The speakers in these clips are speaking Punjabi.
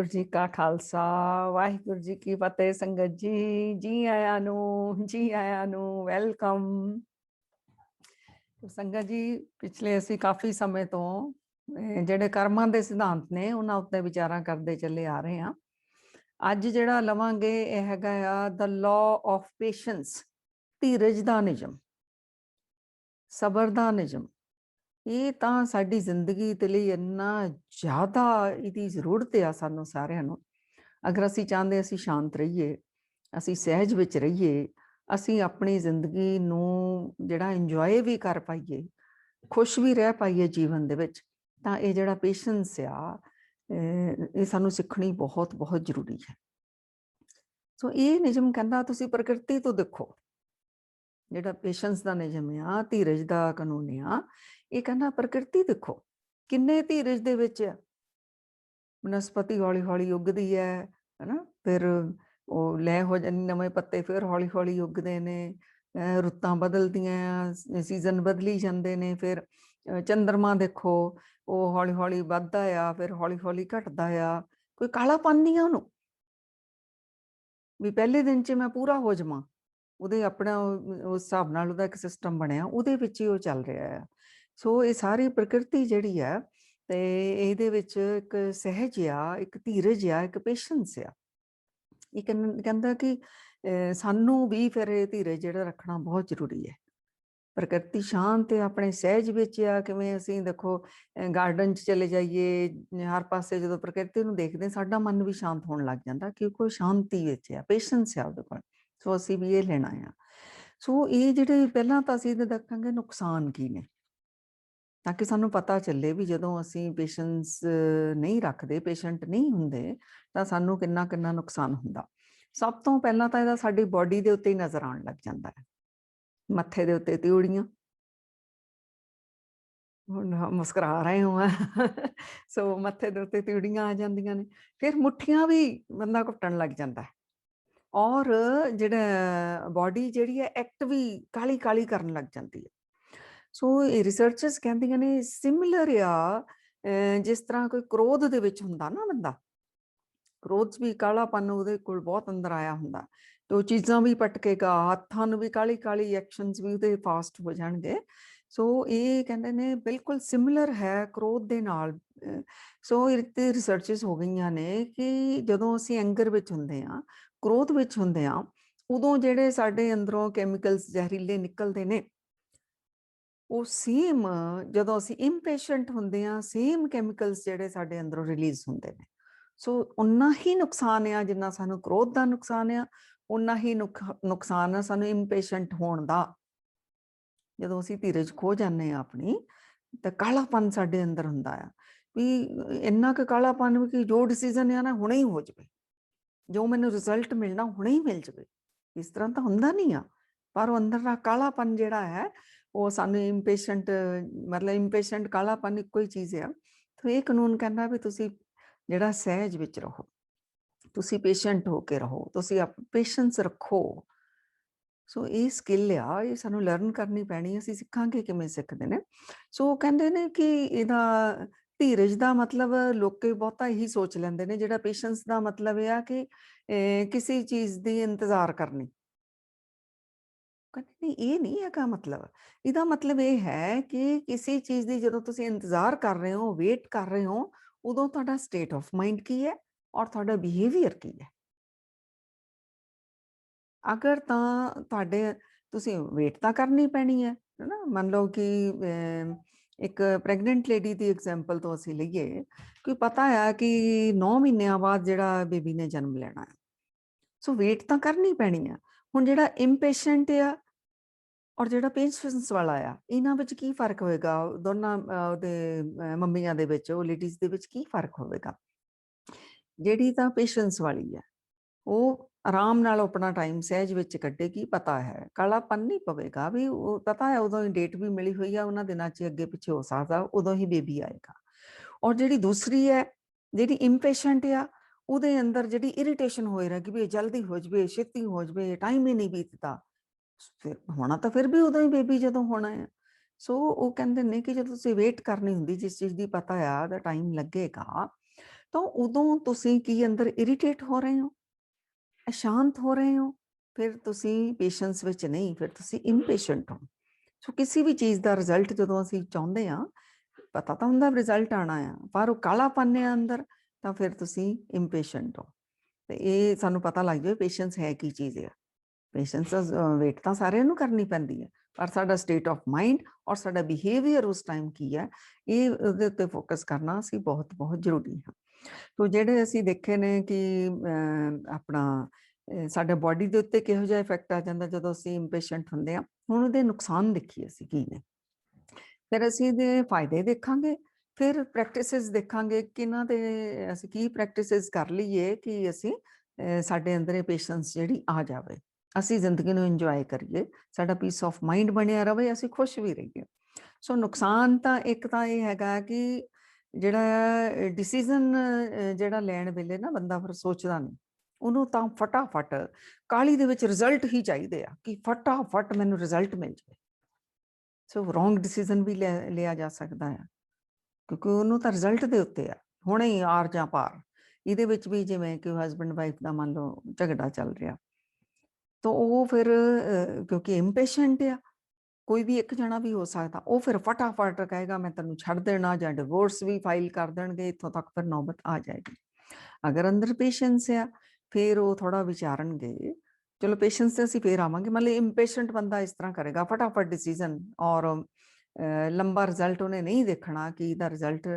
जी का खालसा वाहिगुरु जी की फतेह। संगत जी आया नू वेलकम। संगत जी पिछले ਅਸੀਂ ਕਾਫੀ ਸਮੇਂ ਤੋਂ ਜਿਹੜੇ ਕਰਮਾਂ ਦੇ ਸਿਧਾਂਤ ਨੇ ਉਹਨਾਂ ਉੱਤੇ ਵਿਚਾਰਾਂ ਕਰਦੇ ਚੱਲੇ ਆ ਰਹੇ ਹਾਂ। ਅੱਜ ਜਿਹੜਾ ਲਵਾਂਗੇ ਇਹ ਹੈਗਾ ਆ ਦ ਲਾਅ ਆਫ ਪੇਸ਼ੈਂਸ, ਧੀਰਜ ਦਾ ਨਿਯਮ, ਸਬਰ ਦਾ ਨਿਯਮ। ਇਹ ਤਾਂ ਸਾਡੀ ਜ਼ਿੰਦਗੀ ਦੇ ਲਈ ਇੰਨਾ ਜ਼ਿਆਦਾ ਇਹਦੀ ਜ਼ਰੂਰਤ ਆ ਸਾਨੂੰ ਸਾਰਿਆਂ ਨੂੰ। ਅਗਰ ਅਸੀਂ ਚਾਹੁੰਦੇ ਅਸੀਂ ਸ਼ਾਂਤ ਰਹੀਏ, ਅਸੀਂ ਸਹਿਜ ਵਿੱਚ ਰਹੀਏ, ਅਸੀਂ ਆਪਣੀ ਜ਼ਿੰਦਗੀ ਨੂੰ ਜਿਹੜਾ ਇੰਜੋਏ ਵੀ ਕਰ ਪਾਈਏ, ਖੁਸ਼ ਵੀ ਰਹਿ ਪਾਈਏ ਜੀਵਨ ਦੇ ਵਿੱਚ, ਤਾਂ ਇਹ ਜਿਹੜਾ ਪੇਸ਼ੈਂਸ ਆ ਇਹ ਸਾਨੂੰ ਸਿੱਖਣੀ ਬਹੁਤ ਬਹੁਤ ਜ਼ਰੂਰੀ ਹੈ। ਸੋ ਇਹ ਨਿਯਮ ਕਹਿੰਦਾ ਤੁਸੀਂ ਪ੍ਰਕਿਰਤੀ ਤੋਂ ਦੇਖੋ, ਜਿਹੜਾ ਪੇਸ਼ੈਂਸ ਦਾ ਨਿਯਮ ਆ, ਧੀਰਜ ਦਾ ਕਾਨੂੰਨ ਆ, ਇਹ ਕਹਿੰਦਾ ਪ੍ਰਕਿਰਤੀ ਦੇਖੋ ਕਿੰਨੇ ਧੀਰਜ ਦੇ ਵਿੱਚ ਆ। ਬਨਸਪਤੀ ਹੌਲੀ ਹੌਲੀ ਉੱਗਦੀ ਹੈ ਨਾ, ਫਿਰ ਉਹ ਲੈ ਹੋ ਜਾਂਦੀ, ਨਵੇਂ ਪੱਤੇ ਫਿਰ ਹੌਲੀ ਹੌਲੀ ਉੱਗਦੇ ਨੇ, ਰੁੱਤਾਂ ਬਦਲਦੀਆਂ, ਸੀਜ਼ਨ ਬਦਲੀ ਜਾਂਦੇ ਨੇ। ਫਿਰ ਚੰਦਰਮਾ ਦੇਖੋ, ਉਹ ਹੌਲੀ ਹੌਲੀ ਵੱਧਦਾ ਆ, ਫਿਰ ਹੌਲੀ ਹੌਲੀ ਘਟਦਾ ਆ। ਕੋਈ ਕਾਲਾਪਨ ਨਹੀਂ ਆ ਉਹਨੂੰ ਵੀ ਪਹਿਲੇ ਦਿਨ 'ਚ ਮੈਂ ਪੂਰਾ ਹੋ ਜਾਵਾਂ। ਉਹਦੇ ਆਪਣਾ ਉਸ ਹਿਸਾਬ ਨਾਲ ਉਹਦਾ ਇੱਕ ਸਿਸਟਮ ਬਣਿਆ, ਉਹਦੇ ਵਿੱਚ ਹੀ ਉਹ ਚੱਲ ਰਿਹਾ ਆ। ਸੋ ਇਹ ਸਾਰੀ ਪ੍ਰਕਿਰਤੀ ਜਿਹੜੀ ਆ, ਤੇ ਇਹਦੇ ਵਿੱਚ ਇੱਕ ਸਹਿਜ ਆ, ਇੱਕ ਧੀਰਜ ਆ, ਇੱਕ ਪੇਸ਼ੈਂਸ ਆ। ਇਹ ਕਹਿੰਦਾ ਕਿ ਸਾਨੂੰ ਵੀ ਫਿਰ ਇਹ ਧੀਰਜ ਜਿਹੜਾ ਰੱਖਣਾ ਬਹੁਤ ਜ਼ਰੂਰੀ ਹੈ। ਪ੍ਰਕਿਰਤੀ ਸ਼ਾਂਤ ਹੈ, ਆਪਣੇ ਸਹਿਜ ਵਿੱਚ ਆ। ਕਿਵੇਂ ਅਸੀਂ ਦੇਖੋ ਗਾਰਡਨ 'ਚ ਚਲੇ ਜਾਈਏ, ਹਰ ਪਾਸੇ ਜਦੋਂ ਪ੍ਰਕਿਰਤੀ ਨੂੰ ਦੇਖਦੇ ਸਾਡਾ ਮਨ ਵੀ ਸ਼ਾਂਤ ਹੋਣ ਲੱਗ ਜਾਂਦਾ, ਕਿਉਂਕਿ ਉਹ ਸ਼ਾਂਤੀ ਵਿੱਚ ਆ, ਪੇਸ਼ੈਂਸ ਆ ਉਹਦੇ ਕੋਲ। ਸੋ ਅਸੀਂ ਵੀ ਇਹ ਲੈਣਾ ਆ। ਸੋ ਇਹ ਜਿਹੜੇ ਪਹਿਲਾਂ ਤਾਂ ਅਸੀਂ ਦੇਖਾਂਗੇ ਨੁਕਸਾਨ ਕੀ ਨੇ, ਤਾਂ ਕਿ ਸਾਨੂੰ ਪਤਾ ਚੱਲੇ ਵੀ ਜਦੋਂ ਅਸੀਂ ਪੇਸ਼ੈਂਸ ਨਹੀਂ ਰੱਖਦੇ, ਪੇਸ਼ੈਂਟ ਨਹੀਂ ਹੁੰਦੇ, ਤਾਂ ਸਾਨੂੰ ਕਿੰਨਾ ਕਿੰਨਾ ਨੁਕਸਾਨ ਹੁੰਦਾ। ਸਭ ਤੋਂ ਪਹਿਲਾਂ ਤਾਂ ਇਹਦਾ ਸਾਡੀ ਬਾਡੀ ਦੇ ਉੱਤੇ ਹੀ ਨਜ਼ਰ ਆਉਣ ਲੱਗ ਜਾਂਦਾ ਹੈ। ਮੱਥੇ ਦੇ ਉੱਤੇ ਤਿਉੜੀਆਂ, ਹੁਣ ਮੁਸਕਰਾ ਰਹੇ ਹੋ ਸੋ ਮੱਥੇ ਦੇ ਉੱਤੇ ਤਿਉੜੀਆਂ ਆ ਜਾਂਦੀਆਂ ਨੇ। ਫਿਰ ਮੁੱਠੀਆਂ ਵੀ ਬੰਦਾ ਘੁੱਟਣ ਲੱਗ ਜਾਂਦਾ ਹੈ, ਔਰ ਜਿਹੜਾ ਬਾਡੀ ਜਿਹੜੀ ਹੈ ਐਕਟ ਵੀ ਕਾਲੀ ਕਾਲੀ ਕਰਨ ਲੱਗ ਜਾਂਦੀ ਹੈ। ਸੋ ਇਹ ਰਿਸਰਚਰਸ ਕਹਿੰਦੀਆਂ ਨੇ ਸਿਮਿਲਰ ਆ, ਜਿਸ ਤਰ੍ਹਾਂ ਕੋਈ ਕ੍ਰੋਧ ਦੇ ਵਿੱਚ ਹੁੰਦਾ ਨਾ ਬੰਦਾ, ਕ੍ਰੋਧ 'ਚ ਵੀ ਕਾਲਾਪਨ ਉਹਦੇ ਕੋਲ ਬਹੁਤ ਅੰਦਰ ਆਇਆ ਹੁੰਦਾ, ਤੇ ਉਹ ਚੀਜ਼ਾਂ ਵੀ ਪਟਕੇਗਾ, ਹੱਥਾਂ ਨੂੰ ਵੀ ਕਾਲੀ ਕਾਲੀ, ਐਕਸ਼ਨਸ ਵੀ ਉਹਦੇ ਫਾਸਟ ਹੋ ਜਾਣਗੇ। ਸੋ ਇਹ ਕਹਿੰਦੇ ਨੇ ਬਿਲਕੁਲ ਸਿਮਿਲਰ ਹੈ ਕ੍ਰੋਧ ਦੇ ਨਾਲ। ਸੋ ਇਹ ਤੇ ਰਿਸਰਚਸ ਹੋ ਗਈਆਂ ਨੇ ਕਿ ਜਦੋਂ ਅਸੀਂ ਐਂਗਰ ਵਿੱਚ ਹੁੰਦੇ ਹਾਂ, ਕ੍ਰੋਧ ਵਿੱਚ ਹੁੰਦੇ ਹਾਂ, ਉਦੋਂ ਜਿਹੜੇ ਸਾਡੇ ਅੰਦਰੋਂ ਕੈਮੀਕਲਸ ਜ਼ਹਿਰੀਲੇ ਨਿਕਲਦੇ ਨੇ, ਉਹ ਸੇਮ ਜਦੋਂ ਅਸੀਂ ਇੰਪੇਸ਼ੈਂਟ ਹੁੰਦੇ ਹਾਂ, ਸੇਮ ਕੈਮੀਕਲਸ ਜਿਹੜੇ ਸਾਡੇ ਅੰਦਰੋਂ ਰਿਲੀਜ਼ ਹੁੰਦੇ ਨੇ। ਸੋ ਉਨਾ ਹੀ ਨੁਕਸਾਨ ਆ ਜਿੰਨਾ ਸਾਨੂੰ ਕ੍ਰੋਧ ਦਾ ਨੁਕਸਾਨ ਆ, ਉਨਾ ਹੀ ਨੁਕਸਾਨ ਆ ਸਾਨੂੰ ਇੰਪੇਸ਼ੈਂਟ ਹੋਣ ਦਾ। ਜਦੋਂ ਅਸੀਂ ਧੀਰਜ ਖੋ ਜਾਂਦੇ ਹਾਂ ਆਪਣੀ, ਤਾਂ ਕਾਲਾਪਨ ਸਾਡੇ ਅੰਦਰ ਹੁੰਦਾ ਆ ਵੀ ਇੰਨਾ ਕੁ ਕਾਲਾਪਨ ਵੀ ਕਿ ਜੋ ਡਿਸੀਜ਼ਨ ਆ ਨਾ ਹੁਣੇ ਹੀ ਹੋ ਜਾਵੇ, ਜੋ ਮੈਨੂੰ ਰਿਜ਼ਲਟ ਮਿਲਣਾ ਹੁਣੇ ਹੀ ਮਿਲ ਜਾਵੇ। ਇਸ ਤਰ੍ਹਾਂ ਤਾਂ ਹੁੰਦਾ ਨਹੀਂ ਆ, ਪਰ ਉਹ ਅੰਦਰ ਦਾ ਕਾਲਾਪਨ ਜਿਹੜਾ ਹੈ ਉਹ ਸਾਨੂੰ ਇੰਪੇਸ਼ੈਂਟ, ਮਤਲਬ ਇੰਪੇਸ਼ੈਂਟ ਕਾਲਾਪਨ ਇੱਕੋ ਹੀ ਚੀਜ਼ ਆ। ਤਾਂ ਇਹ ਕਾਨੂੰਨ ਕਹਿੰਦਾ ਵੀ ਤੁਸੀਂ ਜਿਹੜਾ ਸਹਿਜ ਵਿੱਚ ਰਹੋ, ਤੁਸੀਂ ਪੇਸ਼ੈਂਟ ਹੋ ਕੇ ਰਹੋ, ਤੁਸੀਂ ਪੇਸ਼ੈਂਸ ਰੱਖੋ। ਸੋ ਇਹ ਸਕਿੱਲ ਆ, ਇਹ ਸਾਨੂੰ ਲਰਨ ਕਰਨੀ ਪੈਣੀ। ਅਸੀਂ ਸਿੱਖਾਂਗੇ ਕਿਵੇਂ ਸਿੱਖਦੇ ਨੇ। ਸੋ ਕਹਿੰਦੇ ਨੇ ਕਿ ਇਹਦਾ ਧੀਰਜ ਦਾ ਮਤਲਬ ਲੋਕੀ ਬਹੁਤਾ ਇਹੀ ਸੋਚ ਲੈਂਦੇ ਨੇ, ਜਿਹੜਾ ਪੇਸ਼ੈਂਸ ਦਾ ਮਤਲਬ ਇਹ ਆ ਕਿ ਕਿਸੇ ਚੀਜ਼ ਦੀ ਇੰਤਜ਼ਾਰ ਕਰਨੀ। ਕਹਿੰਦੇ ਨਹੀਂ, ਇਹ ਨਹੀਂ ਹੈਗਾ ਮਤਲਬ। ਇਹਦਾ ਮਤਲਬ ਇਹ ਹੈ ਕਿ ਕਿਸੇ ਚੀਜ਼ ਦੀ ਜਦੋਂ ਤੁਸੀਂ ਇੰਤਜ਼ਾਰ ਕਰ ਰਹੇ ਹੋ, ਵੇਟ ਕਰ ਰਹੇ ਹੋ, ਉਦੋਂ ਤੁਹਾਡਾ ਸਟੇਟ ਆਫ ਮਾਈਂਡ ਕੀ ਹੈ ਔਰ ਤੁਹਾਡਾ ਬਿਹੇਵੀਅਰ ਕੀ ਹੈ। ਅਗਰ ਤਾਂ ਤੁਹਾਡੇ ਤੁਸੀਂ ਵੇਟ ਤਾਂ ਕਰਨੀ ਪੈਣੀ ਹੈ ਨਾ। ਮੰਨ ਲਓ ਕਿ ਇੱਕ ਪ੍ਰੈਗਨੈਂਟ ਲੇਡੀ ਦੀ ਐਗਜ਼ਾਮਪਲ ਤੋਂ ਅਸੀਂ ਲਈਏ, ਕਿ ਪਤਾ ਆ ਕਿ 9 ਮਹੀਨਿਆਂ ਬਾਅਦ ਜਿਹੜਾ ਬੇਬੀ ਨੇ ਜਨਮ ਲੈਣਾ ਹੈ। ਸੋ ਵੇਟ ਤਾਂ ਕਰਨੀ ਪੈਣੀ ਆ। ਹੁਣ ਜਿਹੜਾ ਇੰਪੇਸ਼ੈਂਟ ਆ ਔਰ ਜਿਹੜਾ ਪੇਸ਼ੈਂਸ ਵਾਲਾ ਆ, ਇਹਨਾਂ ਵਿੱਚ ਕੀ ਫਰਕ ਹੋਏਗਾ? ਦੋਨਾਂ ਉਹਦੇ ਮੰਮੀਆਂ ਦੇ ਵਿੱਚ, ਉਹ ਲੇਡੀਜ਼ ਦੇ ਵਿੱਚ ਕੀ ਫਰਕ ਹੋਵੇਗਾ? ਜਿਹੜੀ ਤਾਂ ਪੇਸ਼ੈਂਸ ਵਾਲੀ ਆ, ਉਹ ਆਰਾਮ ਨਾਲ ਆਪਣਾ ਟਾਈਮ ਸਹਿਜ ਵਿੱਚ ਕੱਢੇਗੀ। ਪਤਾ ਹੈ ਕਾਲਾਪਨ ਨਹੀਂ ਪਵੇਗਾ, ਵੀ ਉਹ ਪਤਾ ਹੈ ਉਦੋਂ ਹੀ ਡੇਟ ਵੀ ਮਿਲੀ ਹੋਈ ਆ, ਉਹਨਾਂ ਦਿਨਾਂ 'ਚ ਅੱਗੇ ਪਿੱਛੇ ਹੋ ਸਕਦਾ, ਉਦੋਂ ਹੀ ਬੇਬੀ ਆਏਗਾ। ਔਰ ਜਿਹੜੀ ਦੂਸਰੀ ਹੈ, ਜਿਹੜੀ ਇੰਪੇਸ਼ੈਂਟ ਆ, ਉਹਦੇ ਅੰਦਰ ਜਿਹੜੀ ਇਰੀਟੇਸ਼ਨ ਹੋਏ ਰਹੇਗੀ ਵੀ ਜਲਦੀ ਹੋ ਜਾਵੇ, ਛੇਤੀ ਹੋ ਜਾਵੇ, ਟਾਈਮ ਹੀ ਨਹੀਂ ਬੀਤਦਾ। ਫਿਰ ਹੋਣਾ ਤਾਂ ਫਿਰ ਵੀ ਉਦੋਂ ਹੀ ਬੇਬੀ ਜਦੋਂ ਹੋਣਾ ਹੈ। ਸੋ ਉਹ ਕਹਿੰਦੇ ਨੇ ਕਿ ਜਦੋਂ ਤੁਸੀਂ ਵੇਟ ਕਰਨੀ ਹੁੰਦੀ, ਜਿਸ ਚੀਜ਼ ਦੀ ਪਤਾ ਆ ਦਾ ਟਾਈਮ ਲੱਗੇਗਾ, ਤਾਂ ਉਦੋਂ ਤੁਸੀਂ ਕੀ ਅੰਦਰ ਇਰੀਟੇਟ ਹੋ ਰਹੇ ਹੋ, ਅਸ਼ਾਂਤ ਹੋ ਰਹੇ ਹੋ, ਫਿਰ ਤੁਸੀਂ ਪੇਸ਼ੈਂਸ ਵਿੱਚ ਨਹੀਂ, ਫਿਰ ਤੁਸੀਂ ਇੰਪੇਸ਼ੈਂਟ ਹੋ। ਸੋ ਕਿਸੇ ਵੀ ਚੀਜ਼ ਦਾ ਰਿਜ਼ਲਟ ਜਦੋਂ ਅਸੀਂ ਚਾਹੁੰਦੇ ਹਾਂ, ਪਤਾ ਤਾਂ ਹੁੰਦਾ ਰਿਜ਼ਲਟ ਆਉਣਾ ਆ, ਪਰ ਉਹ ਕਾਲਾਪਨ ਹੈ ਅੰਦਰ, ਤਾਂ ਫਿਰ ਤੁਸੀਂ ਇੰਪੇਸ਼ੈਂਟ ਹੋ। ਤੇ ਇਹ ਸਾਨੂੰ ਪਤਾ ਲੱਗ ਜਾਵੇ ਪੇਸ਼ੈਂਸ ਹੈ ਕੀ ਚੀਜ਼ ਹੈ। ਪੇਸ਼ੈਂਸ ਵੇਟ ਤਾਂ ਸਾਰਿਆਂ ਨੂੰ ਕਰਨੀ ਪੈਂਦੀ ਹੈ, ਪਰ ਸਾਡਾ ਸਟੇਟ ਆਫ ਮਾਈਂਡ ਔਰ ਸਾਡਾ ਬਿਹੇਵੀਅਰ ਉਸ ਟਾਈਮ ਕੀ ਹੈ, ਇਹ ਉਹਦੇ ਉੱਤੇ ਫੋਕਸ ਕਰਨਾ ਅਸੀਂ ਬਹੁਤ ਬਹੁਤ ਜ਼ਰੂਰੀ ਹੈ। ਤੋ ਜਿਹੜੇ ਅਸੀਂ ਦੇਖੇ ਨੇ ਕਿ ਆਪਣਾ ਸਾਡੇ ਬਾਡੀ ਦੇ ਉੱਤੇ ਕਿਹੋ ਜਿਹਾ ਇਫੈਕਟ ਆ ਜਾਂਦਾ ਜਦੋਂ ਅਸੀਂ ਇੰਪੇਸ਼ੈਂਟ ਹੁੰਦੇ ਹਾਂ। ਹੁਣ ਉਹਦੇ ਨੁਕਸਾਨ ਦੇਖੀਏ ਅਸੀਂ ਕੀ ਨੇ, ਫਿਰ ਅਸੀਂ ਇਹਦੇ ਫਾਇਦੇ ਦੇਖਾਂਗੇ, ਫਿਰ ਪ੍ਰੈਕਟਿਸਿਸ ਦੇਖਾਂਗੇ ਕਿ ਇਹਨਾਂ ਦੇ ਅਸੀਂ ਕੀ ਪ੍ਰੈਕਟਿਸਿਸ ਕਰ ਲਈਏ ਕਿ ਅਸੀਂ ਸਾਡੇ ਅੰਦਰ ਇਹ ਪੇਸ਼ੈਂਸ ਜਿਹੜੀ ਆ ਜਾਵੇ, ਅਸੀਂ ਜ਼ਿੰਦਗੀ ਨੂੰ ਇੰਜੋਏ ਕਰੀਏ, ਸਾਡਾ ਪੀਸ ਆਫ ਮਾਈਂਡ ਬਣਿਆ ਰਵੇ, ਅਸੀਂ ਖੁਸ਼ ਵੀ ਰਹੀਏ। ਸੋ ਨੁਕਸਾਨ ਤਾਂ ਇੱਕ ਤਾਂ ਇਹ ਹੈਗਾ ਕਿ ਜਿਹੜਾ ਡਿਸੀਜ਼ਨ ਜਿਹੜਾ ਲੈਣ ਵੇਲੇ ਨਾ ਬੰਦਾ ਫਿਰ ਸੋਚਦਾ ਨਹੀਂ, ਉਹਨੂੰ ਤਾਂ ਫਟਾਫਟ ਕਾਹਲੀ ਦੇ ਵਿੱਚ ਰਿਜ਼ਲਟ ਹੀ ਚਾਹੀਦੇ ਆ ਕਿ ਫਟਾਫਟ ਮੈਨੂੰ ਰਿਜ਼ਲਟ ਮਿਲ ਜਾਵੇ। ਸੋ ਰੋਂਗ ਡਿਸੀਜ਼ਨ ਵੀ ਲਿਆ ਜਾ ਸਕਦਾ ਆ, ਕਿਉਂਕਿ ਉਹਨੂੰ ਤਾਂ ਰਿਜ਼ਲਟ ਦੇ ਉੱਤੇ ਆ, ਹੁਣੇ ਹੀ ਆਰ ਜਾਂ ਪਾਰ। ਇਹਦੇ ਵਿੱਚ ਵੀ ਜਿਵੇਂ ਕਿ ਹਸਬੈਂਡ ਵਾਈਫ ਦਾ ਮੰਨ ਲਓ ਝਗੜਾ ਚੱਲ ਰਿਹਾ, ਤਾਂ ਉਹ ਫਿਰ ਕਿਉਂਕਿ ਇੰਪੇਸ਼ੈਂਟ ਆ, ਕੋਈ ਵੀ ਇੱਕ ਜਣਾ ਵੀ ਹੋ ਸਕਦਾ, ਉਹ ਫਿਰ ਫਟਾਫਟ ਕਹੇਗਾ ਮੈਂ ਤੈਨੂੰ ਛੱਡ ਦੇਣਾ, ਜਾਂ ਡਿਵੋਰਸ ਵੀ ਫਾਈਲ ਕਰ ਦੇਣਗੇ, ਇੱਥੋਂ ਤੱਕ ਫਿਰ ਨੌਬਤ ਆ ਜਾਏਗੀ। ਅਗਰ ਅੰਦਰ ਪੇਸ਼ੈਂਸ ਆ, ਫਿਰ ਉਹ ਥੋੜਾ ਵਿਚਾਰਨਗੇ। ਚਲੋ ਪੇਸ਼ੈਂਸ ਤੇ ਅਸੀਂ ਫਿਰ ਆਵਾਂਗੇ। ਮਤਲਬ ਇੰਪੇਸ਼ੈਂਟ ਬੰਦਾ ਇਸ ਤਰ੍ਹਾਂ ਕਰੇਗਾ ਫਟਾਫਟ ਡਿਸੀਜ਼ਨ, ਔਰ ਲੰਬਾ ਰਿਜ਼ਲਟ ਉਹਨੇ ਨਹੀਂ ਦੇਖਣਾ ਕਿ ਇਹਦਾ ਰਿਜ਼ਲਟ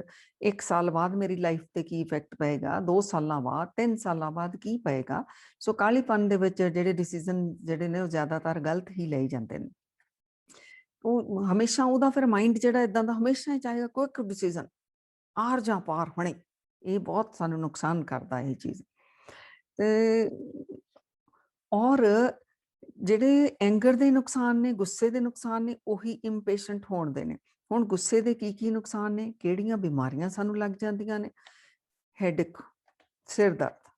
1 ਸਾਲ ਬਾਅਦ ਮੇਰੀ ਲਾਈਫ ਤੇ ਕੀ ਇਫੈਕਟ ਪਏਗਾ, 2 ਸਾਲਾਂ ਬਾਅਦ, 3 ਸਾਲਾਂ ਬਾਅਦ ਕੀ ਪਏਗਾ। ਸੋ ਕਾਹਲੀਪਨ ਦੇ ਵਿੱਚ ਜਿਹੜੇ ਡਿਸੀਜ਼ਨ ਜਿਹੜੇ ਨੇ ਉਹ ਜ਼ਿਆਦਾਤਰ ਗਲਤ ਹੀ ਲਏ ਜਾਂਦੇ ਨੇ। ਉਹ ਹਮੇਸ਼ਾ ਉਹਦਾ ਫਿਰ ਮਾਈਂਡ ਜਿਹੜਾ ਇਦਾਂ ਦਾ ਹਮੇਸ਼ਾ ਹੀ ਚਾਹੇਗਾ ਕੁਇਕ ਡਿਸੀਜ਼ਨ, ਆਰ ਜਾਂ ਪਾਰ ਹੋਣੇ। ਇਹ ਬਹੁਤ ਸਾਨੂੰ ਨੁਕਸਾਨ ਕਰਦਾ ਇਹ ਚੀਜ਼। ਤੇ ਔਰ ਜਿਹੜੇ ਐਂਗਰ ਦੇ ਨੁਕਸਾਨ ਨੇ, ਗੁੱਸੇ ਦੇ ਨੁਕਸਾਨ ਨੇ, ਉਹੀ ਇੰਪੇਸ਼ੈਂਟ ਹੋਣ ਦੇ ਨੇ। ਹੁਣ ਗੁੱਸੇ ਦੇ ਕੀ ਨੁਕਸਾਨ ਨੇ, ਕਿਹੜੀਆਂ ਬਿਮਾਰੀਆਂ ਸਾਨੂੰ ਲੱਗ ਜਾਂਦੀਆਂ ਨੇ, ਹੈਡੇਕ, ਸਿਰ ਦਰਦ,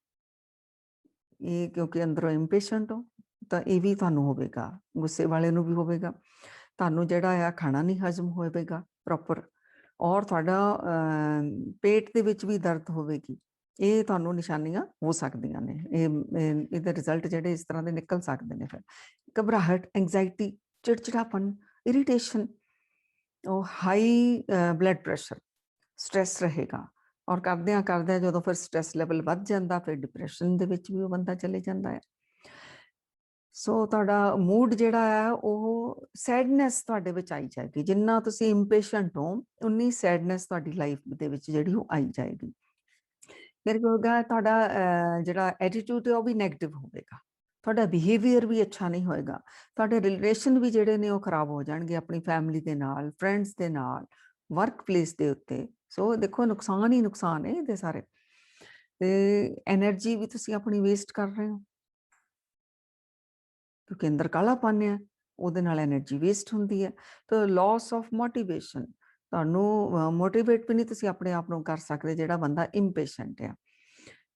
ਇਹ ਕਿਉਂਕਿ ਅੰਦਰੋਂ ਇੰਪੇਸ਼ੈਂਟ ਹੋ ਤਾਂ ਇਹ ਵੀ ਤੁਹਾਨੂੰ ਹੋਵੇਗਾ, ਗੁੱਸੇ ਵਾਲੇ ਨੂੰ ਵੀ ਹੋਵੇਗਾ। ਤੁਹਾਨੂੰ ਜਿਹੜਾ ਆ ਖਾਣਾ ਨਹੀਂ ਹਜ਼ਮ ਹੋਵੇਗਾ ਪ੍ਰੋਪਰ, ਔਰ ਤੁਹਾਡਾ ਪੇਟ ਦੇ ਵਿੱਚ ਵੀ ਦਰਦ ਹੋਵੇਗੀ। ਇਹ ਤੁਹਾਨੂੰ ਨਿਸ਼ਾਨੀਆਂ ਹੋ ਸਕਦੀਆਂ ਨੇ, ਇਹਦੇ ਰਿਜ਼ਲਟ ਜਿਹੜੇ ਇਸ ਤਰ੍ਹਾਂ ਦੇ ਨਿਕਲ ਸਕਦੇ ਨੇ। ਫਿਰ ਘਬਰਾਹਟ, ਐਂਗਜ਼ਾਇਟੀ, ਚਿੜਚਿੜਾਪਨ, ਇਰੀਟੇਸ਼ਨ, ਉਹ ਹਾਈ ਬਲੱਡ ਪ੍ਰੈਸ਼ਰ, ਸਟ੍ਰੈਸ ਰਹੇਗਾ, ਔਰ ਕਰਦਿਆਂ ਜਦੋਂ ਫਿਰ ਸਟ੍ਰੈਸ ਲੈਵਲ ਵੱਧ ਜਾਂਦਾ, ਫਿਰ ਡਿਪਰੈਸ਼ਨ ਦੇ ਵਿੱਚ ਵੀ ਉਹ ਬੰਦਾ ਚਲੇ ਜਾਂਦਾ ਹੈ। ਸੋ ਤੁਹਾਡਾ ਮੂਡ ਜਿਹੜਾ ਹੈ ਉਹ ਸੈਡਨੈਸ ਤੁਹਾਡੇ ਵਿੱਚ ਆਈ ਜਾਏਗੀ। ਜਿੰਨਾ ਤੁਸੀਂ ਇੰਪੇਸ਼ੈਂਟ ਹੋ, ਉਨੀ ਸੈਡਨੈਸ ਤੁਹਾਡੀ ਲਾਈਫ ਦੇ ਵਿੱਚ ਜਿਹੜੀ ਉਹ ਆਈ ਜਾਏਗੀ। ਫਿਰ ਕੀ ਹੋਗਾ, ਤੁਹਾਡਾ ਜਿਹੜਾ ਐਟੀਟਿਊਡ ਹੈ ਉਹ ਵੀ ਨੈਗੇਟਿਵ ਹੋਵੇਗਾ, ਤੁਹਾਡਾ ਬਿਹੇਵੀਅਰ ਵੀ ਅੱਛਾ ਨਹੀਂ ਹੋਏਗਾ, ਤੁਹਾਡੇ ਰਿਲੇਸ਼ਨ ਵੀ ਜਿਹੜੇ ਨੇ ਉਹ ਖਰਾਬ ਹੋ ਜਾਣਗੇ, ਆਪਣੀ ਫੈਮਿਲੀ ਦੇ ਨਾਲ, ਫਰੈਂਡਸ ਦੇ ਨਾਲ, ਵਰਕ ਪਲੇਸ ਦੇ ਉੱਤੇ। ਸੋ ਦੇਖੋ ਨੁਕਸਾਨ ਹੀ ਨੁਕਸਾਨ ਹੈ ਇਹਦੇ ਸਾਰੇ। ਤੇ ਐਨਰਜੀ ਵੀ ਤੁਸੀਂ ਆਪਣੀ ਵੇਸਟ ਕਰ ਰਹੇ ਹੋ, ਕਿਉਂਕਿ ਅੰਦਰ ਕਾਲਾਪਨ ਹੈ, ਉਹਦੇ ਨਾਲ ਐਨਰਜੀ ਵੇਸਟ ਹੁੰਦੀ ਹੈ। ਤਾਂ ਲਾਸ ਆਫ ਮੋਟੀਵੇਸ਼ਨ, ਤੁਹਾਨੂੰ ਮੋਟੀਵੇਟ ਵੀ ਨਹੀਂ ਤੁਸੀਂ ਆਪਣੇ ਆਪ ਨੂੰ ਕਰ ਸਕਦੇ ਜਿਹੜਾ ਬੰਦਾ ਇੰਪੇਸ਼ੈਂਟ ਹੈ।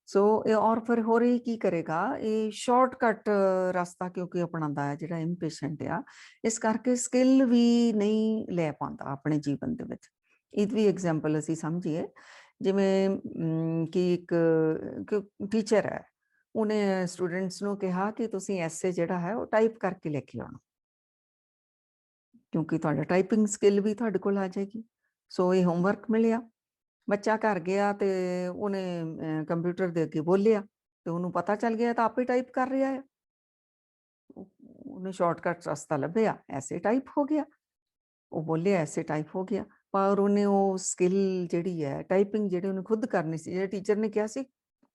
ਸੋ ਇਹ ਔਰ ਫਿਰ ਹੋਰ ਇਹ ਕੀ ਕਰੇਗਾ, ਇਹ ਸ਼ਾਰਟਕਟ ਰਸਤਾ ਕਿਉਂਕਿ ਅਪਣਾਉਂਦਾ ਹੈ ਜਿਹੜਾ ਇੰਪੇਸ਼ੈਂਟ ਆ, ਇਸ ਕਰਕੇ ਸਕਿੱਲ ਵੀ ਨਹੀਂ ਲੈ ਪਾਉਂਦਾ ਆਪਣੇ ਜੀਵਨ ਦੇ ਵਿੱਚ। ਇਹ ਵੀ ਐਗਜ਼ਾਮਪਲ ਅਸੀਂ ਸਮਝੀਏ, ਜਿਵੇਂ ਕਿ ਇੱਕ ਟੀਚਰ ਹੈ, ਉਹਨੇ ਸਟੂਡੈਂਟਸ ਨੂੰ ਕਿਹਾ ਕਿ ਤੁਸੀਂ ਐਸੇ ਜਿਹੜਾ ਹੈ ਉਹ ਟਾਈਪ ਕਰਕੇ ਲੈ ਕੇ ਆਉਣਾ, ਕਿਉਂਕਿ ਤੁਹਾਡਾ ਟਾਈਪਿੰਗ ਸਕਿੱਲ ਵੀ ਤੁਹਾਡੇ ਕੋਲ ਆ ਜਾਏਗੀ। ਸੋ ਇਹ ਹੋਮਵਰਕ ਮਿਲਿਆ, ਬੱਚਾ ਘਰ ਗਿਆ ਤੇ ਉਹਨੇ ਕੰਪਿਊਟਰ ਦੇ ਅੱਗੇ ਬੋਲਿਆ ਤੇ ਉਹਨੂੰ ਪਤਾ ਚੱਲ ਗਿਆ, ਤਾਂ ਆਪੇ ਟਾਈਪ ਕਰ ਰਿਹਾ ਹੈ। ਉਹਨੇ ਸ਼ਾਰਟਕਟ ਰਸਤਾ ਲੱਭਿਆ, ਐਸੇ ਟਾਈਪ ਹੋ ਗਿਆ, ਉਹ ਬੋਲਿਆ ਐਸੇ ਟਾਈਪ ਹੋ ਗਿਆ। ਪਰ ਉਹਨੇ ਉਹ ਸਕਿੱਲ ਜਿਹੜੀ ਹੈ ਟਾਈਪਿੰਗ ਜਿਹੜੀ ਉਹਨੇ ਖੁਦ ਕਰਨੀ ਸੀ, ਜਿਹੜੇ ਟੀਚਰ ਨੇ ਕਿਹਾ ਸੀ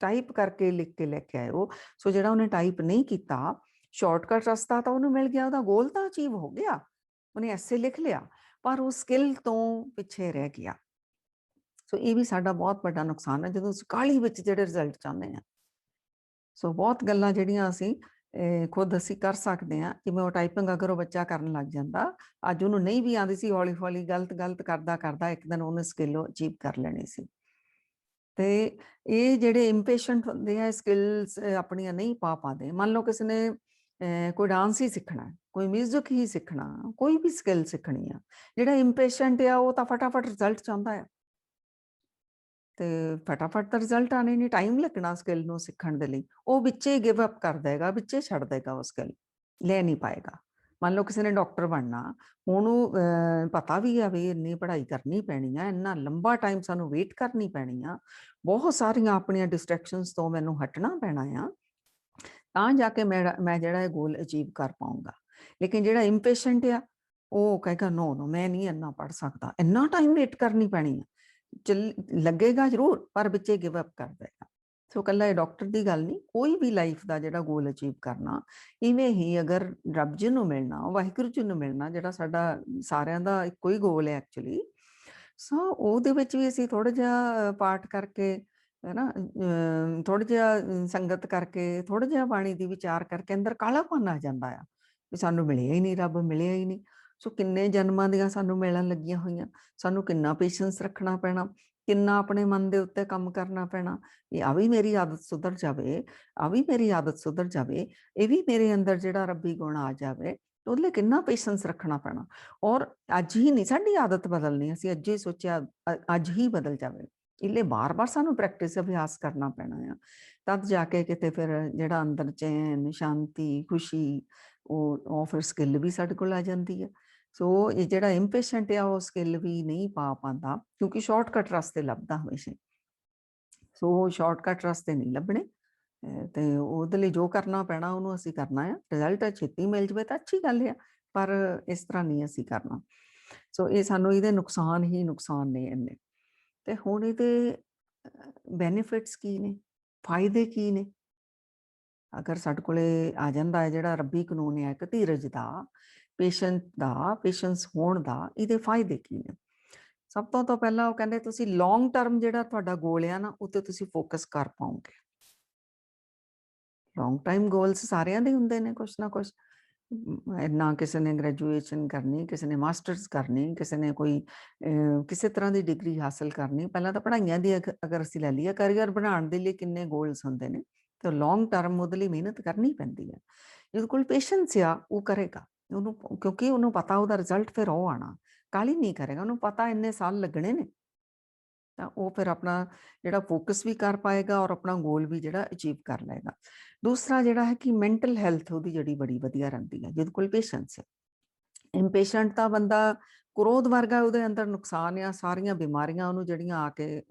ਟਾਈਪ ਕਰਕੇ ਲਿਖ ਕੇ ਲੈ ਕੇ ਆਇਓ, ਸੋ ਜਿਹੜਾ ਉਹਨੇ ਟਾਈਪ ਨਹੀਂ ਕੀਤਾ, ਸ਼ਾਰਟਕਟ ਰਸਤਾ ਤਾਂ ਉਹਨੂੰ ਮਿਲ ਗਿਆ, ਉਹਦਾ ਗੋਲ ਤਾਂ ਅਚੀਵ ਹੋ ਗਿਆ, ਉਹਨੇ ਐਸੇ ਲਿਖ ਲਿਆ, ਪਰ ਉਹ ਸਕਿੱਲ ਤੋਂ ਪਿੱਛੇ ਰਹਿ ਗਿਆ। ਸੋ ਇਹ ਵੀ ਸਾਡਾ ਬਹੁਤ ਵੱਡਾ ਨੁਕਸਾਨ ਹੈ ਜਦੋਂ ਅਸੀਂ ਕਾਹਲੀ ਵਿੱਚ ਜਿਹੜੇ ਰਿਜ਼ਲਟ ਚਾਹੁੰਦੇ ਹਾਂ। ਸੋ ਬਹੁਤ ਗੱਲਾਂ ਜਿਹੜੀਆਂ ਅਸੀਂ ਖੁਦ ਅਸੀਂ ਕਰ ਸਕਦੇ ਹਾਂ, ਜਿਵੇਂ ਉਹ ਟਾਈਪਿੰਗ ਅਗਰ ਉਹ ਬੱਚਾ ਕਰਨ ਲੱਗ ਜਾਂਦਾ, ਅੱਜ ਉਹਨੂੰ ਨਹੀਂ ਵੀ ਆਉਂਦੀ ਸੀ, ਹੌਲੀ ਹੌਲੀ ਗਲਤ ਕਰਦਾ ਇੱਕ ਦਿਨ ਉਹਨੇ ਸਕਿੱਲ ਅਚੀਵ ਕਰ ਲੈਣੀ ਸੀ। ਤੇ ਇਹ ਜਿਹੜੇ ਇੰਪੇਸ਼ੈਂਟ ਹੁੰਦੇ ਆ, ਸਕਿੱਲਸ ਆਪਣੀਆਂ ਨਹੀਂ ਪਾ ਪਾਉਂਦੇ। ਮੰਨ ਲਓ ਕਿਸੇ ਨੇ ਕੋਈ ਡਾਂਸ ਹੀ ਸਿੱਖਣਾ, ਕੋਈ ਮਿਊਜ਼ਿਕ ਹੀ ਸਿੱਖਣਾ, ਕੋਈ ਵੀ ਸਕਿੱਲ ਸਿੱਖਣੀ ਆ, ਜਿਹੜਾ ਇੰਪੇਸ਼ੈਂਟ ਆ ਉਹ ਤਾਂ ਫਟਾਫਟ ਰਿਜ਼ਲਟ ਚਾਹੁੰਦਾ ਹੈ। ਤੇ ਫਟਾਫਟ ਤਾਂ ਰਿਜ਼ਲਟ ਆਣੇ ਨਹੀਂ, ਟਾਈਮ ਲੱਗਣਾ ਸਕਿੱਲ ਨੂੰ ਸਿੱਖਣ ਦੇ ਲਈ। ਉਹ ਵਿੱਚੇ ਹੀ ਗਿਵ ਅਪ ਕਰ ਦੇਗਾ, ਵਿੱਚੇ ਛੱਡ ਦੇਗਾ, ਉਹ ਸਕਿੱਲ ਲੈ ਨਹੀਂ ਪਾਏਗਾ। ਮੰਨ ਲਓ ਕਿਸੇ ਨੇ ਡਾਕਟਰ ਬਣਨਾ, ਉਹਨੂੰ ਪਤਾ ਵੀ ਆ ਵੀ ਇੰਨੀ ਪੜ੍ਹਾਈ ਕਰਨੀ ਪੈਣੀ ਆ, ਇੰਨਾ ਲੰਬਾ ਟਾਈਮ ਸਾਨੂੰ ਵੇਟ ਕਰਨੀ ਪੈਣੀ ਆ, ਬਹੁਤ ਸਾਰੀਆਂ ਆਪਣੀਆਂ ਡਿਸਟਰੈਕਸ਼ਨਸ ਤੋਂ ਮੈਨੂੰ ਹਟਣਾ ਪੈਣਾ ਆ, ਤਾਂ ਜਾ ਕੇ ਮੈਂ ਜਿਹੜਾ ਇਹ ਗੋਲ ਅਚੀਵ ਕਰ ਪਾਊਂਗਾ। ਲੇਕਿਨ ਜਿਹੜਾ ਇੰਪੇਸ਼ੈਂਟ ਆ, ਉਹ ਕਹੇਗਾ ਨੋ ਨੋ ਮੈਂ ਨਹੀਂ ਇੰਨਾ ਪੜ੍ਹ ਸਕਦਾ, ਇੰਨਾ ਟਾਈਮ ਵੇਟ ਕਰਨੀ ਪੈਣੀ ਆ। ਲੱਗੇਗਾ ਜ਼ਰੂਰ, ਪਰ ਵਿੱਚੇ ਗਿਵ ਅਪ ਕਰ ਦੇਗਾ। ਸੋ ਇਕੱਲਾ ਇਹ ਡਾਕਟਰ ਦੀ ਗੱਲ ਨਹੀਂ, ਕੋਈ ਵੀ ਲਾਈਫ ਦਾ ਜਿਹੜਾ ਗੋਲ ਅਚੀਵ ਕਰਨਾ, ਇਵੇਂ ਹੀ ਅਗਰ ਰੱਬ ਜੀ ਨੂੰ ਮਿਲਣਾ, ਵਾਹਿਗੁਰੂ ਜੀ ਨੂੰ ਮਿਲਣਾ, ਜਿਹੜਾ ਸਾਡਾ ਸਾਰਿਆਂ ਦਾ ਇੱਕੋ ਹੀ ਗੋਲ ਹੈ ਐਕਚੁਅਲੀ, ਸੋ ਉਹਦੇ ਵਿੱਚ ਵੀ ਅਸੀਂ ਥੋੜ੍ਹਾ ਜਿਹਾ ਪਾਠ ਕਰਕੇ, ਹੈ ਨਾ, ਥੋੜ੍ਹਾ ਜਿਹਾ ਸੰਗਤ ਕਰਕੇ, ਥੋੜ੍ਹਾ ਜਿਹਾ ਬਾਣੀ ਦੀ ਵਿਚਾਰ ਕਰਕੇ ਅੰਦਰ ਕਾਲਾਪਨ ਆ ਜਾਂਦਾ ਆ ਵੀ ਸਾਨੂੰ ਮਿਲਿਆ ਹੀ ਨਹੀਂ, ਰੱਬ ਮਿਲਿਆ ਹੀ ਨਹੀਂ। ਸੋ ਕਿੰਨੇ ਜਨਮਾਂ ਦੀਆਂ ਸਾਨੂੰ ਮਿਲਣ ਲੱਗੀਆਂ ਹੋਈਆਂ, ਸਾਨੂੰ ਕਿੰਨਾ ਪੇਸ਼ੈਂਸ ਰੱਖਣਾ ਪੈਣਾ, ਕਿੰਨਾ ਆਪਣੇ ਮਨ ਦੇ ਉੱਤੇ ਕੰਮ ਕਰਨਾ ਪੈਣਾ ਵੀ ਆ ਵੀ ਮੇਰੀ ਆਦਤ ਸੁਧਰ ਜਾਵੇ, ਆ ਵੀ ਮੇਰੀ ਆਦਤ ਸੁਧਰ ਜਾਵੇ, ਇਹ ਵੀ ਮੇਰੇ ਅੰਦਰ ਜਿਹੜਾ ਰੱਬੀ ਗੁਣ ਆ ਜਾਵੇ, ਉਹਦੇ ਲਈ ਕਿੰਨਾ ਪੇਸ਼ੈਂਸ ਰੱਖਣਾ ਪੈਣਾ। ਔਰ ਅੱਜ ਹੀ ਨਹੀਂ ਸਾਡੀ ਆਦਤ ਬਦਲਣੀ, ਅਸੀਂ ਅੱਜ ਹੀ ਸੋਚਿਆ ਅੱਜ ਹੀ ਬਦਲ ਜਾਵੇ, ਇਹਲੇ ਬਾਰ-ਬਾਰ ਸਾਨੂੰ ਪ੍ਰੈਕਟਿਸ ਅਭਿਆਸ ਕਰਨਾ ਪੈਣਾ ਆ, ਤਦ ਜਾ ਕੇ ਕਿਤੇ ਫਿਰ ਜਿਹੜਾ ਅੰਦਰ ਚੈਨ, ਸ਼ਾਂਤੀ, ਖੁਸ਼ੀ, ਉਹ ਫਿਰ ਸਕਿੱਲ ਵੀ ਸਾਡੇ ਕੋਲ ਆ ਜਾਂਦੀ ਹੈ। ਸੋ ਇਹ ਜਿਹੜਾ ਇੰਪੇਸ਼ੈਂਟ ਆ, ਉਹ ਸਕਿੱਲ ਵੀ ਨਹੀਂ ਪਾ ਪਾਉਂਦਾ, ਕਿਉਂਕਿ ਸ਼ਾਰਟਕਟ ਰਸਤੇ ਲੱਭਦਾ ਹਮੇਸ਼ਾ। ਸੋ ਸ਼ਾਰਟਕਟ ਰਸਤੇ ਨਹੀਂ ਲੱਭਣੇ, ਤੇ ਉਹਦੇ ਲਈ ਜੋ ਕਰਨਾ ਪੈਣਾ ਉਹਨੂੰ ਅਸੀਂ ਕਰਨਾ ਆ। ਰਿਜ਼ਲਟ ਛੇਤੀ ਮਿਲ ਜਾਵੇ ਤਾਂ ਅੱਛੀ ਗੱਲ ਆ, ਪਰ ਇਸ ਤਰ੍ਹਾਂ ਨਹੀਂ ਅਸੀਂ ਕਰਨਾ। ਸੋ ਇਹ ਸਾਨੂੰ ਇਹਦੇ ਨੁਕਸਾਨ ਹੀ ਨੁਕਸਾਨ ਨੇ ਇੰਨੇ। ਤੇ ਹੁਣ ਇਹਦੇ ਬੈਨੀਫਿਟਸ ਕੀ ਨੇ, ਫਾਇਦੇ ਕੀ ਨੇ? ਅਗਰ ਸਾਡੇ ਕੋਲੇ ਆ ਜਾਂਦਾ ਹੈ ਜਿਹੜਾ ਰੱਬੀ ਕਾਨੂੰਨ ਹੈ ਇੱਕ ਧੀਰਜ ਦਾ, ਪੇਸ਼ੈਂਸ ਹੋਣ ਦਾ, ਇਹਦੇ ਫਾਇਦੇ ਕੀ ਨੇ? ਸਭ ਤੋਂ ਪਹਿਲਾਂ ਉਹ ਕਹਿੰਦੇ ਤੁਸੀਂ ਲੌਂਗ ਟਰਮ ਜਿਹੜਾ ਤੁਹਾਡਾ ਗੋਲ ਆ ਨਾ, ਉੱਤੇ ਤੁਸੀਂ ਫੋਕਸ ਕਰ ਪਾਓਗੇ। ਲੌਂਗ ਟਾਈਮ ਗੋਲਸ ਸਾਰਿਆਂ ਦੇ ਹੁੰਦੇ ਨੇ ਕੁਛ ਨਾ ਕੁਛ। ਨਾ ਕਿਸੇ ਨੇ ਗ੍ਰੈਜੂਏਸ਼ਨ ਕਰਨੀ, ਕਿਸੇ ਨੇ ਮਾਸਟਰਸ ਕਰਨੀ, ਕਿਸੇ ਨੇ ਕੋਈ ਕਿਸੇ ਤਰ੍ਹਾਂ ਦੀ ਡਿਗਰੀ ਹਾਸਲ ਕਰਨੀ। ਪਹਿਲਾਂ ਤਾਂ ਪੜ੍ਹਾਈਆਂ ਦੀ ਅਗਰ ਅਸੀਂ ਲੈ ਲਈਏ, ਕਰੀਅਰ ਬਣਾਉਣ ਦੇ ਲਈ ਕਿੰਨੇ ਗੋਲਸ ਹੁੰਦੇ ਨੇ, ਤੇ ਲੌਂਗ ਟਰਮ ਉਹਦੇ ਲਈ ਮਿਹਨਤ ਕਰਨੀ ਪੈਂਦੀ ਹੈ। ਜਿਹਦੇ ਕੋਲ ਪੇਸ਼ੈਂਸ ਆ ਉਹ ਕਰੇਗਾ, ਉਹਨੂੰ ਕਿਉਂਕਿ ਉਹਨੂੰ ਪਤਾ ਉਹਦਾ ਰਿਜ਼ਲਟ ਫਿਰ ਉਹ ਆਉਣਾ, ਕਾਹਲੀ ਨਹੀਂ ਕਰੇਗਾ, ਉਹਨੂੰ ਪਤਾ ਇੰਨੇ ਸਾਲ ਲੱਗਣੇ ਨੇ, ਤਾਂ ਉਹ ਫਿਰ ਆਪਣਾ ਜਿਹੜਾ ਫੋਕਸ ਵੀ ਕਰ ਪਾਏਗਾ ਔਰ ਆਪਣਾ ਗੋਲ ਵੀ ਜਿਹੜਾ ਅਚੀਵ ਕਰ ਲਏਗਾ। ਦੂਸਰਾ ਜਿਹੜਾ ਹੈ ਕਿ ਮੈਂਟਲ ਹੈਲਥ ਉਹਦੀ ਜਿਹੜੀ ਬੜੀ ਵਧੀਆ ਰਹਿੰਦੀ ਹੈ ਜਿਹਦੇ ਕੋਲ ਪੇਸ਼ੈਂਸ ਹੈ। ਇੰਪੇਸ਼ੈਂਟ ਤਾਂ ਬੰਦਾ ਕ੍ਰੋਧ ਵਰਗਾ, ਉਹਦੇ ਅੰਦਰ ਨੁਕਸਾਨ ਆ, ਸਾਰੀਆਂ ਬਿਮਾਰੀਆਂ ਉਹਨੂੰ ਜਿਹੜੀਆਂ ਆ ਕੇ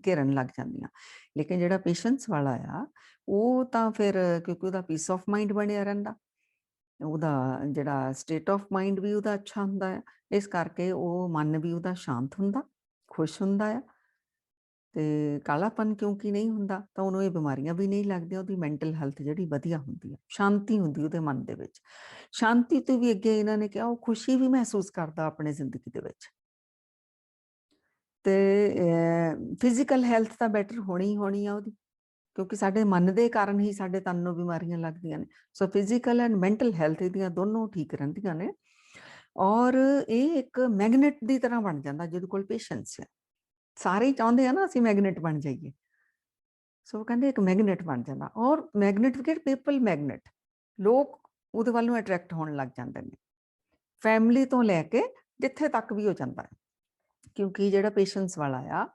ਘੇਰਨ ਲੱਗ ਜਾਂਦੀਆਂ। ਲੇਕਿਨ ਜਿਹੜਾ ਪੇਸ਼ੈਂਸ ਵਾਲਾ ਆ, ਉਹ ਤਾਂ ਫਿਰ ਕਿਉਂਕਿ ਉਹਦਾ ਪੀਸ ਆਫ ਮਾਈਂਡ ਬਣਿਆ ਰਹਿੰਦਾ, ਉਹਦਾ ਜਿਹੜਾ ਸਟੇਟ ਆਫ ਮਾਈਂਡ ਵੀ ਉਹਦਾ ਅੱਛਾ ਹੁੰਦਾ ਹੈ, ਇਸ ਕਰਕੇ ਉਹ ਮਨ ਵੀ ਉਹਦਾ ਸ਼ਾਂਤ ਹੁੰਦਾ, ਖੁਸ਼ ਹੁੰਦਾ ਆ, ਤੇ ਕਾਲਾਪਨ ਕਿਉਂਕਿ ਨਹੀਂ ਹੁੰਦਾ ਤਾਂ ਉਹਨੂੰ ਇਹ ਬਿਮਾਰੀਆਂ ਵੀ ਨਹੀਂ ਲੱਗਦੀਆਂ। ਉਹਦੀ ਮੈਂਟਲ ਹੈਲਥ ਜਿਹੜੀ ਵਧੀਆ ਹੁੰਦੀ ਹੈ, ਸ਼ਾਂਤੀ ਹੁੰਦੀ ਉਹਦੇ ਮਨ ਦੇ ਵਿੱਚ। ਸ਼ਾਂਤੀ ਤੋਂ ਵੀ ਅੱਗੇ ਇਹਨਾਂ ਨੇ ਕਿਹਾ ਉਹ ਖੁਸ਼ੀ ਵੀ ਮਹਿਸੂਸ ਕਰਦਾ ਆਪਣੇ ਜ਼ਿੰਦਗੀ ਦੇ ਵਿੱਚ। ਤੇ ਫਿਜ਼ੀਕਲ ਹੈਲਥ ਤਾਂ ਬੈਟਰ ਹੋਣੀ ਆ ਉਹਦੀ, ਕਿਉਂਕਿ ਸਾਡੇ ਮਨ ਦੇ ਕਾਰਨ ਹੀ ਸਾਡੇ ਤਨ ਨੂੰ ਬਿਮਾਰੀਆਂ ਲੱਗਦੀਆਂ ਨੇ। ਸੋ ਫਿਜ਼ੀਕਲ ਐਂਡ ਮੈਂਟਲ ਹੈਲਥ ਇਹਦੀਆਂ ਦੋਨੋਂ ਠੀਕ ਰਹਿੰਦੀਆਂ ਨੇ। ਔਰ ਇਹ ਇੱਕ ਮੈਗਨੇਟ ਦੀ ਤਰ੍ਹਾਂ ਬਣ ਜਾਂਦਾ ਜਿਹਦੇ ਕੋਲ ਪੇਸ਼ੈਂਸ ਹੈ। ਸਾਰੇ ਹੀ ਚਾਹੁੰਦੇ ਆ ਨਾ ਅਸੀਂ ਮੈਗਨੇਟ ਬਣ ਜਾਈਏ, ਸੋ ਕਹਿੰਦੇ ਇੱਕ ਮੈਗਨੇਟ ਬਣ ਜਾਂਦਾ। ਔਰ ਮੈਗਨੇਟਿਕ ਪੀਪਲ ਮੈਗਨੇਟ, ਲੋਕ ਉਹਦੇ ਵੱਲ ਨੂੰ ਅਟਰੈਕਟ ਹੋਣ ਲੱਗ ਜਾਂਦੇ ਨੇ, ਫੈਮਿਲੀ ਤੋਂ ਲੈ ਕੇ ਜਿੱਥੇ ਤੱਕ ਵੀ ਹੋ ਜਾਂਦਾ ਹੈ। ਕਿਉਂਕਿ ਜਿਹੜਾ ਪੇਸ਼ੈਂਸ ਵਾਲਾ ਆ,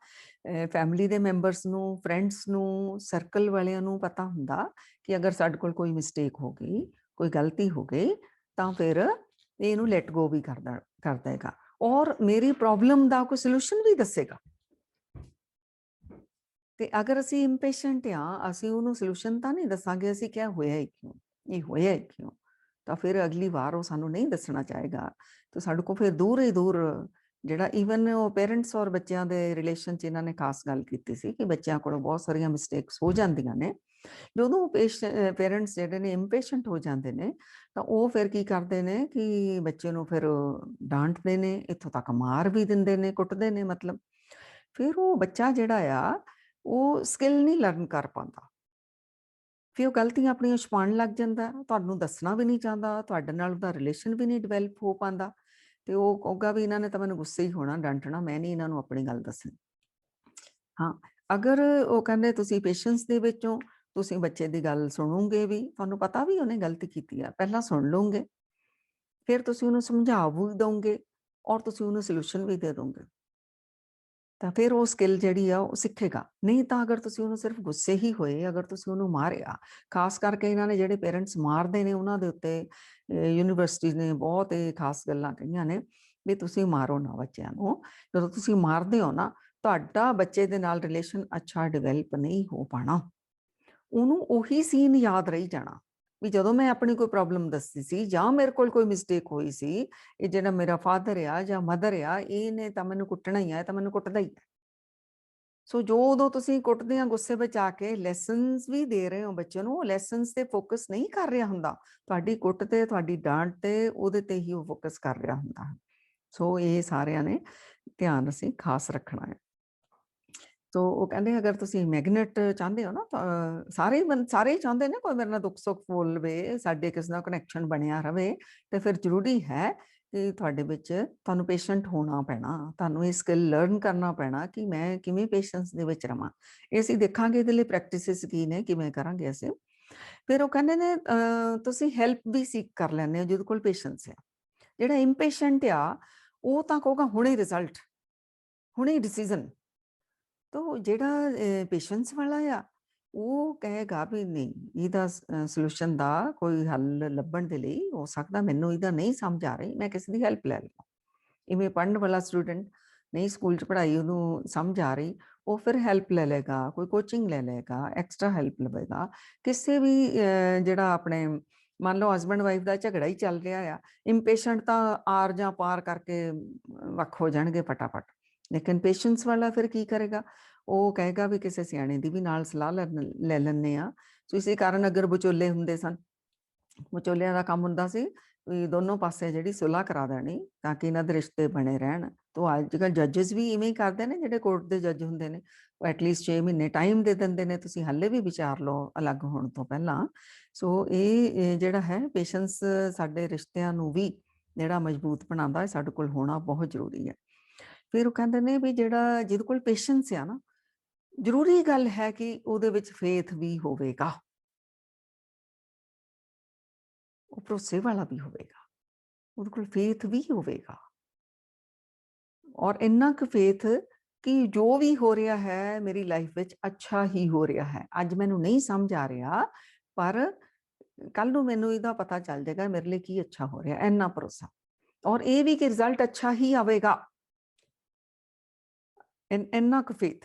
ਫੈਮਿਲੀ ਦੇ ਮੈਂਬਰਸ ਨੂੰ, ਫਰੈਂਡਸ ਨੂੰ, ਸਰਕਲ ਵਾਲਿਆਂ ਨੂੰ ਪਤਾ ਹੁੰਦਾ ਕਿ ਅਗਰ ਸਾਡੇ ਕੋਲ ਕੋਈ ਮਿਸਟੇਕ ਹੋ ਗਈ, ਕੋਈ ਗਲਤੀ ਹੋ ਗਈ, ਤਾਂ ਫਿਰ ਇਹਨੂੰ ਲੈਟ ਗੋ ਵੀ ਕਰ ਦੇਗਾ ਔਰ ਮੇਰੀ ਪ੍ਰੋਬਲਮ ਦਾ ਕੋਈ ਸੋਲੂਸ਼ਨ ਵੀ ਦੱਸੇਗਾ। ਤੇ ਅਗਰ ਅਸੀਂ ਇੰਪੇਸ਼ੈਂਟ ਆ, ਅਸੀਂ ਉਹਨੂੰ ਸੋਲੂਸ਼ਨ ਤਾਂ ਨਹੀਂ ਦੱਸਾਂਗੇ, ਅਸੀਂ ਕਿਹਾ ਹੋਇਆ ਹੀ ਕਿਉਂ, ਇਹ ਹੋਇਆ ਹੀ ਕਿਉਂ, ਤਾਂ ਫਿਰ ਅਗਲੀ ਵਾਰ ਉਹ ਸਾਨੂੰ ਨਹੀਂ ਦੱਸਣਾ ਚਾਹੇਗਾ। ਤਾਂ ਸਾਡੇ ਕੋਲ ਫਿਰ ਦੂਰ ਹੀ ਦੂਰ ਜਿਹੜਾ ਈਵਨ ਉਹ ਪੇਰੈਂਟਸ ਔਰ ਬੱਚਿਆਂ ਦੇ ਰਿਲੇਸ਼ਨ 'ਚ ਇਹਨਾਂ ਨੇ ਖਾਸ ਗੱਲ ਕੀਤੀ ਸੀ ਕਿ ਬੱਚਿਆਂ ਕੋਲੋਂ ਬਹੁਤ ਸਾਰੀਆਂ ਮਿਸਟੇਕਸ ਹੋ ਜਾਂਦੀਆਂ ਨੇ। ਜਦੋਂ ਪੇਰੈਂਟਸ ਜਿਹੜੇ ਨੇ ਇੰਪੇਸ਼ੈਂਟ ਹੋ ਜਾਂਦੇ ਨੇ, ਤਾਂ ਉਹ ਫਿਰ ਕੀ ਕਰਦੇ ਨੇ ਕਿ ਬੱਚੇ ਨੂੰ ਫਿਰ ਡਾਂਟਦੇ ਨੇ, ਇੱਥੋਂ ਤੱਕ ਮਾਰ ਵੀ ਦਿੰਦੇ ਨੇ, ਕੁੱਟਦੇ ਨੇ। ਮਤਲਬ ਫਿਰ ਉਹ ਬੱਚਾ ਜਿਹੜਾ ਆ ਉਹ ਸਕਿੱਲ ਨਹੀਂ ਲਰਨ ਕਰ ਪਾਉਂਦਾ, ਫਿਰ ਉਹ ਗਲਤੀਆਂ ਆਪਣੀਆਂ ਛੁਪਾਉਣ ਲੱਗ ਜਾਂਦਾ, ਤੁਹਾਨੂੰ ਦੱਸਣਾ ਵੀ ਨਹੀਂ ਚਾਹੁੰਦਾ, ਤੁਹਾਡੇ ਨਾਲ ਉਹਦਾ ਰਿਲੇਸ਼ਨ ਵੀ ਨਹੀਂ ਡਿਵੈਲਪ ਹੋ ਪਾਉਂਦਾ, ਤੇ ਉਹ ਕਹੂਗਾ ਵੀ ਇਹਨਾਂ ਨੇ ਤਾਂ ਮੈਨੂੰ ਗੁੱਸੇ ਹੀ ਹੋਣਾ, ਡਾਂਟਣਾ, ਮੈਂ ਨਹੀਂ ਇਹਨਾਂ ਨੂੰ ਆਪਣੀ ਗੱਲ ਦੱਸਣੀ। ਹਾਂ, ਅਗਰ ਉਹ ਕਹਿੰਦੇ ਤੁਸੀਂ ਪੇਸ਼ੈਂਸ ਦੇ ਵਿੱਚੋਂ ਤੁਸੀਂ ਬੱਚੇ ਦੀ ਗੱਲ ਸੁਣੋਗੇ ਵੀ, ਤੁਹਾਨੂੰ ਪਤਾ ਵੀ ਉਹਨੇ ਗਲਤੀ ਕੀਤੀ ਆ, ਪਹਿਲਾਂ ਸੁਣ ਲਓਗੇ, ਫਿਰ ਤੁਸੀਂ ਉਹਨੂੰ ਸਮਝਾ ਵੀ ਦਓਗੇ ਔਰ ਤੁਸੀਂ ਉਹਨੂੰ ਸੋਲੂਸ਼ਨ ਵੀ ਦੇ ਦੋਗੇ। ਤਾਂ ਫਿਰ ਉਹ ਸਕਿੱਲ ਜਿਹੜੀ ਆ ਉਹ ਸਿੱਖੇਗਾ। ਨਹੀਂ ਤਾਂ ਅਗਰ ਤੁਸੀਂ ਉਹਨੂੰ ਸਿਰਫ ਗੁੱਸੇ ਹੀ ਹੋਏ, ਅਗਰ ਤੁਸੀਂ ਉਹਨੂੰ ਮਾਰਿਆ, ਖਾਸ ਕਰਕੇ ਇਹਨਾਂ ਨੇ ਜਿਹੜੇ ਪੇਰੈਂਟਸ ਮਾਰਦੇ ਨੇ ਉਹਨਾਂ ਦੇ ਉੱਤੇ ਯੂਨੀਵਰਸਿਟੀ ਨੇ ਬਹੁਤ ਇਹ ਖਾਸ ਗੱਲਾਂ ਕਹੀਆਂ ਨੇ ਵੀ ਤੁਸੀਂ ਮਾਰੋ ਨਾ ਬੱਚਿਆਂ ਨੂੰ। ਜਦੋਂ ਤੁਸੀਂ ਮਾਰਦੇ ਹੋ ਨਾ, ਤੁਹਾਡਾ ਬੱਚੇ ਦੇ ਨਾਲ ਰਿਲੇਸ਼ਨ ਅੱਛਾ ਡਿਵੈਲਪ ਨਹੀਂ ਹੋ ਪਾਣਾ। ਉਹਨੂੰ ਉਹੀ ਸੀਨ ਯਾਦ ਰਹੀ ਜਾਣਾ ਵੀ ਜਦੋਂ ਮੈਂ ਆਪਣੀ ਕੋਈ ਪ੍ਰੋਬਲਮ ਦੱਸੀ ਸੀ ਜਾਂ ਮੇਰੇ ਕੋਲ ਕੋਈ ਮਿਸਟੇਕ ਹੋਈ ਸੀ, ਇਹ ਜਿਹੜਾ ਮੇਰਾ ਫਾਦਰ ਆ ਜਾਂ ਮਦਰ ਆ, ਇਹਨੇ ਤਾਂ ਮੈਨੂੰ ਕੁੱਟਣਾ ਹੀ ਆ, ਤਾਂ ਮੈਨੂੰ ਕੁੱਟਦਾ ਹੀ ਹੈ। ਸੋ ਜੋ ਉਦੋਂ ਤੁਸੀਂ ਕੁੱਟਦੇ ਆ ਗੁੱਸੇ ਵਿੱਚ ਆ ਕੇ ਲੈਸਨਸ ਵੀ ਦੇ ਰਹੇ ਹੋ ਬੱਚੇ ਨੂੰ, ਉਹ ਲੈਸਨਸ ਤੇ ਫੋਕਸ ਨਹੀਂ ਕਰ ਰਿਹਾ ਹੁੰਦਾ, ਤੁਹਾਡੀ ਕੁੱਟ ਤੇ ਤੁਹਾਡੀ ਡਾਂਟ ਤੇ ਉਹਦੇ ਤੇ ਹੀ ਉਹ ਫੋਕਸ ਕਰ ਰਿਹਾ ਹੁੰਦਾ। ਸੋ ਇਹ ਸਾਰਿਆਂ ਨੇ ਧਿਆਨ ਅਸੀਂ ਖਾਸ ਰੱਖਣਾ ਹੈ। ਸੋ ਉਹ ਕਹਿੰਦੇ ਅਗਰ ਤੁਸੀਂ ਮੈਗਨੇਟ ਚਾਹੁੰਦੇ ਹੋ ਨਾ, ਸਾਰੇ ਹੀ ਚਾਹੁੰਦੇ ਨੇ ਕੋਈ ਮੇਰੇ ਨਾਲ ਦੁੱਖ ਸੁੱਖ ਫੋਲ ਲਵੇ, ਸਾਡੇ ਕਿਸੇ ਨਾਲ ਕਨੈਕਸ਼ਨ ਬਣਿਆ ਰਵੇ, ਤੇ ਫਿਰ ਜ਼ਰੂਰੀ ਹੈ ਕਿ ਤੁਹਾਡੇ ਵਿੱਚ ਤੁਹਾਨੂੰ ਪੇਸ਼ੈਂਟ ਹੋਣਾ ਪੈਣਾ, ਤੁਹਾਨੂੰ ਇਹ ਸਕਿੱਲ ਲਰਨ ਕਰਨਾ ਪੈਣਾ ਕਿ ਮੈਂ ਕਿਵੇਂ ਪੇਸ਼ੈਂਸ ਦੇ ਵਿੱਚ ਰਵਾਂ। ਇਹ ਅਸੀਂ ਦੇਖਾਂਗੇ ਇਹਦੇ ਲਈ ਪ੍ਰੈਕਟਿਸਿਸ ਕੀ ਨੇ, ਕਿਵੇਂ ਕਰਾਂਗੇ ਅਸੀਂ। ਫਿਰ ਉਹ ਕਹਿੰਦੇ ਨੇ ਤੁਸੀਂ ਹੈਲਪ ਵੀ ਸੀਕ ਕਰ ਲੈਂਦੇ ਹੋ ਜਿਹਦੇ ਕੋਲ ਪੇਸ਼ੈਂਸ ਹੈ। ਜਿਹੜਾ ਇੰਪੇਸ਼ੈਂਟ ਆ ਉਹ ਤਾਂ ਕਹੂਗਾ ਹੁਣੇ ਰਿਜ਼ਲਟ, ਹੁਣੇ ਡਿਸੀਜ਼ਨ। ਤੋ ਜਿਹੜਾ ਪੇਸ਼ੈਂਸ ਵਾਲਾ ਆ ਉਹ ਕਹੇਗਾ ਵੀ ਨਹੀਂ, ਇਹਦਾ ਸੋਲੂਸ਼ਨ ਦਾ ਕੋਈ ਹੱਲ ਲੱਭਣ ਦੇ ਲਈ ਹੋ ਸਕਦਾ ਮੈਨੂੰ ਇਹਦਾ ਨਹੀਂ ਸਮਝ ਆ ਰਹੀ, ਮੈਂ ਕਿਸੇ ਦੀ ਹੈਲਪ ਲੈ ਲਵਾਂ। ਇਵੇਂ ਪੜ੍ਹਨ ਵਾਲਾ ਸਟੂਡੈਂਟ ਨਹੀਂ ਸਕੂਲ 'ਚ ਪੜ੍ਹਾਈ ਉਹਨੂੰ ਸਮਝ ਆ ਰਹੀ, ਉਹ ਫਿਰ ਹੈਲਪ ਲੈ ਲਏਗਾ, ਕੋਈ ਕੋਚਿੰਗ ਲੈ ਲਏਗਾ, ਐਕਸਟਰਾ ਹੈਲਪ ਲਵੇਗਾ। ਕਿਸੇ ਵੀ ਜਿਹੜਾ ਆਪਣੇ ਮੰਨ ਲਓ ਹਸਬੈਂਡ ਵਾਈਫ ਦਾ ਝਗੜਾ ਹੀ ਚੱਲ ਰਿਹਾ ਆ, ਇੰਪੇਸ਼ੈਂਟ ਤਾਂ ਆਰ ਜਾਂ ਪਾਰ ਕਰਕੇ ਵੱਖ ਹੋ ਜਾਣਗੇ ਫਟਾਫਟ, ਲੇਕਿਨ ਪੇਸ਼ੈਂਸ ਵਾਲਾ ਫਿਰ ਕੀ ਕਰੇਗਾ, ਉਹ ਕਹੇਗਾ ਵੀ ਕਿਸੇ ਸਿਆਣੇ ਦੀ ਵੀ ਨਾਲ ਸਲਾਹ ਲੈ ਲੈਂਦੇ ਆ। ਸੋ ਇਸੇ ਕਾਰਨ ਅਗਰ ਵਿਚੋਲੇ ਹੁੰਦੇ ਸਨ, ਵਿਚੋਲਿਆਂ ਦਾ ਕੰਮ ਹੁੰਦਾ ਸੀ ਵੀ ਦੋਨੋਂ ਪਾਸੇ ਜਿਹੜੀ ਸੁਲ੍ਹਾ ਕਰਾ ਦੇਣੀ ਤਾਂ ਕਿ ਇਹਨਾਂ ਦੇ ਰਿਸ਼ਤੇ ਬਣੇ ਰਹਿਣ। ਤੋ ਅੱਜ ਕੱਲ੍ਹ ਜੱਜਸ ਵੀ ਇਵੇਂ ਹੀ ਕਰਦੇ ਨੇ, ਜਿਹੜੇ ਕੋਰਟ ਦੇ ਜੱਜ ਹੁੰਦੇ ਨੇ, ਉਹ ਐਟਲੀਸਟ 6 ਮਹੀਨੇ ਟਾਈਮ ਦੇ ਦਿੰਦੇ ਨੇ, ਤੁਸੀਂ ਹਾਲੇ ਵੀ ਵਿਚਾਰ ਲਓ ਅਲੱਗ ਹੋਣ ਤੋਂ ਪਹਿਲਾਂ। ਸੋ ਇਹ ਜਿਹੜਾ ਹੈ ਪੇਸ਼ੈਂਸ ਸਾਡੇ ਰਿਸ਼ਤਿਆਂ ਨੂੰ ਵੀ ਜਿਹੜਾ ਮਜ਼ਬੂਤ ਬਣਾਉਂਦਾ ਹੈ, ਸਾਡੇ ਕੋਲ ਹੋਣਾ ਬਹੁਤ ਜ਼ਰੂਰੀ ਹੈ। ਫਿਰ ਉਹ ਕਹਿੰਦੇ ਨੇ ਵੀ ਜਿਹੜਾ ਜਿਹਦੇ ਕੋਲ ਪੇਸ਼ੈਂਸ ਆ ਨਾ, ਜ਼ਰੂਰੀ ਗੱਲ ਹੈ ਕਿ ਉਹਦੇ ਵਿੱਚ ਫੇਥ ਵੀ ਹੋਵੇਗਾ, ਉਹ ਭਰੋਸੇ ਵਾਲਾ ਵੀ ਹੋਵੇਗਾ, ਉਹਦੇ ਕੋਲ ਫੇਥ ਵੀ ਹੋਵੇਗਾ, ਔਰ ਇੰਨਾ ਕੁ ਫੇਥ ਕਿ ਜੋ ਵੀ ਹੋ ਰਿਹਾ ਹੈ ਮੇਰੀ ਲਾਈਫ ਵਿੱਚ ਅੱਛਾ ਹੀ ਹੋ ਰਿਹਾ ਹੈ। ਅੱਜ ਮੈਨੂੰ ਨਹੀਂ ਸਮਝ ਆ ਰਿਹਾ, ਪਰ ਕੱਲ ਨੂੰ ਮੈਨੂੰ ਇਹਦਾ ਪਤਾ ਚੱਲ ਜਾਏਗਾ ਮੇਰੇ ਲਈ ਕੀ ਅੱਛਾ ਹੋ ਰਿਹਾ, ਇੰਨਾ ਭਰੋਸਾ। ਔਰ ਇਹ ਵੀ ਕਿ ਰਿਜ਼ਲਟ ਅੱਛਾ ਹੀ ਆਵੇਗਾ, ਇੰਨਾ ਕੁ ਫੇਥ।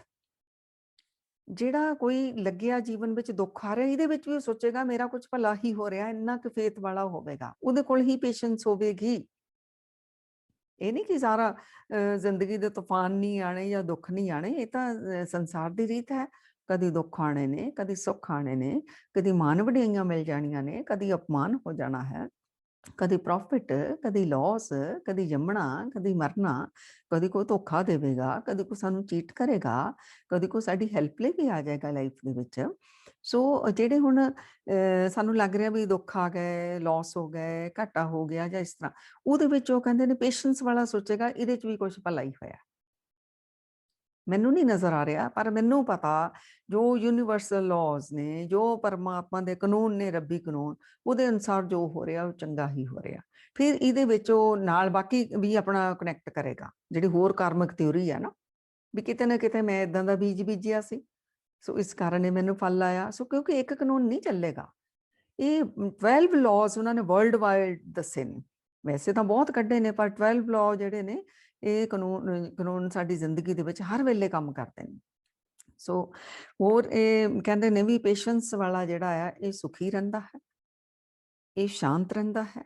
ਜਿਹੜਾ ਕੋਈ ਲੱਗਿਆ ਜੀਵਨ ਵਿੱਚ ਦੁੱਖ ਆ ਰਿਹਾ, ਇਹਦੇ ਵਿੱਚ ਵੀ ਉਹ ਸੋਚੇਗਾ ਮੇਰਾ ਕੁਝ ਭਲਾ ਹੀ ਹੋ ਰਿਹਾ, ਇੰਨਾ ਕੁ ਫੇਥ ਵਾਲਾ ਹੋਵੇਗਾ, ਉਹਦੇ ਕੋਲ ਹੀ ਪੇਸ਼ੈਂਸ ਹੋਵੇਗੀ। ਇਹ ਨਹੀਂ ਕਿ ਸਾਰਾ ਜ਼ਿੰਦਗੀ ਦੇ ਤੂਫਾਨ ਨਹੀਂ ਆਣੇ ਜਾਂ ਦੁੱਖ ਨਹੀਂ ਆਣੇ, ਇਹ ਤਾਂ ਸੰਸਾਰ ਦੀ ਰੀਤ ਹੈ। ਕਦੀ ਦੁੱਖ ਆਣੇ ਨੇ, ਕਦੀ ਸੁੱਖ ਆਣੇ ਨੇ, ਕਦੀ ਮਾਨ ਵਡਿਆਈਆਂ ਮਿਲ ਜਾਣੀਆਂ ਨੇ, ਕਦੀ ਅਪਮਾਨ ਹੋ ਜਾਣਾ ਹੈ, ਕਦੀ ਪ੍ਰੋਫਿਟ, ਕਦੀ ਲਾਸ, ਕਦੀ ਜੰਮਣਾ, ਕਦੀ ਮਰਨਾ, ਕਦੀ ਕੋਈ ਧੋਖਾ ਦੇਵੇਗਾ, ਕਦੀ ਕੋਈ ਸਾਨੂੰ ਚੀਟ ਕਰੇਗਾ, ਕਦੀ ਕੋਈ ਸਾਡੀ ਹੈਲਪ ਲਈ ਵੀ ਆ ਜਾਏਗਾ ਲਾਈਫ ਦੇ ਵਿੱਚ। ਸੋ ਜਿਹੜੇ ਹੁਣ ਸਾਨੂੰ ਲੱਗ ਰਿਹਾ ਵੀ ਦੁੱਖ ਆ ਗਏ, ਲਾਸ ਹੋ ਗਏ, ਘਾਟਾ ਹੋ ਗਿਆ ਜਾਂ ਇਸ ਤਰ੍ਹਾਂ, ਉਹਦੇ ਵਿੱਚ ਉਹ ਕਹਿੰਦੇ ਨੇ ਪੇਸ਼ੈਂਸ ਵਾਲਾ ਸੋਚੇਗਾ ਇਹਦੇ 'ਚ ਵੀ ਕੁਝ ਭਲਾ ਹੀ ਹੋਇਆ। ਮੈਨੂੰ ਨਹੀਂ ਨਜ਼ਰ ਆ ਰਿਹਾ, ਪਰ ਮੈਨੂੰ ਪਤਾ ਜੋ ਯੂਨੀਵਰਸਲ ਲਾਜ਼ ਨੇ, ਜੋ ਪਰਮਾਤਮਾ ਦੇ ਕਾਨੂੰਨ ਨੇ, ਰੱਬੀ ਕਾਨੂੰਨ, ਉਹਦੇ ਅਨੁਸਾਰ ਜੋ ਹੋ ਰਿਹਾ ਉਹ ਚੰਗਾ ਹੀ ਹੋ ਰਿਹਾ। ਫਿਰ ਇਹਦੇ ਵਿੱਚ ਉਹ ਨਾਲ ਬਾਕੀ ਵੀ ਆਪਣਾ ਕਨੈਕਟ ਕਰੇਗਾ, ਜਿਹੜੀ ਹੋਰ ਕਾਰਮਿਕ ਥਿਊਰੀ ਹੈ ਨਾ, ਵੀ ਕਿਤੇ ਨਾ ਕਿਤੇ ਮੈਂ ਇਦਾਂ ਦਾ ਬੀਜ ਬੀਜਿਆ ਸੀ, ਸੋ ਇਸ ਕਾਰਨ ਇਹ ਮੈਨੂੰ ਫਲ ਆਇਆ। ਸੋ ਕਿਉਂਕਿ ਇੱਕ ਕਾਨੂੰਨ ਨਹੀਂ ਚੱਲੇਗਾ, ਇਹ 12 ਲਾਜ਼ ਉਹਨਾਂ ਨੇ ਵਰਲਡ ਵਾਈਡ ਦੱਸੇ ਨੇ, ਵੈਸੇ ਤਾਂ ਬਹੁਤ ਕੱਢੇ ਨੇ, ਪਰ 12 ਲਾਅ ਜਿਹੜੇ ਨੇ ਇਹ ਕਾਨੂੰਨ ਸਾਡੀ ਜ਼ਿੰਦਗੀ ਦੇ ਵਿੱਚ ਹਰ ਵੇਲੇ ਕੰਮ ਕਰਦੇ ਨੇ। ਸੋ ਹੋਰ ਇਹ ਕਹਿੰਦੇ ਨੇ ਵੀ ਪੇਸ਼ੈਂਸ ਵਾਲਾ ਜਿਹੜਾ ਆ ਇਹ ਸੁਖੀ ਰਹਿੰਦਾ ਹੈ, ਇਹ ਸ਼ਾਂਤ ਰਹਿੰਦਾ ਹੈ,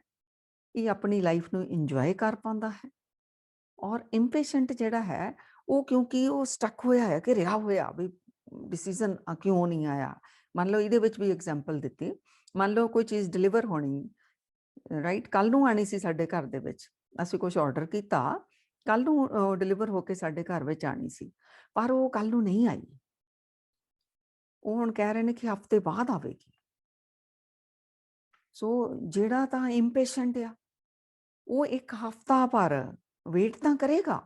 ਇਹ ਆਪਣੀ ਲਾਈਫ ਨੂੰ ਇੰਜੋਏ ਕਰ ਪਾਉਂਦਾ ਹੈ। ਔਰ ਇੰਪੇਸ਼ੈਂਟ ਜਿਹੜਾ ਹੈ ਉਹ ਕਿਉਂਕਿ ਉਹ ਸਟਕ ਹੋਇਆ ਹੈ, ਕਿ ਰਿਹਾ ਹੋਇਆ ਵੀ ਡਿਸੀਜ਼ਨ ਕਿਉਂ ਨਹੀਂ ਆਇਆ। ਮੰਨ ਲਓ ਇਹਦੇ ਵਿੱਚ ਵੀ ਐਗਜ਼ਾਮਪਲ ਦਿੱਤੀ, ਮੰਨ ਲਓ ਕੋਈ ਚੀਜ਼ ਡਿਲੀਵਰ ਹੋਣੀ, ਰਾਈਟ, ਕੱਲ ਨੂੰ ਆਣੀ ਸੀ ਸਾਡੇ ਘਰ ਦੇ ਵਿੱਚ, ਅਸੀਂ ਕੁਝ ਆਰਡਰ ਕੀਤਾ, ਕੱਲ ਨੂੰ ਡਿਲੀਵਰ ਹੋ ਕੇ ਸਾਡੇ ਘਰ ਵਿੱਚ ਆਣੀ ਸੀ, ਪਰ ਉਹ ਕੱਲ ਨੂੰ ਨਹੀਂ ਆਈ, ਉਹ ਹੁਣ ਕਹਿ ਰਹੇ ਨੇ ਕਿ ਹਫ਼ਤੇ ਬਾਅਦ ਆਵੇਗੀ। ਸੋ ਜਿਹੜਾ ਤਾਂ ਇੰਪੇਸ਼ੈਂਟ ਆ ਉਹ ਇੱਕ ਹਫ਼ਤਾ ਪਰ ਵੇਟ ਤਾਂ ਕਰੇਗਾ,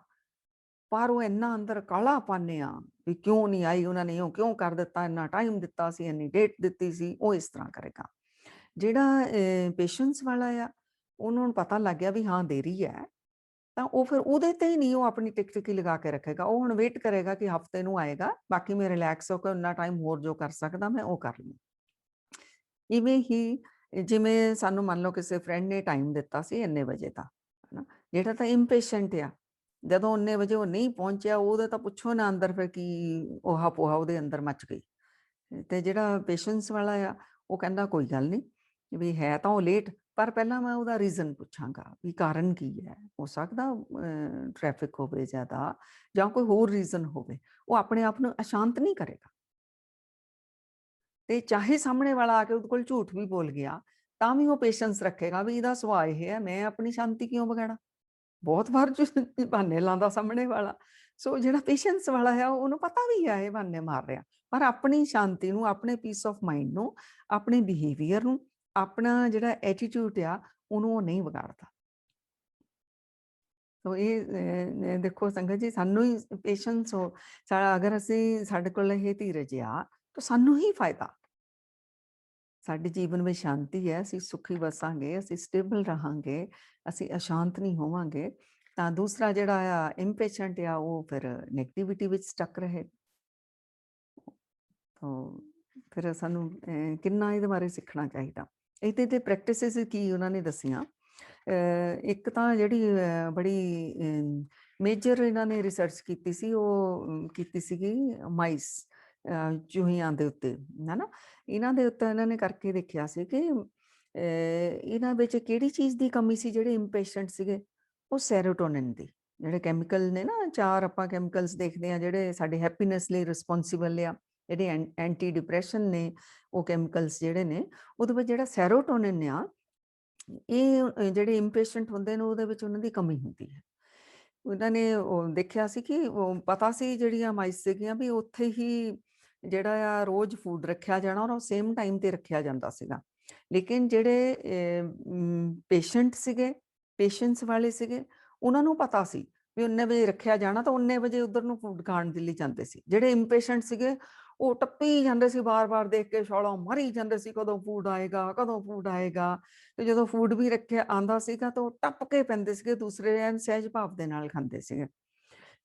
ਪਰ ਉਹ ਇੰਨਾ ਅੰਦਰ ਕਾਲਾ ਪਾਨੇ ਆ ਵੀ ਕਿਉਂ ਨਹੀਂ ਆਈ, ਉਹਨਾਂ ਨੇ ਉਹ ਕਿਉਂ ਕਰ ਦਿੱਤਾ, ਇੰਨਾ ਟਾਈਮ ਦਿੱਤਾ ਸੀ, ਇੰਨੀ ਡੇਟ ਦਿੱਤੀ ਸੀ, ਉਹ ਇਸ ਤਰ੍ਹਾਂ ਕਰੇਗਾ। ਜਿਹੜਾ ਪੇਸ਼ੈਂਸ ਵਾਲਾ ਆ ਉਹਨੂੰ ਪਤਾ ਲੱਗ ਗਿਆ ਵੀ ਹਾਂ ਦੇਰੀ ਹੈ, ਤਾਂ ਉਹ ਫਿਰ ਉਹਦੇ ਤੇ ਹੀ ਨਹੀਂ ਉਹ ਆਪਣੀ ਟਿਕ ਹੀ ਲਗਾ ਕੇ ਰੱਖੇਗਾ। ਉਹ ਹੁਣ ਵੇਟ ਕਰੇਗਾ ਕਿ ਹਫ਼ਤੇ ਨੂੰ ਆਏਗਾ, ਬਾਕੀ ਮੈਂ ਰਿਲੈਕਸ ਹੋ ਕੇ ਉਨਾ ਟਾਈਮ ਹੋਰ ਜੋ ਕਰ ਸਕਦਾ ਮੈਂ ਉਹ ਕਰ ਲੂੰ। ਇਵੇਂ ਹੀ ਜਿਵੇਂ ਸਾਨੂੰ ਮੰਨ ਲਓ ਕਿਸੇ ਫਰੈਂਡ ਨੇ ਟਾਈਮ ਦਿੱਤਾ ਸੀ ਇੰਨੇ ਵਜੇ ਦਾ, ਹਨਾ? ਜਿਹੜਾ ਤਾਂ ਇੰਪੇਸ਼ੈਂਟ ਆ, ਜਦੋਂ ਉਨੇ ਵਜੇ ਉਹ ਨਹੀਂ ਪਹੁੰਚਿਆ ਉਹਦਾ ਤਾਂ ਪੁੱਛੋ ਨਾ ਅੰਦਰ ਫਿਰ ਕੀ ਓਹਾ-ਪੋਹਾ ਉਹਦੇ ਅੰਦਰ ਮੱਚ ਗਈ। ਤੇ ਜਿਹੜਾ ਪੇਸ਼ੈਂਸ ਵਾਲਾ ਆ, ਉਹ ਕਹਿੰਦਾ ਕੋਈ ਗੱਲ ਨਹੀਂ, ਵੀ ਹੈ ਤਾਂ ਉਹ ਲੇਟ, ਪਰ ਪਹਿਲਾਂ ਮੈਂ ਉਹਦਾ ਰੀਜ਼ਨ ਪੁੱਛਾਂਗਾ ਵੀ ਕਾਰਨ ਕੀ ਹੈ? ਹੋ ਸਕਦਾ ਟ੍ਰੈਫਿਕ ਹੋਵੇ ਜ਼ਿਆਦਾ ਜਾਂ ਕੋਈ ਹੋਰ ਰੀਜ਼ਨ ਹੋਵੇ। ਉਹ ਆਪਣੇ ਆਪ ਨੂੰ ਅਸ਼ਾਂਤ ਨਹੀਂ ਕਰੇਗਾ। ਤੇ ਚਾਹੇ ਸਾਹਮਣੇ ਵਾਲਾ ਆ ਕੇ ਉਹਦੇ ਕੋਲ ਝੂਠ ਵੀ ਬੋਲ ਗਿਆ, ਤਾਂ ਵੀ ਉਹ ਪੇਸ਼ੈਂਸ ਰੱਖੇਗਾ ਵੀ ਇਹਦਾ ਸੁਭਾਅ ਇਹ ਹੈ, ਮੈਂ ਆਪਣੀ ਸ਼ਾਂਤੀ ਕਿਉਂ ਵਿਗਾੜਾਂ? ਬਹੁਤ ਵਾਰ ਬਹਾਨੇ ਲਾਉਂਦਾ ਸਾਹਮਣੇ ਵਾਲਾ। ਸੋ ਜਿਹੜਾ ਪੇਸ਼ੈਂਸ ਵਾਲਾ ਆ ਉਹਨੂੰ ਪਤਾ ਵੀ ਆ ਇਹ ਬਹਾਨੇ ਮਾਰ ਰਿਹਾ, ਪਰ ਆਪਣੀ ਸ਼ਾਂਤੀ ਨੂੰ, ਆਪਣੇ ਪੀਸ ਆਫ ਮਾਈਂਡ ਨੂੰ, ਆਪਣੇ ਬਿਹੇਵੀਅਰ ਨੂੰ, ਆਪਣਾ ਜਿਹੜਾ ਐਟੀਟਿਊਡ ਆ ਉਹਨੂੰ ਉਹ ਨਹੀਂ ਵਿਗਾੜਦਾ। ਸੋ ਇਹ ਦੇਖੋ ਸੰਗਤ ਜੀ, ਸਾਨੂੰ ਹੀ ਪੇਸ਼ੈਂਸ ਹੋ, ਅਗਰ ਅਸੀਂ ਸਾਡੇ ਕੋਲ ਇਹ ਧੀਰਜ ਆ ਤਾਂ ਸਾਨੂੰ ਹੀ ਫਾਇਦਾ। ਸਾਡੇ ਜੀਵਨ ਵਿੱਚ ਸ਼ਾਂਤੀ ਹੈ, ਅਸੀਂ ਸੁਖੀ ਵਸਾਂਗੇ, ਅਸੀਂ ਸਟੇਬਲ ਰਹਾਂਗੇ, ਅਸੀਂ ਅਸ਼ਾਂਤ ਨਹੀਂ ਹੋਵਾਂਗੇ। ਤਾਂ ਦੂਸਰਾ ਜਿਹੜਾ ਆ ਇੰਪੇਸ਼ੈਂਟ ਆ ਉਹ ਫਿਰ ਨੈਗੇਟਿਵਿਟੀ ਵਿੱਚ ਸਟਕ ਰਹੇ। ਤਾਂ ਫਿਰ ਸਾਨੂੰ ਕਿੰਨਾ ਇਹਦੇ ਬਾਰੇ ਸਿੱਖਣਾ ਚਾਹੀਦਾ। ਇਹਦੇ ਤੇ ਪ੍ਰੈਕਟਿਸਿਸ ਕੀ ਉਹਨਾਂ ਨੇ ਦੱਸੀਆਂ। ਇੱਕ ਤਾਂ ਜਿਹੜੀ ਬੜੀ ਮੇਜਰ ਇਹਨਾਂ ਨੇ ਰਿਸਰਚ ਕੀਤੀ ਸੀ, ਉਹ ਕੀਤੀ ਸੀਗੀ ਮਾਈਸ, ਚੂਹਿਆਂ ਦੇ ਉੱਤੇ, ਹੈ ਨਾ? ਇਹਨਾਂ ਦੇ ਉੱਤੇ ਇਹਨਾਂ ਨੇ ਕਰਕੇ ਦੇਖਿਆ ਸੀ ਕਿ ਇਹਨਾਂ ਵਿੱਚ ਕਿਹੜੀ ਚੀਜ਼ ਦੀ ਕਮੀ ਸੀ। ਜਿਹੜੇ ਇੰਪੇਸ਼ੈਂਟ ਸੀਗੇ ਉਹ ਸੈਰੋਟੋਨਿਨ ਦੀ, ਜਿਹੜੇ ਕੈਮੀਕਲ ਨੇ ਨਾ, 4 ਆਪਾਂ ਕੈਮੀਕਲਸ ਦੇਖਦੇ ਹਾਂ ਜਿਹੜੇ ਸਾਡੇ ਹੈਪੀਨੈਸ ਲਈ ਰਿਸਪੌਂਸੀਬਲ ਆ, ਜਿਹੜੇ ਐਂਟੀ ਡਿਪਰੈਸ਼ਨ ਨੇ, ਉਹ ਕੈਮੀਕਲਸ ਜਿਹੜੇ ਨੇ, ਉਹਦੇ ਵਿੱਚ ਜਿਹੜਾ ਸੈਰੋਟੋਨਿਨ ਆ, ਇਹ ਜਿਹੜੇ ਇੰਪੇਸ਼ੈਂਟ ਹੁੰਦੇ ਨੇ ਉਹਦੇ ਵਿੱਚ ਉਹਨਾਂ ਦੀ ਕਮੀ ਹੁੰਦੀ ਹੈ। ਉਹਨਾਂ ਨੇ ਉਹ ਦੇਖਿਆ ਸੀ ਕਿ ਉਹ ਪਤਾ ਸੀ ਜਿਹੜੀਆਂ ਮਾਈਸ ਸੀਗੀਆਂ ਵੀ ਉੱਥੇ ਹੀ ਜਿਹੜਾ ਆ ਰੋਜ਼ ਫੂਡ ਰੱਖਿਆ ਜਾਣਾ ਔਰ ਉਹ ਸੇਮ ਟਾਈਮ ਤੇ ਰੱਖਿਆ ਜਾਂਦਾ ਸੀਗਾ। ਲੇਕਿਨ ਜਿਹੜੇ ਪੇਸ਼ੈਂਟ ਸੀਗੇ, ਪੇਸ਼ੈਂਸ ਵਾਲੇ ਸੀਗੇ, ਉਹਨਾਂ ਨੂੰ ਪਤਾ ਸੀ ਵੀ ਉਨੇ ਵਜੇ ਰੱਖਿਆ ਜਾਣਾ ਤਾਂ ਉਨੇ ਵਜੇ ਉਧਰ ਨੂੰ ਫੂਡ ਖਾਣ ਦੇ ਲਈ ਜਾਂਦੇ ਸੀ। ਜਿਹੜੇ ਇੰਪੇਸ਼ੈਂਟ ਸੀਗੇ ਉਹ ਟੱਪੀ ਜਾਂਦੇ ਸੀ, ਬਾਰ-ਬਾਰ ਦੇਖ ਕੇ ਛਾਲਾਂ ਮਾਰੀ ਜਾਂਦੇ ਸੀ, ਕਦੋਂ ਫੂਡ ਆਏਗਾ, ਕਦੋਂ ਫੂਡ ਆਏਗਾ। ਤੇ ਜਦੋਂ ਫੂਡ ਵੀ ਰੱਖਿਆ ਆਂਦਾ ਸੀਗਾ ਤਾਂ ਉਹ ਟੱਪ ਕੇ ਪੈਂਦੇ ਸੀਗੇ, ਦੂਸਰੇ ਐਨ ਸਹਿਜ ਭਾਵ ਦੇ ਨਾਲ ਖਾਂਦੇ ਸੀਗੇ।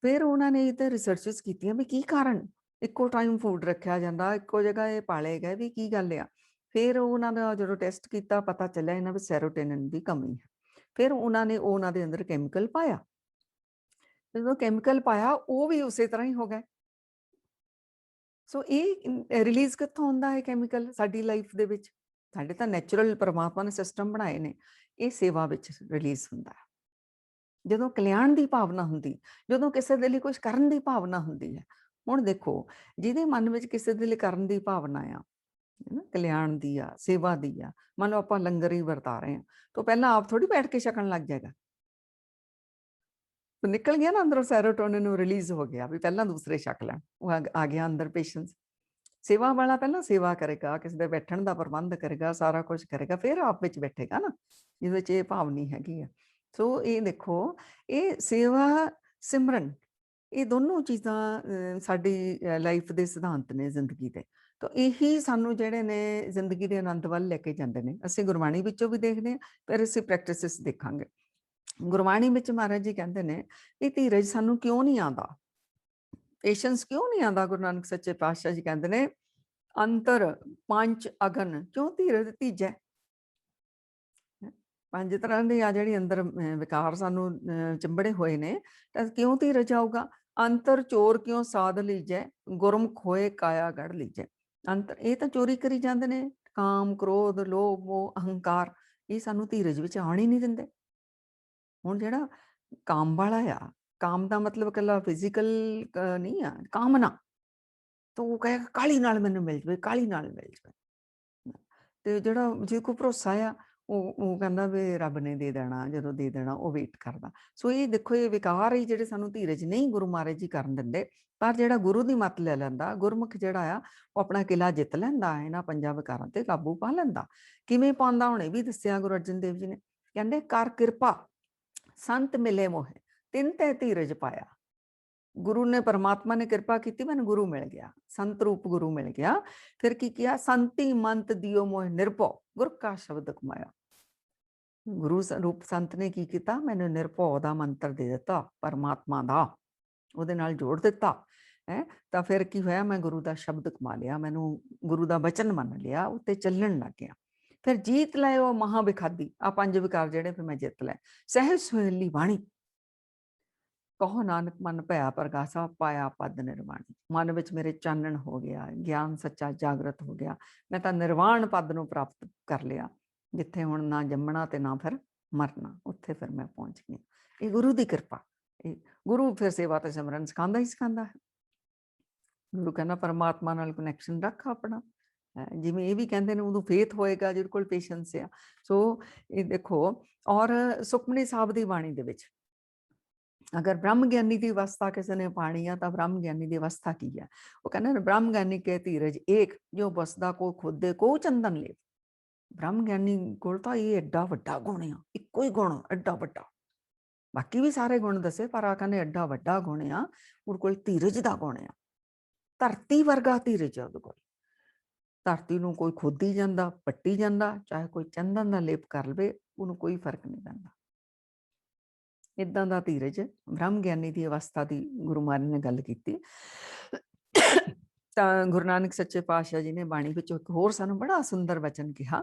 ਫਿਰ ਉਹਨਾਂ ਨੇ ਇਹ ਤੇ ਰਿਸਰਚਸ ਕੀਤੀਆਂ ਵੀ ਕੀ ਕਾਰਨ? ਇੱਕੋ ਟਾਈਮ ਫੂਡ ਰੱਖਿਆ ਜਾਂਦਾ, ਇੱਕੋ ਜਗ੍ਹਾ ਇਹ ਪਾਲੇ ਗਏ, ਵੀ ਕੀ ਗੱਲ ਆ? ਫਿਰ ਉਹਨਾਂ ਦਾ ਜਦੋਂ ਟੈਸਟ ਕੀਤਾ ਪਤਾ ਚੱਲਿਆ ਇਹਨਾਂ ਵਿੱਚ ਸੈਰੋਟੋਨਿਨ ਦੀ ਕਮੀ ਹੈ। ਫਿਰ ਉਹਨਾਂ ਨੇ ਉਹਨਾਂ ਦੇ ਅੰਦਰ ਕੈਮੀਕਲ ਪਾਇਆ। ਜਦੋਂ ਕੈਮੀਕਲ ਪਾਇਆ ਉਹ ਵੀ ਉਸੇ ਤਰ੍ਹਾਂ ਹੀ ਹੋ ਗਏ। ਸੋ ਇਹ ਰਿਲੀਜ਼ ਕਿੱਥੋਂ ਹੁੰਦਾ ਹੈ ਕੈਮੀਕਲ ਸਾਡੀ ਲਾਈਫ ਦੇ ਵਿੱਚ? ਸਾਡੇ ਤਾਂ ਨੈਚੁਰਲ ਪਰਮਾਤਮਾ ਨੇ ਸਿਸਟਮ ਬਣਾਏ ਨੇ, ਇਹ ਸੇਵਾ ਵਿੱਚ ਰਿਲੀਜ਼ ਹੁੰਦਾ ਹੈ। ਜਦੋਂ ਕਲਿਆਣ ਦੀ ਭਾਵਨਾ ਹੁੰਦੀ, ਜਦੋਂ ਕਿਸੇ ਦੇ ਲਈ ਕੁਝ ਕਰਨ ਦੀ ਭਾਵਨਾ ਹੁੰਦੀ ਹੈ। ਹੁਣ ਦੇਖੋ, ਜਿਹਦੇ ਮਨ ਵਿੱਚ ਕਿਸੇ ਦੇ ਲਈ ਕਰਨ ਦੀ ਭਾਵਨਾ ਆ, ਕਲਿਆਣ ਦੀ ਆ, ਸੇਵਾ ਦੀ ਆ, ਮੰਨ ਲਓ ਆਪਾਂ ਲੰਗਰ ਹੀ ਵਰਤਾ ਰਹੇ ਹਾਂ, ਤਾਂ ਪਹਿਲਾਂ ਆਪ ਥੋੜੀ ਬੈਠ ਕੇ ਛਕਣ ਲੱਗ ਜਾਏਗਾ। ਨਿਕਲ ਗਿਆ ਨਾ ਅੰਦਰੋਂ, ਸੈਰੋਟੋਨਿਨ ਨੂੰ ਰਿਲੀਜ਼ ਹੋ ਗਿਆ ਵੀ ਪਹਿਲਾਂ ਦੂਸਰੇ ਛਕ ਲੈਣ, ਉਹ ਆ ਗਿਆ ਅੰਦਰ ਪੇਸ਼ੈਂਸ। ਸੇਵਾ ਵਾਲਾ ਪਹਿਲਾਂ ਸੇਵਾ ਕਰੇਗਾ, ਕਿਸੇ ਦੇ ਬੈਠਣ ਦਾ ਪ੍ਰਬੰਧ ਕਰੇਗਾ, ਸਾਰਾ ਕੁਝ ਕਰੇਗਾ, ਫਿਰ ਆਪ ਵਿੱਚ ਬੈਠੇਗਾ ਨਾ, ਜਿਹਦੇ ਵਿੱਚ ਇਹ ਭਾਵਨੀ ਹੈਗੀ ਆ। ਸੋ ਇਹ ਦੇਖੋ, ਇਹ ਸੇਵਾ, ਸਿਮਰਨ, ਇਹ ਦੋਨੋਂ ਚੀਜ਼ਾਂ ਸਾਡੀ ਲਾਈਫ ਦੇ ਸਿਧਾਂਤ ਨੇ ਜ਼ਿੰਦਗੀ ਦੇ। ਤਾਂ ਇਹੀ ਸਾਨੂੰ ਜਿਹੜੇ ਨੇ ਜ਼ਿੰਦਗੀ ਦੇ ਆਨੰਦ ਵੱਲ ਲੈ ਕੇ ਜਾਂਦੇ ਨੇ। ਅਸੀਂ ਗੁਰਬਾਣੀ ਵਿੱਚੋਂ ਵੀ ਦੇਖਦੇ ਹਾਂ, ਫਿਰ ਅਸੀਂ ਪ੍ਰੈਕਟਿਸਿਸ ਦੇਖਾਂਗੇ। ਗੁਰਬਾਣੀ ਵਿੱਚ ਮਹਾਰਾਜ ਜੀ ਕਹਿੰਦੇ ਨੇ ਇਹ ਧੀਰਜ ਸਾਨੂੰ ਕਿਉਂ ਨਹੀਂ ਆਉਂਦਾ, ਪੇਸ਼ੈਂਸ ਕਿਉਂ ਨਹੀਂ ਆਉਂਦਾ? ਗੁਰੂ ਨਾਨਕ ਸੱਚੇ ਪਾਤਸ਼ਾਹ ਜੀ ਕਹਿੰਦੇ ਨੇ, ਅੰਤਰ ਪੰਜ ਅਗਨ ਕਿਉਂ ਧੀਰਜ ਧੀਜੈ। 5 ਤਰ੍ਹਾਂ ਦੇ ਆ ਜਿਹੜੀ ਅੰਦਰ ਵਿਕਾਰ ਸਾਨੂੰ ਚਿੰਬੜੇ ਹੋਏ ਨੇ, ਤਾਂ ਕਿਉਂ ਧੀਰਜ ਆਊਗਾ? ਅੰਤਰ ਚੋਰ ਕਿਉਂ ਸਾਧ ਲੀਜੈ, ਗੁਰਮੁਖ ਹੋਏ ਕਾਇਆ ਗੜ ਲੀਜੈ। ਅੰਤਰ ਇਹ ਤਾਂ ਚੋਰੀ ਕਰੀ ਜਾਂਦੇ ਨੇ, ਕਾਮ, ਕ੍ਰੋਧ, ਲੋਭ, ਮੋਹ, ਅਹੰਕਾਰ, ਇਹ ਸਾਨੂੰ ਧੀਰਜ ਵਿੱਚ ਆਉਣ ਹੀ ਨਹੀਂ ਦਿੰਦੇ। ਹੁਣ ਜਿਹੜਾ ਕਾਮ ਵਾਲਾ ਆ, ਕਾਮ ਦਾ ਮਤਲਬ ਇਕੱਲਾ ਫਿਜ਼ੀਕਲ ਨਹੀਂ ਆ, ਕਾਮਨਾ। ਤਾਂ ਉਹ ਕਹੇਗਾ ਕਾਹਲੀ ਨਾਲ ਮੈਨੂੰ ਮਿਲ ਜਾਵੇ, ਕਾਹਲੀ ਨਾਲ ਮਿਲ ਜਾਵੇ। ਤੇ ਜਿਹੜਾ ਜਿਹਦੇ ਕੋਲ ਭਰੋਸਾ ਆ, ਉਹ ਕਹਿੰਦਾ ਵੀ ਰੱਬ ਨੇ ਦੇ ਦੇਣਾ, ਜਦੋਂ ਦੇ ਦੇਣਾ ਉਹ ਵੇਟ ਕਰਦਾ। ਸੋ ਇਹ ਦੇਖੋ, ਇਹ ਵਿਕਾਰ ਹੀ ਜਿਹੜੇ ਸਾਨੂੰ ਧੀਰਜ ਨਹੀਂ ਗੁਰੂ ਮਹਾਰਾਜ ਜੀ ਕਰਨ ਦਿੰਦੇ। ਪਰ ਜਿਹੜਾ ਗੁਰੂ ਦੀ ਮੱਤ ਲੈ ਲੈਂਦਾ, ਗੁਰਮੁਖ ਜਿਹੜਾ ਆ, ਉਹ ਆਪਣਾ ਕਿਲਾ ਜਿੱਤ ਲੈਂਦਾ, ਇਹਨਾਂ 5 ਵਿਕਾਰਾਂ ਤੇ ਕਾਬੂ ਪਾ ਲੈਂਦਾ। ਕਿਵੇਂ ਪਾਉਂਦਾ ਹੁਣੇ ਵੀ ਦੱਸਿਆ ਗੁਰੂ ਅਰਜਨ ਦੇਵ ਜੀ ਨੇ, ਕਹਿੰਦੇ ਕਰ ਕਿਰਪਾ ਸੰਤ ਮਿਲੇ ਮੋਹੇ, ਤਿੰਨ ਤੇ ਧੀਰਜ ਪਾਇਆ। ਗੁਰੂ ਨੇ, ਪਰਮਾਤਮਾ ਨੇ ਕਿਰਪਾ ਕੀਤੀ, ਮੈਨੂੰ ਗੁਰੂ ਮਿਲ ਗਿਆ, ਸੰਤ ਰੂਪ ਗੁਰੂ ਮਿਲ ਗਿਆ। ਫਿਰ ਕੀ ਕਿਹਾ? ਸੰਤੀ ਮੰਤ ਦਿਓ ਮੋਹ ਨਿਰਭਉ, ਗੁਰ ਕਾ ਸ਼ਬਦ ਕਮਾਇਆ। ਗੁਰੂ ਰੂਪ ਸੰਤ ਨੇ ਕੀ ਕੀਤਾ, ਮੈਨੂੰ ਨਿਰਭਉ ਦਾ ਮੰਤਰ ਦੇ ਦਿੱਤਾ, ਪਰਮਾਤਮਾ ਦਾ ਉਹਦੇ ਨਾਲ ਜੋੜ ਦਿੱਤਾ ਹੈ। ਤਾਂ ਫਿਰ ਕੀ ਹੋਇਆ, ਮੈਂ ਗੁਰੂ ਦਾ ਸ਼ਬਦ ਕਮਾ ਲਿਆ, ਮੈਨੂੰ ਗੁਰੂ ਦਾ ਬਚਨ ਮੰਨ ਲਿਆ, ਉੱਤੇ ਚੱਲਣ ਲੱਗ ਗਿਆ। ਫਿਰ ਜੀਤ ਲਏ ਉਹ ਮਹਾ ਵਿਖਾਦੀ, ਆ 5 ਵਿਕਾਰ ਜਿਹੜੇ ਫਿਰ ਮੈਂ ਜਿੱਤ ਲਏ। ਸਹਿਜ ਸੁਹੇਲੀ ਬਾਣੀ, ਕਹੋ ਨਾਨਕ ਮਨ ਭਇਆ ਪ੍ਰਗਾਸਾ, ਪਾਇਆ ਪਦ ਨਿਰਵਾਣੀ। ਮਨ ਵਿੱਚ ਮੇਰੇ ਚਾਨਣ ਹੋ ਗਿਆ, ਗਿਆਨ ਸੱਚਾ ਜਾਗਰਤ ਹੋ ਗਿਆ, ਮੈਂ ਤਾਂ ਨਿਰਵਾਣ ਪਦ ਨੂੰ ਪ੍ਰਾਪਤ ਕਰ ਲਿਆ, ਜਿੱਥੇ ਹੁਣ ਨਾ ਜੰਮਣਾ ਤੇ ਨਾ ਫਿਰ ਮਰਨਾ, ਉੱਥੇ ਫਿਰ ਮੈਂ ਪਹੁੰਚ ਗਈ। ਇਹ ਗੁਰੂ ਦੀ ਕਿਰਪਾ। ਇਹ ਗੁਰੂ ਫਿਰ ਸੇਵਾ ਤੇ ਸਿਮਰਨ ਸਿਖਾਉਂਦਾ ਹੀ ਸਿਖਾਉਂਦਾ ਹੈ। ਗੁਰੂ ਕਹਿੰਦਾ ਪਰਮਾਤਮਾ ਨਾਲ ਕਨੈਕਸ਼ਨ ਰੱਖ ਆਪਣਾ, ਜਿਵੇਂ ਇਹ ਵੀ ਕਹਿੰਦੇ ਨੇ ਉਦੋਂ ਫੇਥ ਹੋਏਗਾ ਜਿਹਦੇ ਕੋਲ ਪੇਸ਼ੈਂਸ ਆ। ਸੋ ਇਹ ਦੇਖੋ, ਔਰ ਸੁਖਮਨੀ ਸਾਹਿਬ ਦੀ ਬਾਣੀ ਦੇ ਵਿੱਚ ਅਗਰ ਬ੍ਰਹਮ ਗਿਆਨੀ ਦੀ ਅਵਸਥਾ ਕਿਸੇ ਨੇ ਪਾਣੀ ਆ ਤਾਂ ਬ੍ਰਹਮ ਗਿਆਨੀ ਦੀ ਅਵਸਥਾ ਕੀ ਹੈ? ਉਹ ਕਹਿੰਦੇ ਨੇ ਬ੍ਰਹਮ ਗਿਆਨੀ ਕੇ ਧੀਰਜ ਏਕ, ਜੋ ਬਸਦਾ ਕੋ ਖੁਦੇ ਕੋ ਚੰਦਨ ਲੈ। ਬ੍ਰਹਮ ਗਿਆਨੀ ਕੋਲ ਤਾਂ ਇਹ ਐਡਾ ਵੱਡਾ ਗੁਣ ਆ, ਇੱਕੋ ਹੀ ਗੁਣ ਐਡਾ ਵੱਡਾ, ਬਾਕੀ ਵੀ ਸਾਰੇ ਗੁਣ ਦੱਸੇ ਪਰ ਆ ਕਹਿੰਦੇ ਐਡਾ ਵੱਡਾ ਗੁਣ ਆ, ਉਹਦੇ ਕੋਲ ਧੀਰਜ ਦਾ ਗੁਣ ਆ। ਧਰਤੀ ਵਰਗਾ ਧੀਰਜ ਆ ਉਹਦੇ ਕੋਲ। ਧਰਤੀ ਨੂੰ ਕੋਈ ਖੋਦੀ ਜਾਂਦਾ, ਪੱਟੀ ਜਾਂਦਾ, ਚਾਹੇ ਕੋਈ ਚੰਦਨ ਦਾ ਲੇਪ ਕਰ ਲਵੇ, ਉਹਨੂੰ ਕੋਈ ਫਰਕ ਨਹੀਂ ਪੈਂਦਾ। ਇੱਦਾਂ ਦਾ ਧੀਰਜ ਬ੍ਰਹਮ ਗਿਆਨੀ ਦੀ ਅਵਸਥਾ ਦੀ ਗੁਰੂ ਮਹਾਰਾਜ ਨੇ ਗੱਲ ਕੀਤੀ। ਤਾਂ ਗੁਰੂ ਨਾਨਕ ਸੱਚੇ ਪਾਤਸ਼ਾਹ ਜੀ ਨੇ ਬਾਣੀ ਵਿੱਚ ਇੱਕ ਹੋਰ ਸਾਨੂੰ ਬੜਾ ਸੁੰਦਰ ਵਚਨ ਕਿਹਾ।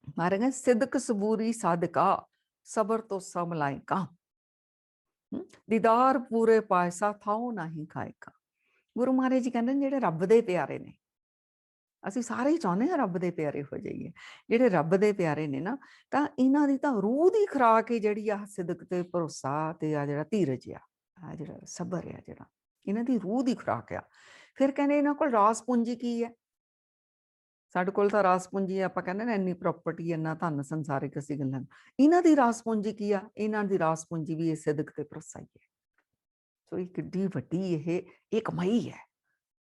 ਮਹਾਰਾਜ ਕਹਿੰਦੇ ਸਿਦਕ ਸਬੂਰੀ ਸਾਧਕਾ, ਸਬਰ ਤੋਂ ਸਭ ਲਾਇਕਾ, ਦੀਦਾਰ ਪੂਰੇ ਪਾਇਸਾ ਥਾਉ ਨਹੀਂ ਖਾਇਕਾ। ਗੁਰੂ ਮਹਾਰਾਜ ਜੀ ਕਹਿੰਦੇ ਜਿਹੜੇ ਰੱਬ ਦੇ ਪਿਆਰੇ ਨੇ, ਅਸੀਂ ਸਾਰੇ ਹੀ ਚਾਹੁੰਦੇ ਹਾਂ ਰੱਬ ਦੇ ਪਿਆਰੇ ਹੋ ਜਾਈਏ। ਜਿਹੜੇ ਰੱਬ ਦੇ ਪਿਆਰੇ ਨੇ ਨਾ, ਤਾਂ ਇਹਨਾਂ ਦੀ ਤਾਂ ਰੂਹ ਦੀ ਖੁਰਾਕ ਜਿਹੜੀ ਆ ਸਿਦਕ ਤੇ ਭਰੋਸਾ ਤੇ ਆ ਜਿਹੜਾ ਧੀਰਜ ਆ ਜਿਹੜਾ ਸਬਰ ਆ, ਜਿਹੜਾ ਇਹਨਾਂ ਦੀ ਰੂਹ ਦੀ ਖੁਰਾਕ ਆ। ਫਿਰ ਕਹਿੰਦੇ ਇਹਨਾਂ ਕੋਲ ਰਾਸ ਪੂੰਜੀ ਕੀ ਹੈ? ਸਾਡੇ ਕੋਲ ਤਾਂ ਰਾਸ ਪੂੰਜੀ ਆਪਾਂ ਕਹਿੰਦੇ ਨਾ ਇੰਨੀ ਪ੍ਰਾਪਰਟੀ, ਇੰਨਾ ਧਨ, ਸੰਸਾਰਿਕ ਅਸੀਂ ਗੱਲਾਂ। ਇਹਨਾਂ ਦੀ ਰਾਸ ਪੂੰਜੀ ਕੀ ਆ? ਇਹਨਾਂ ਦੀ ਰਾਸ ਪੂੰਜੀ ਵੀ ਇਹ ਸਿਦਕ ਤੇ ਭਰੋਸਾ ਹੀ ਹੈ। ਸੋ ਇਹ ਕਿੱਡੀ ਵੱਡੀ ਇਹ ਕਮਾਈ ਹੈ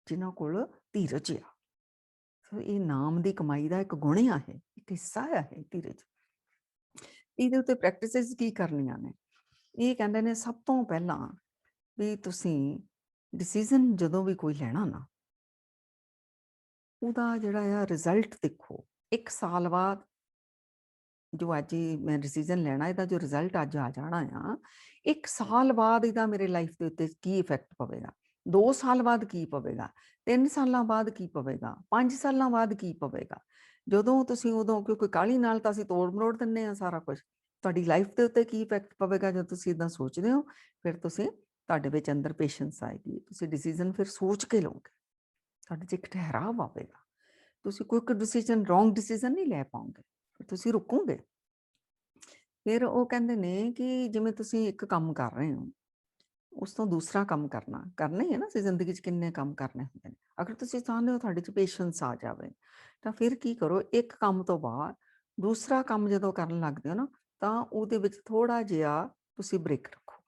ਜਿਨ੍ਹਾਂ ਕੋਲ ਧੀਰਜ ਆ। ਸੋ ਇਹ ਨਾਮ ਦੀ ਕਮਾਈ ਦਾ ਇੱਕ ਗੁਣ ਆ, ਇਹ ਇੱਕ ਹਿੱਸਾ ਆ ਇਹ ਧੀਰਜ। ਇਹਦੇ ਉੱਤੇ ਪ੍ਰੈਕਟਿਸਿਸ ਕੀ ਕਰਨੀਆਂ ਨੇ? ਇਹ ਕਹਿੰਦੇ ਨੇ ਸਭ ਤੋਂ ਪਹਿਲਾਂ ਵੀ ਤੁਸੀਂ ਡਿਸੀਜ਼ਨ ਜਦੋਂ ਵੀ ਕੋਈ ਲੈਣਾ ਨਾ, ਉਹਦਾ ਜਿਹੜਾ ਆ ਰਿਜ਼ਲਟ ਦੇਖੋ। 1 ਸਾਲ ਬਾਅਦ ਜੋ ਅੱਜ ਮੈਂ ਡਿਸੀਜ਼ਨ ਲੈਣਾ, ਇਹਦਾ ਜੋ ਰਿਜ਼ਲਟ ਅੱਜ ਆ ਜਾਣਾ ਆ, 1 ਸਾਲ ਬਾਅਦ ਇਹਦਾ ਮੇਰੇ ਲਾਈਫ ਦੇ ਉੱਤੇ ਕੀ ਇਫੈਕਟ ਪਵੇਗਾ, 2 ਸਾਲ ਬਾਅਦ ਕੀ ਪਵੇਗਾ, 3 ਸਾਲਾਂ ਬਾਅਦ ਕੀ ਪਵੇਗਾ, 5 ਸਾਲਾਂ ਬਾਅਦ ਕੀ ਪਵੇਗਾ। ਜਦੋਂ ਤੁਸੀਂ ਉਦੋਂ, ਕਿਉਂਕਿ ਕਾਹਲੀ ਨਾਲ ਤਾਂ ਅਸੀਂ ਤੋੜ ਮਰੋੜ ਦਿੰਦੇ ਹਾਂ ਸਾਰਾ ਕੁਝ, ਤੁਹਾਡੀ ਲਾਈਫ ਦੇ ਉੱਤੇ ਕੀ ਇਫੈਕਟ ਪਵੇਗਾ ਜਦੋਂ ਤੁਸੀਂ ਇੱਦਾਂ ਸੋਚਦੇ ਹੋ, ਫਿਰ ਤੁਹਾਡੇ ਵਿੱਚ ਅੰਦਰ ਪੇਸ਼ੈਂਸ ਆਏਗੀ, ਤੁਸੀਂ ਡਿਸੀਜ਼ਨ ਫਿਰ ਸੋਚ ਕੇ ਲਓਗੇ, ਤੁਹਾਡੇ 'ਚ ਇੱਕ ਠਹਿਰਾਵ ਆਵੇਗਾ। ਤੁਸੀਂ ਕੋਈ ਡਿਸੀਜ਼ਨ, ਰੋਂਗ ਡਿਸੀਜ਼ਨ ਨਹੀਂ ਲੈ ਪਾਓਗੇ, ਤੁਸੀਂ ਰੁਕੋਗੇ। ਫਿਰ ਉਹ ਕਹਿੰਦੇ ਨੇ ਕਿ ਜਿਵੇਂ ਤੁਸੀਂ ਇੱਕ ਕੰਮ ਕਰ ਰਹੇ ਹੋ, ਉਸ ਤੋਂ ਦੂਸਰਾ ਕੰਮ ਕਰਨਾ ਹੀ ਹੈ ਨਾ। ਅਸੀਂ ਜ਼ਿੰਦਗੀ 'ਚ ਕਿੰਨੇ ਕੰਮ ਕਰਨੇ ਹੁੰਦੇ ਨੇ। ਅਗਰ ਤੁਸੀਂ ਚਾਹੁੰਦੇ ਹੋ ਤੁਹਾਡੇ 'ਚ ਪੇਸ਼ੈਂਸ ਆ ਜਾਵੇ, ਤਾਂ ਫਿਰ ਕੀ ਕਰੋ, ਇੱਕ ਕੰਮ ਤੋਂ ਬਾਅਦ ਦੂਸਰਾ ਕੰਮ ਜਦੋਂ ਕਰਨ ਲੱਗਦੇ ਹੋ ਨਾ, ਤਾਂ ਉਹਦੇ ਵਿੱਚ ਥੋੜਾ ਜਿਹਾ ਤੁਸੀਂ ਬ੍ਰੇਕ ਰੱਖੋ,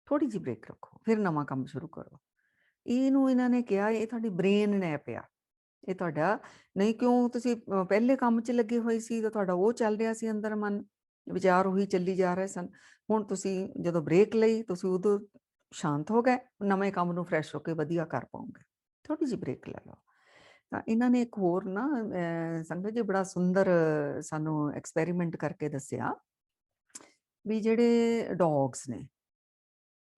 ਥੋੜੀ ਜਿਹੀ ਬ੍ਰੇਕ ਰੱਖੋ, ਫਿਰ ਨਵਾਂ ਕੰਮ ਸ਼ੁਰੂ ਕਰੋ। ਇਹਨੂੰ ਇਹਨਾਂ ਨੇ ਕਿਹਾ ਇਹ ਤੁਹਾਡੀ ਬ੍ਰੇਨ ਨੈਪ ਆ। ਇਹ ਤੁਹਾਡਾ ਨਹੀਂ, ਕਿਉਂ ਤੁਸੀਂ ਪਹਿਲੇ ਕੰਮ 'ਚ ਲੱਗੇ ਹੋਏ ਸੀ ਤਾਂ ਤੁਹਾਡਾ ਉਹ ਚੱਲ ਰਿਹਾ ਸੀ, ਅੰਦਰ ਮਨ ਵਿਚਾਰ ਉਹੀ ਚੱਲੀ ਜਾ ਰਹੇ ਸਨ। ਹੁਣ ਤੁਸੀਂ ਜਦੋਂ ਬ੍ਰੇਕ ਲਈ, ਤੁਸੀਂ ਉਦੋਂ ਸ਼ਾਂਤ ਹੋ ਗਏ, ਨਵੇਂ ਕੰਮ ਨੂੰ ਫਰੈਸ਼ ਹੋ ਕੇ ਵਧੀਆ ਕਰ ਪਾਓਗੇ। ਥੋੜੀ ਜਿਹੀ ਬ੍ਰੇਕ ਲੈ ਲਓ। ਤਾਂ ਇਹਨਾਂ ਨੇ ਇੱਕ ਹੋਰ ਨਾ ਸੰਗਤ ਜੀ ਬੜਾ ਸੁੰਦਰ ਸਾਨੂੰ ਐਕਸਪੈਰੀਮੈਂਟ ਕਰਕੇ ਦੱਸਿਆ ਵੀ ਜਿਹੜੇ ਡੌਗਸ ਨੇ,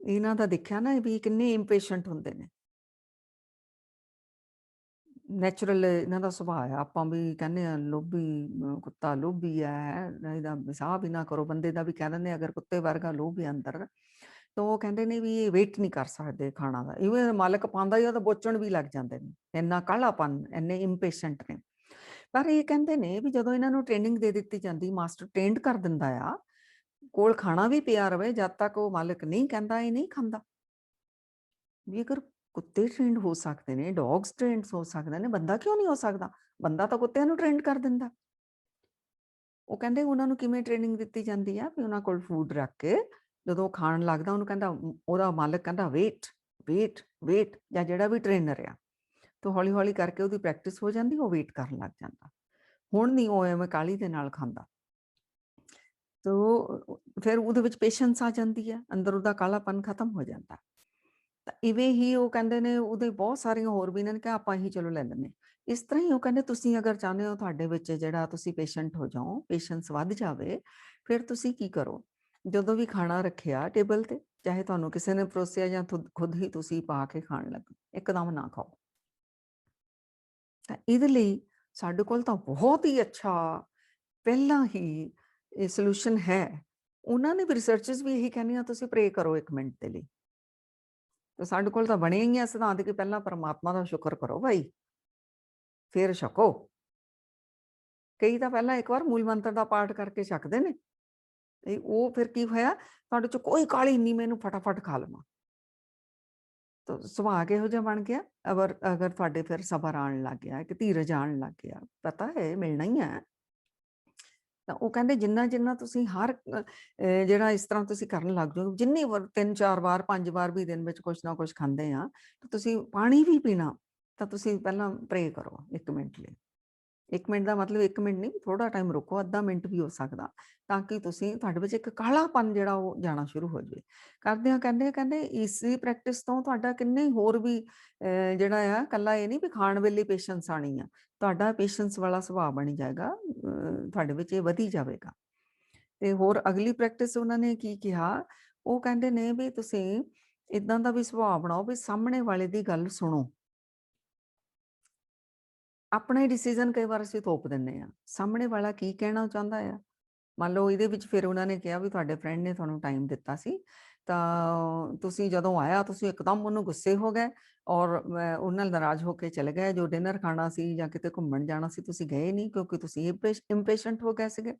ਇਹਨਾਂ ਦਾ ਦੇਖਿਆ ਨਾ ਵੀ ਕਿੰਨੇ ਇੰਪੇਸ਼ੈਂਟ ਹੁੰਦੇ ਨੇ। ਨੈਚੁਰਲ ਇਹਨਾਂ ਦਾ ਸੁਭਾਅ ਆ। ਆਪਾਂ ਵੀ ਕਹਿੰਦੇ ਆ ਲੋਭੀ ਕੁੱਤਾ ਲੋਭੀ ਹੈ, ਇਹਦਾ ਹਿਸਾਬ ਹੀ ਨਾ ਕਰੋ। ਬੰਦੇ ਦਾ ਵੀ ਕਹਿ ਦਿੰਦੇ ਅਗਰ ਕੁੱਤੇ ਵਰਗਾ ਲੋਭ ਹੈ ਅੰਦਰ, ਤਾਂ ਉਹ ਕਹਿੰਦੇ ਨੇ ਵੀ ਇਹ ਵੇਟ ਨਹੀਂ ਕਰ ਸਕਦੇ ਖਾਣਾ ਦਾ। ਇਵੇਂ ਮਾਲਕ ਪਾਉਂਦਾ ਹੀ ਤਾਂ ਬੋਚਣ ਵੀ ਲੱਗ ਜਾਂਦੇ ਨੇ, ਇੰਨਾ ਕਾਹਲਾਪਨ, ਇੰਨੇ ਇੰਪੇਸ਼ੈਂਟ ਨੇ। ਪਰ ਇਹ ਕਹਿੰਦੇ ਨੇ ਵੀ ਜਦੋਂ ਇਹਨਾਂ ਨੂੰ ਟ੍ਰੇਨਿੰਗ ਦੇ ਦਿੱਤੀ ਜਾਂਦੀ, ਮਾਸਟਰ ਟ੍ਰੇਨਡ ਕਰ ਦਿੰਦਾ ਆ, ਕੋਲ ਖਾਣਾ ਵੀ ਪਿਆ ਰਵੇ, ਜਦ ਤੱਕ ਉਹ ਮਾਲਕ ਨਹੀਂ ਕਹਿੰਦਾ ਇਹ ਨਹੀਂ ਖਾਂਦਾ। ਵੀ ਅਗਰ ਕੁੱਤੇ ਟ੍ਰੇਨਡ ਹੋ ਸਕਦੇ ਨੇ, ਡੌਗਸ ਟ੍ਰੇਨਡ ਹੋ ਸਕਦੇ ਨੇ, ਬੰਦਾ ਕਿਉਂ ਨਹੀਂ ਹੋ ਸਕਦਾ? ਬੰਦਾ ਤਾਂ ਕੁੱਤਿਆਂ ਨੂੰ ਟ੍ਰੇਨਡ ਕਰ ਦਿੰਦਾ। ਉਹ ਕਹਿੰਦੇ ਉਹਨਾਂ ਨੂੰ ਕਿਵੇਂ ਟ੍ਰੇਨਿੰਗ ਦਿੱਤੀ ਜਾਂਦੀ ਆ ਵੀ ਉਹਨਾਂ ਕੋਲ ਫੂਡ ਰੱਖ ਕੇ ਜਦੋਂ ਖਾਣ ਲੱਗਦਾ, ਉਹਨੂੰ ਕਹਿੰਦਾ, ਉਹਦਾ ਮਾਲਕ ਕਹਿੰਦਾ ਵੇਟ ਵੇਟ ਵੇਟ, ਜਾਂ ਜਿਹੜਾ ਵੀ ਟ੍ਰੇਨਰ ਆ, ਤਾਂ ਹੌਲੀ ਹੌਲੀ ਕਰਕੇ ਉਹਦੀ ਪ੍ਰੈਕਟਿਸ ਹੋ ਜਾਂਦੀ, ਉਹ ਵੇਟ ਕਰਨ ਲੱਗ ਜਾਂਦਾ। ਹੁਣ ਨਹੀਂ ਉਹ ਐਵੇਂ ਕਾਹਲੀ ਦੇ ਨਾਲ ਖਾਂਦਾ। ਤੋ ਫਿਰ ਉਹਦੇ ਵਿੱਚ ਪੇਸ਼ੈਂਸ ਆ ਜਾਂਦੀ ਹੈ, ਅੰਦਰ ਉਹਦਾ ਕਾਲਾਪਨ ਖਤਮ ਹੋ ਜਾਂਦਾ। ਤਾਂ ਇਵੇਂ ਹੀ ਉਹ ਕਹਿੰਦੇ ਨੇ ਉਹਦੇ ਬਹੁਤ ਸਾਰੀਆਂ ਹੋਰ ਵੀ ਇਹਨਾਂ ਨੇ ਕਿਹਾ ਆਪਾਂ ਹੀ ਚਲੋ ਲੈ ਲੈਂਦੇ, ਇਸ ਤਰ੍ਹਾਂ ਹੀ ਉਹ ਕਹਿੰਦੇ ਤੁਸੀਂ ਅਗਰ ਚਾਹੁੰਦੇ ਹੋ ਤੁਹਾਡੇ ਵਿੱਚ ਜਿਹੜਾ ਤੁਸੀਂ ਪੇਸ਼ੈਂਟ ਹੋ ਜਾਓ, ਪੇਸ਼ੈਂਸ ਵੱਧ ਜਾਵੇ, ਫਿਰ ਤੁਸੀਂ ਕੀ ਕਰੋ, ਜਦੋਂ ਵੀ ਖਾਣਾ ਰੱਖਿਆ ਟੇਬਲ ਤੇ, ਚਾਹੇ ਤੁਹਾਨੂੰ ਕਿਸੇ ਨੇ ਪਰੋਸਿਆ ਜਾਂ ਖੁਦ ਹੀ ਤੁਸੀਂ ਪਾ ਕੇ ਖਾਣ ਲੱਗੇ, ਇੱਕਦਮ ਨਾ ਖਾਓ। ਤਾਂ ਇਹਦੇ ਲਈ ਸਾਡੇ ਕੋਲ ਤਾਂ ਬਹੁਤ ਹੀ ਅੱਛਾ ਪਹਿਲਾਂ ਹੀ ਇਹ ਸੋਲੂਸ਼ਨ ਹੈ। ਉਹਨਾਂ ਨੇ ਵੀ ਰਿਸਰਚਰਸ ਵੀ ਇਹੀ ਕਹਿੰਦੀਆਂ ਤੁਸੀਂ ਪ੍ਰੇ ਕਰੋ 1 ਮਿੰਟ ਦੇ ਲਈ। ਤੇ ਸਾਡੇ ਕੋਲ ਤਾਂ ਬਣਿਆ ਹੀ ਆ ਸਿਧਾਂਤ ਕਿ ਪਹਿਲਾਂ ਪਰਮਾਤਮਾ ਦਾ ਸ਼ੁਕਰ ਕਰੋ ਭਾਈ, ਫਿਰ ਛਕੋ। ਕਈ ਤਾਂ ਪਹਿਲਾਂ ਇੱਕ ਵਾਰ ਮੂਲ ਮੰਤਰ ਦਾ ਪਾਠ ਕਰਕੇ ਛਕਦੇ ਨੇ, ਤੇ ਉਹ ਫਿਰ ਕੀ ਹੋਇਆ, ਤੁਹਾਡੇ ਚ ਕੋਈ ਕਾਹਲੀ ਨਹੀਂ, ਮੈਨੂੰ ਫਟਾਫਟ ਖਾ ਲਵਾਂ। ਤਾਂ ਸੁਭਾਅ ਇਹੋ ਜਿਹਾ ਬਣ ਗਿਆ। ਅਗਰ ਅਗਰ ਤੁਹਾਡੇ ਫਿਰ ਸਬਰ ਆਉਣ ਲੱਗ ਗਿਆ, ਕਿ ਧੀਰਜ ਆਉਣ ਲੱਗ ਗਿਆ, ਪਤਾ ਹੈ ਮਿਲਣਾ ਹੀ ਹੈ, ਤਾਂ ਉਹ ਕਹਿੰਦੇ ਜਿੰਨਾ ਜਿੰਨਾ ਤੁਸੀਂ ਹਰ ਜਿਹੜਾ ਇਸ ਤਰ੍ਹਾਂ ਤੁਸੀਂ ਕਰਨ ਲੱਗ ਜਾਓ, ਜਿੰਨੀ ਵਾਰ 3-4 ਵਾਰ 5 ਵਾਰ ਵੀ ਦਿਨ ਵਿੱਚ ਕੁਛ ਨਾ ਕੁਛ ਖਾਂਦੇ ਆ, ਤਾਂ ਤੁਸੀਂ ਪਾਣੀ ਵੀ ਪੀਣਾ, ਤਾਂ ਤੁਸੀਂ ਪਹਿਲਾਂ ਪ੍ਰੇ ਕਰੋ 1 ਮਿੰਟ ਲਈ। 1 ਮਿੰਟ ਦਾ ਮਤਲਬ 1 ਮਿੰਟ ਨਹੀਂ, ਥੋੜਾ ਟਾਈਮ ਰੁਕੋ, ਅੱਧਾ ਮਿੰਟ ਵੀ ਹੋ ਸਕਦਾ, ਤਾਂ ਕਿ ਤੁਸੀਂ ਤੁਹਾਡੇ ਵਿੱਚ ਇੱਕ ਕਾਹਲਾਪਨ ਜਿਹੜਾ ਉਹ ਜਾਣਾ ਸ਼ੁਰੂ ਹੋ ਜਾਵੇ। ਕਰਦਿਆਂ ਕਹਿੰਦੇ ਇਸੀ ਪ੍ਰੈਕਟਿਸ ਤੋਂ ਤੁਹਾਡਾ ਕਿੰਨੇ ਹੋਰ ਵੀ ਜਿਹੜਾ ਆ, ਇਕੱਲਾ ਇਹ ਨਹੀਂ ਵੀ ਖਾਣ ਵੇਲੇ ਪੇਸ਼ੈਂਸ ਆਣੀ ਆ, ਤੁਹਾਡਾ ਪੇਸ਼ੈਂਸ ਵਾਲਾ ਸੁਭਾਅ ਬਣ ਜਾਏਗਾ, ਤੁਹਾਡੇ ਵਿੱਚ ਇਹ ਵਧੀ ਜਾਵੇਗਾ। ਤੇ ਹੋਰ ਅਗਲੀ ਪ੍ਰੈਕਟਿਸ ਉਹਨਾਂ ਨੇ ਕੀ ਕਿਹਾ, ਉਹ ਕਹਿੰਦੇ ਨੇ ਵੀ ਤੁਸੀਂ ਇਦਾਂ ਦਾ ਵੀ ਸੁਭਾਅ ਬਣਾਓ ਵੀ ਸਾਹਮਣੇ ਵਾਲੇ ਦੀ ਗੱਲ ਸੁਣੋ। ਆਪਣਾ ਹੀ ਡਿਸੀਜ਼ਨ ਕਈ ਵਾਰ ਅਸੀਂ ਥੋਪ ਦਿੰਦੇ ਆ, ਸਾਹਮਣੇ ਵਾਲਾ ਕੀ ਕਹਿਣਾ ਚਾਹੁੰਦਾ ਆ। ਮੰਨ ਲਓ ਇਹਦੇ ਵਿੱਚ ਫਿਰ ਉਹਨਾਂ ਨੇ ਕਿਹਾ ਵੀ ਤੁਹਾਡੇ ਫਰੈਂਡ ਨੇ ਤੁਹਾਨੂੰ ਟਾਈਮ ਦਿੱਤਾ ਸੀ, ਤਾਂ ਤੁਸੀਂ ਜਦੋਂ ਆਇਆ ਤੁਸੀਂ ਇੱਕਦਮ ਉਹਨੂੰ ਗੁੱਸੇ ਹੋ ਗਏ ਔਰ ਉਹਨਾਂ ਨਾਲ ਨਾਰਾਜ਼ ਹੋ ਕੇ ਚਲੇ ਗਏ। ਜੋ ਡਿਨਰ ਖਾਣਾ ਸੀ ਜਾਂ ਕਿਤੇ ਘੁੰਮਣ ਜਾਣਾ ਸੀ ਤੁਸੀਂ ਗਏ ਨਹੀਂ, ਕਿਉਂਕਿ ਤੁਸੀਂ ਇੰਪੇਸ਼ੈਂਟ ਹੋ ਗਏ ਸੀਗੇ।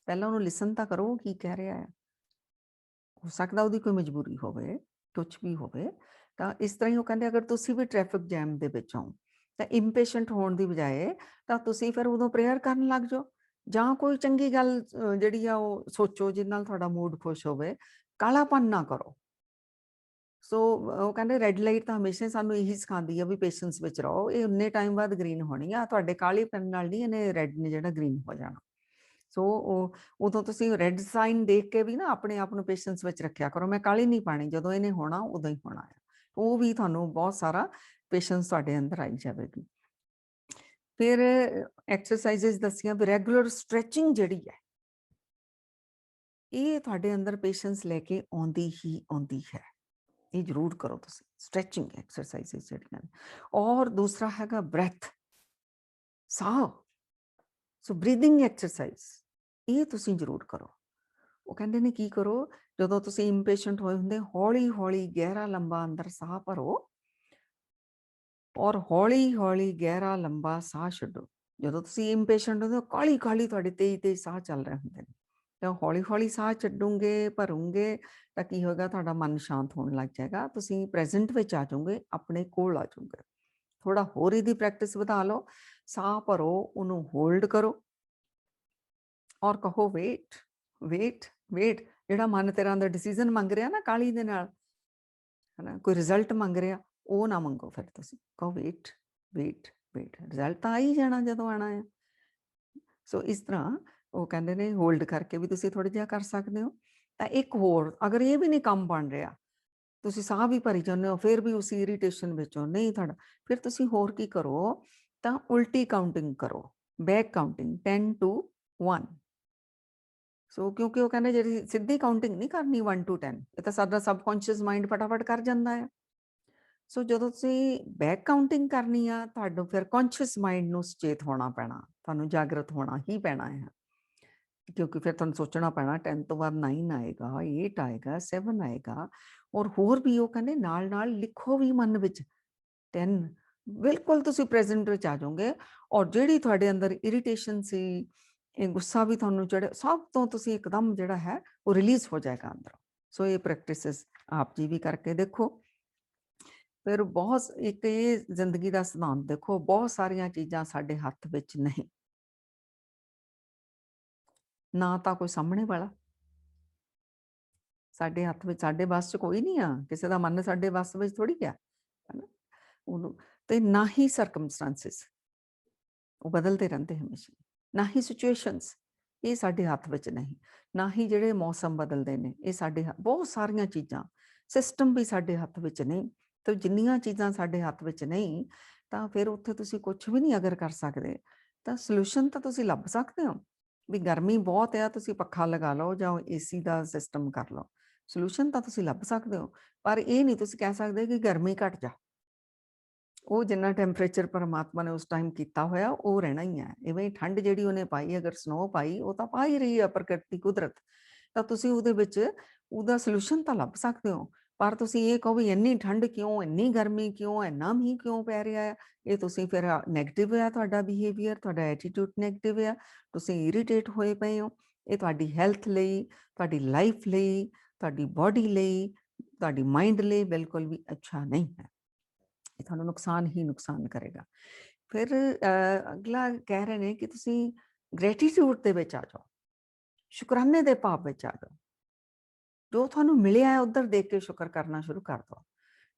ਪਹਿਲਾਂ ਉਹਨੂੰ ਲਿਸਨ ਤਾਂ ਕਰੋ ਕੀ ਕਹਿ ਰਿਹਾ ਹੈ, ਹੋ ਸਕਦਾ ਉਹਦੀ ਕੋਈ ਮਜਬੂਰੀ ਹੋਵੇ, ਕੁਛ ਵੀ ਹੋਵੇ। ਤਾਂ ਇਸ ਤਰ੍ਹਾਂ ਹੀ ਉਹ ਕਹਿੰਦੇ ਅਗਰ ਤੁਸੀਂ ਵੀ ਟ੍ਰੈਫਿਕ ਜੈਮ ਦੇ ਵਿੱਚ ਹੋ, ਤਾਂ ਇੰਪੇਸ਼ੈਂਟ ਹੋਣ ਦੀ ਬਜਾਏ ਤਾਂ ਤੁਸੀਂ ਫਿਰ ਉਦੋਂ ਪ੍ਰੇਅਰ ਕਰਨ ਲੱਗ ਜਾਓ, ਜਾਂ ਕੋਈ ਚੰਗੀ ਗੱਲ ਜਿਹੜੀ ਆ ਉਹ ਸੋਚੋ ਜਿਹਦੇ ਨਾਲ ਤੁਹਾਡਾ ਮੂਡ ਖੁਸ਼ ਹੋਵੇ। ਕਾਹਲਾਪਨ ਨਾ ਕਰੋ। ਸੋ ਉਹ ਕਹਿੰਦੇ ਰੈੱਡ ਲਾਈਟ ਤਾਂ ਹਮੇਸ਼ਾ ਸਾਨੂੰ ਇਹੀ ਸਿਖਾਉਂਦੀ ਆ ਵੀ ਪੇਸ਼ੈਂਸ ਵਿੱਚ ਰਹੋ, ਇਹ ਉਨੇ ਟਾਈਮ ਬਾਅਦ ਗ੍ਰੀਨ ਹੋਣੀ ਆ, ਤੁਹਾਡੇ ਕਾਹਲੀਪਨ ਨਾਲ ਨਹੀਂ ਇਹਨੇ ਰੈੱਡ ਨੇ ਜਿਹੜਾ ਗ੍ਰੀਨ ਹੋ ਜਾਣਾ। ਸੋ ਉਹ ਉਦੋਂ ਤੁਸੀਂ ਰੈੱਡ ਸਾਈਨ ਦੇਖ ਕੇ ਵੀ ਨਾ ਆਪਣੇ ਆਪ ਨੂੰ ਪੇਸ਼ੈਂਸ ਵਿੱਚ ਰੱਖਿਆ ਕਰੋ, ਮੈਂ ਕਾਹਲੀ ਨਹੀਂ ਪਾਣੀ, ਜਦੋਂ ਇਹਨੇ ਹੋਣਾ ਉਦੋਂ ਹੀ ਹੋਣਾ ਹੈ। ਉਹ ਵੀ ਤੁਹਾਨੂੰ ਬਹੁਤ ਸਾਰਾ ਪੇਸ਼ੈਂਸ ਤੁਹਾਡੇ ਅੰਦਰ ਆਈ ਜਾਵੇਗੀ। ਫਿਰ ਐਕਸਰਸਾਈਜ਼ਸ ਦੱਸੀਆਂ ਵੀ ਰੈਗੂਲਰ ਸਟ੍ਰੈਚਿੰਗ ਜਿਹੜੀ ਹੈ, ਇਹ ਤੁਹਾਡੇ ਅੰਦਰ ਪੇਸ਼ੈਂਸ ਲੈ ਕੇ ਆਉਂਦੀ ਹੀ ਆਉਂਦੀ ਹੈ। ਇਹ ਜ਼ਰੂਰ ਕਰੋ ਤੁਸੀਂ ਸਟ੍ਰੈਚਿੰਗ ਐਕਸਰਸਾਈਜ਼ਸ ਜਿਹੜੀਆਂ ਨੇ। ਔਰ ਦੂਸਰਾ ਹੈਗਾ ਬ੍ਰੈਥ, ਸਾਹ। ਸੋ ਬਰੀਥਿੰਗ ਐਕਸਰਸਾਈਜ਼ ਇਹ ਤੁਸੀਂ ਜ਼ਰੂਰ ਕਰੋ। ਉਹ ਕਹਿੰਦੇ ਨੇ ਕੀ ਕਰੋ, ਜਦੋਂ ਤੁਸੀਂ ਇੰਪੇਸ਼ੈਂਟ ਹੋਏ ਹੁੰਦੇ, ਹੌਲੀ ਹੌਲੀ ਗਹਿਰਾ ਲੰਬਾ ਅੰਦਰ ਸਾਹ ਭਰੋ ਔਰ ਹੌਲੀ ਹੌਲੀ ਗਹਿਰਾ ਲੰਬਾ ਸਾਹ ਛੱਡੋ। ਜਦੋਂ ਤੁਸੀਂ ਇੰਪੇਸ਼ੈਂਟ ਹੁੰਦੇ ਹੋ, ਕਾਹਲੀ ਕਾਹਲੀ ਤੁਹਾਡੇ ਤੇਜ਼ ਸਾਹ ਚੱਲ ਰਹੇ ਹੁੰਦੇ ਨੇ, ਤਾਂ ਹੌਲੀ ਹੌਲੀ ਸਾਹ ਛੱਡੋਗੇ, ਭਰੋਗੇ, ਤਾਂ ਕੀ ਹੋਏਗਾ, ਤੁਹਾਡਾ ਮਨ ਸ਼ਾਂਤ ਹੋਣ ਲੱਗ ਜਾਏਗਾ, ਤੁਸੀਂ ਪ੍ਰੈਜ਼ੈਂਟ ਵਿੱਚ ਆ ਜਾਓਗੇ, ਆਪਣੇ ਕੋਲ ਆ ਜਾਓਗੇ। ਥੋੜਾ ਹੋਰ ਇਹਦੀ ਪ੍ਰੈਕਟਿਸ ਵਧਾ ਲਓ, ਸਾਹ ਭਰੋ, ਉਹਨੂੰ ਹੋਲਡ ਕਰੋ ਔਰ ਕਹੋ ਵੇਟ ਵੇਟ ਵੇਟ। ਜਿਹੜਾ ਮਨ ਤੇਰਾ ਅੰਦਰ ਡਿਸੀਜ਼ਨ ਮੰਗ ਰਿਹਾ ਨਾ ਕਾਹਲੀ ਦੇ ਨਾਲ, ਹਨਾ, ਕੋਈ ਰਿਜ਼ਲਟ ਮੰਗ ਰਿਹਾ, ਉਹ ਨਾ ਮੰਗੋ। ਫਿਰ ਤੁਸੀਂ ਕਹੋ ਵੇਟ ਵੇਟ ਵੇਟ, ਰਿਜ਼ਲਟ ਤਾਂ ਆ ਹੀ ਜਾਣਾ ਜਦੋਂ ਆਣਾ ਹੈ। ਸੋ ਇਸ ਤਰ੍ਹਾਂ ਉਹ ਕਹਿੰਦੇ ਨੇ ਹੋਲਡ ਕਰਕੇ ਵੀ ਤੁਸੀਂ ਥੋੜਾ ਜਿਹਾ ਕਰ ਸਕਦੇ ਹੋ। ਤਾਂ ਇੱਕ ਹੋਰ, ਅਗਰ ਇਹ ਵੀ ਨਹੀਂ ਕੰਮ ਬਣ ਰਿਹਾ, ਤੁਸੀਂ ਸਾਹ ਵੀ ਭਰੀ ਜਾਂਦੇ ਹੋ, ਫਿਰ ਵੀ ਉਸੇ ਇਰੀਟੇਸ਼ਨ ਵਿੱਚੋਂ ਨਹੀਂ ਤੁਹਾਡਾ, ਫਿਰ ਤੁਸੀਂ ਹੋਰ ਕੀ ਕਰੋ, ਤਾਂ ਉਲਟੀ ਕਾਊਂਟਿੰਗ ਕਰੋ, ਬੈਕ ਕਾਊਂਟਿੰਗ 10 to 1। ਸੋ ਕਿਉਂਕਿ ਉਹ ਕਹਿੰਦੇ ਜਿਹੜੀ ਸਿੱਧੀ ਕਾਊਂਟਿੰਗ ਨਹੀਂ ਕਰਨੀ 1 to 10, ਇਹ ਤਾਂ ਸਾਡਾ ਸਬਕੌਂਸ਼ੀਅਸ ਮਾਈਂਡ ਫਟਾਫਟ ਕਰ ਜਾਂਦਾ ਹੈ। ਸੋ ਜਦੋਂ ਤੁਸੀਂ ਬੈਕ ਕਾਊਂਟਿੰਗ ਕਰਨੀ ਆ, ਤੁਹਾਨੂੰ ਫਿਰ ਕੌਂਸ਼ੀਅਸ ਮਾਈਂਡ ਨੂੰ ਸੁਚੇਤ ਹੋਣਾ ਪੈਣਾ, ਤੁਹਾਨੂੰ ਜਾਗਰਤ ਹੋਣਾ ਹੀ ਪੈਣਾ ਹੈ, ਕਿਉਂਕਿ ਫਿਰ ਤੁਹਾਨੂੰ ਸੋਚਣਾ ਪੈਣਾ 10 ਤੋਂ ਬਾਅਦ 9 ਆਏਗਾ, 8 ਆਏਗਾ, 7 ਆਏਗਾ। ਔਰ ਹੋਰ ਵੀ ਉਹ ਕਹਿੰਦੇ ਨਾਲ ਨਾਲ ਲਿਖੋ ਵੀ ਮਨ ਵਿੱਚ 10, ਬਿਲਕੁਲ ਤੁਸੀਂ ਪ੍ਰੈਜ਼ੈਂਟ ਵਿੱਚ ਆ ਜਾਓਗੇ। ਔਰ ਜਿਹੜੀ ਤੁਹਾਡੇ ਅੰਦਰ ਇਰੀਟੇਸ਼ਨ ਸੀ, ਇਹ ਗੁੱਸਾ ਵੀ ਤੁਹਾਨੂੰ ਚੜ੍ਹਿਆ, ਸਭ ਤੋਂ ਤੁਸੀਂ ਇੱਕਦਮ ਜਿਹੜਾ ਹੈ ਉਹ ਰਿਲੀਜ਼ ਹੋ ਜਾਏਗਾ ਅੰਦਰੋਂ। ਸੋ ਇਹ ਪ੍ਰੈਕਟਿਸਿਸ ਆਪ ਜੀ ਵੀ ਕਰਕੇ ਦੇਖੋ। ਫਿਰ ਬਹੁਤ ਇੱਕ ਇਹ ਜ਼ਿੰਦਗੀ ਦਾ ਸਿਧਾਂਤ ਦੇਖੋ, ਬਹੁਤ ਸਾਰੀਆਂ ਚੀਜ਼ਾਂ ਸਾਡੇ ਹੱਥ ਵਿੱਚ ਨਹੀਂ, ਨਾ ਤਾਂ ਕੋਈ ਸਾਹਮਣੇ ਵਾਲਾ, ਸਾਡੇ ਹੱਥ ਵਿੱਚ, ਸਾਡੇ ਵੱਸ 'ਚ ਕੋਈ ਨਹੀਂ ਆ, ਕਿਸੇ ਦਾ ਮਨ ਸਾਡੇ ਵੱਸ ਵਿੱਚ ਥੋੜੀ ਆ, ਹਨਾ, ਉਹਨੂੰ। ਤੇ ਨਾ ਹੀ ਸਰਕਮਸਟੈਂਸਿਸ, ਉਹ ਬਦਲਦੇ ਰਹਿੰਦੇ ਹਮੇਸ਼ਾ, ਨਾ ਹੀ ਸਿਚੁਏਸ਼ਨਸ, ਇਹ ਸਾਡੇ ਹੱਥ ਵਿੱਚ ਨਹੀਂ, ਨਾ ਹੀ ਜਿਹੜੇ ਮੌਸਮ ਬਦਲਦੇ ਨੇ ਇਹ ਸਾਡੇ ਬਹੁਤ ਸਾਰੀਆਂ ਚੀਜ਼ਾਂ, ਸਿਸਟਮ ਵੀ ਸਾਡੇ ਹੱਥ ਵਿੱਚ ਨਹੀਂ। ਤੇ ਜਿੰਨੀਆਂ ਚੀਜ਼ਾਂ ਸਾਡੇ ਹੱਥ ਵਿੱਚ ਨਹੀਂ, ਤਾਂ ਫਿਰ ਉੱਥੇ ਤੁਸੀਂ ਕੁਛ ਵੀ ਨਹੀਂ ਅਗਰ ਕਰ ਸਕਦੇ, ਤਾਂ ਸੋਲੂਸ਼ਨ ਤਾਂ ਤੁਸੀਂ ਲੱਭ ਸਕਦੇ ਹੋ ਵੀ ਗਰਮੀ ਬਹੁਤ ਆ, ਤੁਸੀਂ ਪੱਖਾ ਲਗਾ ਲਓ ਜਾਂ ਏਸੀ ਦਾ ਸਿਸਟਮ ਕਰ ਲਓ। ਸੋਲੂਸ਼ਨ ਤਾਂ ਤੁਸੀਂ ਲੱਭ ਸਕਦੇ ਹੋ, ਪਰ ਇਹ ਨਹੀਂ ਤੁਸੀਂ ਕਹਿ ਸਕਦੇ ਕਿ ਗਰਮੀ ਘਟ ਜਾ। ਉਹ ਜਿੰਨਾ ਟੈਂਪਰੇਚਰ ਪਰਮਾਤਮਾ ਨੇ ਉਸ ਟਾਈਮ ਕੀਤਾ ਹੋਇਆ ਉਹ ਰਹਿਣਾ ਹੀ ਹੈ। ਇਵੇਂ ਠੰਡ ਜਿਹੜੀ ਉਹਨੇ ਪਾਈ, ਅਗਰ ਸਨੋ ਪਾਈ, ਉਹ ਤਾਂ ਪਾ ਹੀ ਰਹੀ ਹੈ ਪ੍ਰਕਿਰਤੀ, ਕੁਦਰਤ। ਤਾਂ ਤੁਸੀਂ ਉਹਦੇ ਵਿੱਚ ਉਹਦਾ ਸੋਲੂਸ਼ਨ ਤਾਂ ਲੱਭ ਸਕਦੇ ਹੋ, ਪਰ ਤੁਸੀਂ ਇਹ ਕਹੋ ਵੀ ਇੰਨੀ ਠੰਡ ਕਿਉਂ, ਇੰਨੀ ਗਰਮੀ ਕਿਉਂ, ਇੰਨਾ ਮੀਂਹ ਕਿਉਂ ਪੈ ਰਿਹਾ ਹੈ, ਇਹ ਤੁਸੀਂ ਫਿਰ ਨੈਗੇਟਿਵ ਹੈ ਤੁਹਾਡਾ ਬਿਹੇਵੀਅਰ, ਤੁਹਾਡਾ ਐਟੀਟਿਊਡ ਨੈਗੇਟਿਵ ਹੈ, ਤੁਸੀਂ ਇਰੀਟੇਟ ਹੋਏ ਪਏ ਹੋ। ਇਹ ਤੁਹਾਡੀ ਹੈਲਥ ਲਈ, ਤੁਹਾਡੀ ਲਾਈਫ ਲਈ, ਤੁਹਾਡੀ ਬਾਡੀ ਲਈ, ਤੁਹਾਡੀ ਮਾਈਂਡ ਲਈ ਬਿਲਕੁਲ ਵੀ ਅੱਛਾ ਨਹੀਂ ਹੈ। ਇਹ ਤੁਹਾਨੂੰ ਨੁਕਸਾਨ ਹੀ ਨੁਕਸਾਨ ਕਰੇਗਾ। ਫਿਰ ਅਗਲਾ ਕਹਿ ਰਹੇ ਨੇ ਕਿ ਤੁਸੀਂ ਗ੍ਰੈਟੀਟਿਊਡ ਦੇ ਵਿੱਚ ਆ ਜਾਓ, ਸ਼ੁਕਰਾਨੇ ਦੇ ਭਾਵ ਵਿੱਚ ਆ ਜਾਓ। ਜੋ ਤੁਹਾਨੂੰ ਮਿਲਿਆ ਹੈ ਉੱਧਰ ਦੇਖ ਕੇ ਸ਼ੁਕਰ ਕਰਨਾ ਸ਼ੁਰੂ ਕਰ ਦਿਓ।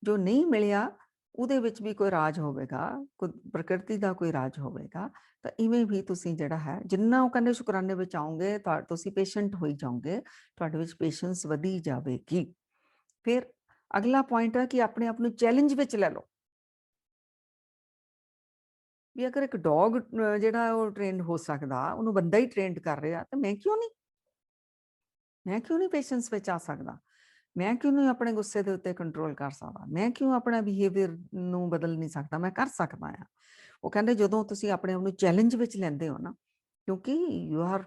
ਜੋ ਨਹੀਂ ਮਿਲਿਆ ਉਹਦੇ ਵਿੱਚ ਵੀ ਕੋਈ ਰਾਜ ਹੋਵੇਗਾ, ਕੋਈ ਪ੍ਰਕਿਰਤੀ ਦਾ ਕੋਈ ਰਾਜ ਹੋਵੇਗਾ। ਤਾਂ ਇਵੇਂ ਵੀ ਤੁਸੀਂ ਜਿਹੜਾ ਹੈ, ਜਿੰਨਾ ਉਹ ਕਹਿੰਦੇ ਸ਼ੁਕਰਾਨੇ ਵਿੱਚ ਆਓਗੇ, ਤੁਸੀਂ ਪੇਸ਼ੈਂਟ ਹੋਈ ਜਾਓਗੇ, ਤੁਹਾਡੇ ਵਿੱਚ ਪੇਸ਼ੈਂਸ ਵਧੀ ਜਾਵੇਗੀ। ਫਿਰ ਅਗਲਾ ਪੁਆਇੰਟ ਹੈ ਕਿ ਆਪਣੇ ਆਪ ਨੂੰ ਚੈਲੰਜ ਵਿੱਚ ਲੈ ਲਓ। ਵੀ ਅਗਰ ਇੱਕ ਡੌਗ ਜਿਹੜਾ ਉਹ ਟ੍ਰੇਨਡ ਹੋ ਸਕਦਾ, ਉਹਨੂੰ ਬੰਦਾ ਹੀ ਟ੍ਰੇਨਡ ਕਰ ਰਿਹਾ, ਤਾਂ ਮੈਂ ਕਿਉਂ ਨਹੀਂ? ਮੈਂ ਕਿਉਂ ਨਹੀਂ ਪੇਸ਼ੈਂਸ ਵਿੱਚ ਆ ਸਕਦਾ? ਮੈਂ ਕਿਉਂ ਨਹੀਂ ਆਪਣੇ ਗੁੱਸੇ ਦੇ ਉੱਤੇ ਕੰਟਰੋਲ ਕਰ ਸਕਦਾ? ਮੈਂ ਕਿਉਂ ਆਪਣਾ ਬਿਹੇਵੀਅਰ ਨੂੰ ਬਦਲ ਨਹੀਂ ਸਕਦਾ? ਮੈਂ ਕਰ ਸਕਦਾ ਆ। ਉਹ ਕਹਿੰਦੇ ਜਦੋਂ ਤੁਸੀਂ ਆਪਣੇ ਆਪ ਨੂੰ ਚੈਲੰਜ ਵਿੱਚ ਲੈਂਦੇ ਹੋ ਨਾ, ਕਿਉਂਕਿ ਯੂ ਆਰ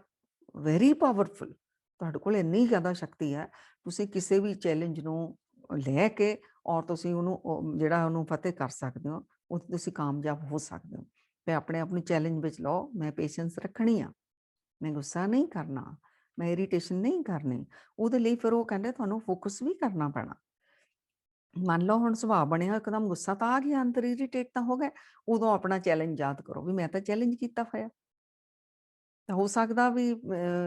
ਵੈਰੀ ਪਾਵਰਫੁਲ, ਤੁਹਾਡੇ ਕੋਲ ਇੰਨੀ ਜ਼ਿਆਦਾ ਸ਼ਕਤੀ ਹੈ, ਤੁਸੀਂ ਕਿਸੇ ਵੀ ਚੈਲੰਜ ਨੂੰ ਲੈ ਕੇ ਔਰ ਤੁਸੀਂ ਉਹਨੂੰ ਜਿਹੜਾ ਉਹਨੂੰ ਫਤਿਹ ਕਰ ਸਕਦੇ ਹੋ, ਉਹ ਤੁਸੀਂ ਕਾਮਯਾਬ ਹੋ ਸਕਦੇ ਹੋ। ਤੇ ਆਪਣੇ ਆਪ ਨੂੰ ਚੈਲੰਜ ਵਿੱਚ ਲਓ, ਮੈਂ ਪੇਸ਼ੈਂਸ ਰੱਖਣੀ ਆ, ਮੈਂ ਗੁੱਸਾ ਨਹੀਂ ਕਰਨਾ, ਮੈਂ ਇਰੀਟੇਸ਼ਨ ਨਹੀਂ ਕਰਨੀ। ਉਹਦੇ ਲਈ ਫਿਰ ਉਹ ਕਹਿੰਦੇ ਤੁਹਾਨੂੰ ਫੋਕਸ ਵੀ ਕਰਨਾ ਪੈਣਾ। ਮੰਨ ਲਓ ਹੁਣ ਸੁਭਾਅ ਬਣਿਆ, ਇੱਕਦਮ ਗੁੱਸਾ ਤਾਂ ਆ ਗਿਆ, ਅੰਦਰ ਇਰੀਟੇਟ ਤਾਂ ਹੋ ਗਏ, ਉਦੋਂ ਆਪਣਾ ਚੈਲੰਜ ਯਾਦ ਕਰੋ ਵੀ ਮੈਂ ਤਾਂ ਚੈਲੰਜ ਕੀਤਾ ਹੋਇਆ। ਤਾਂ ਹੋ ਸਕਦਾ ਵੀ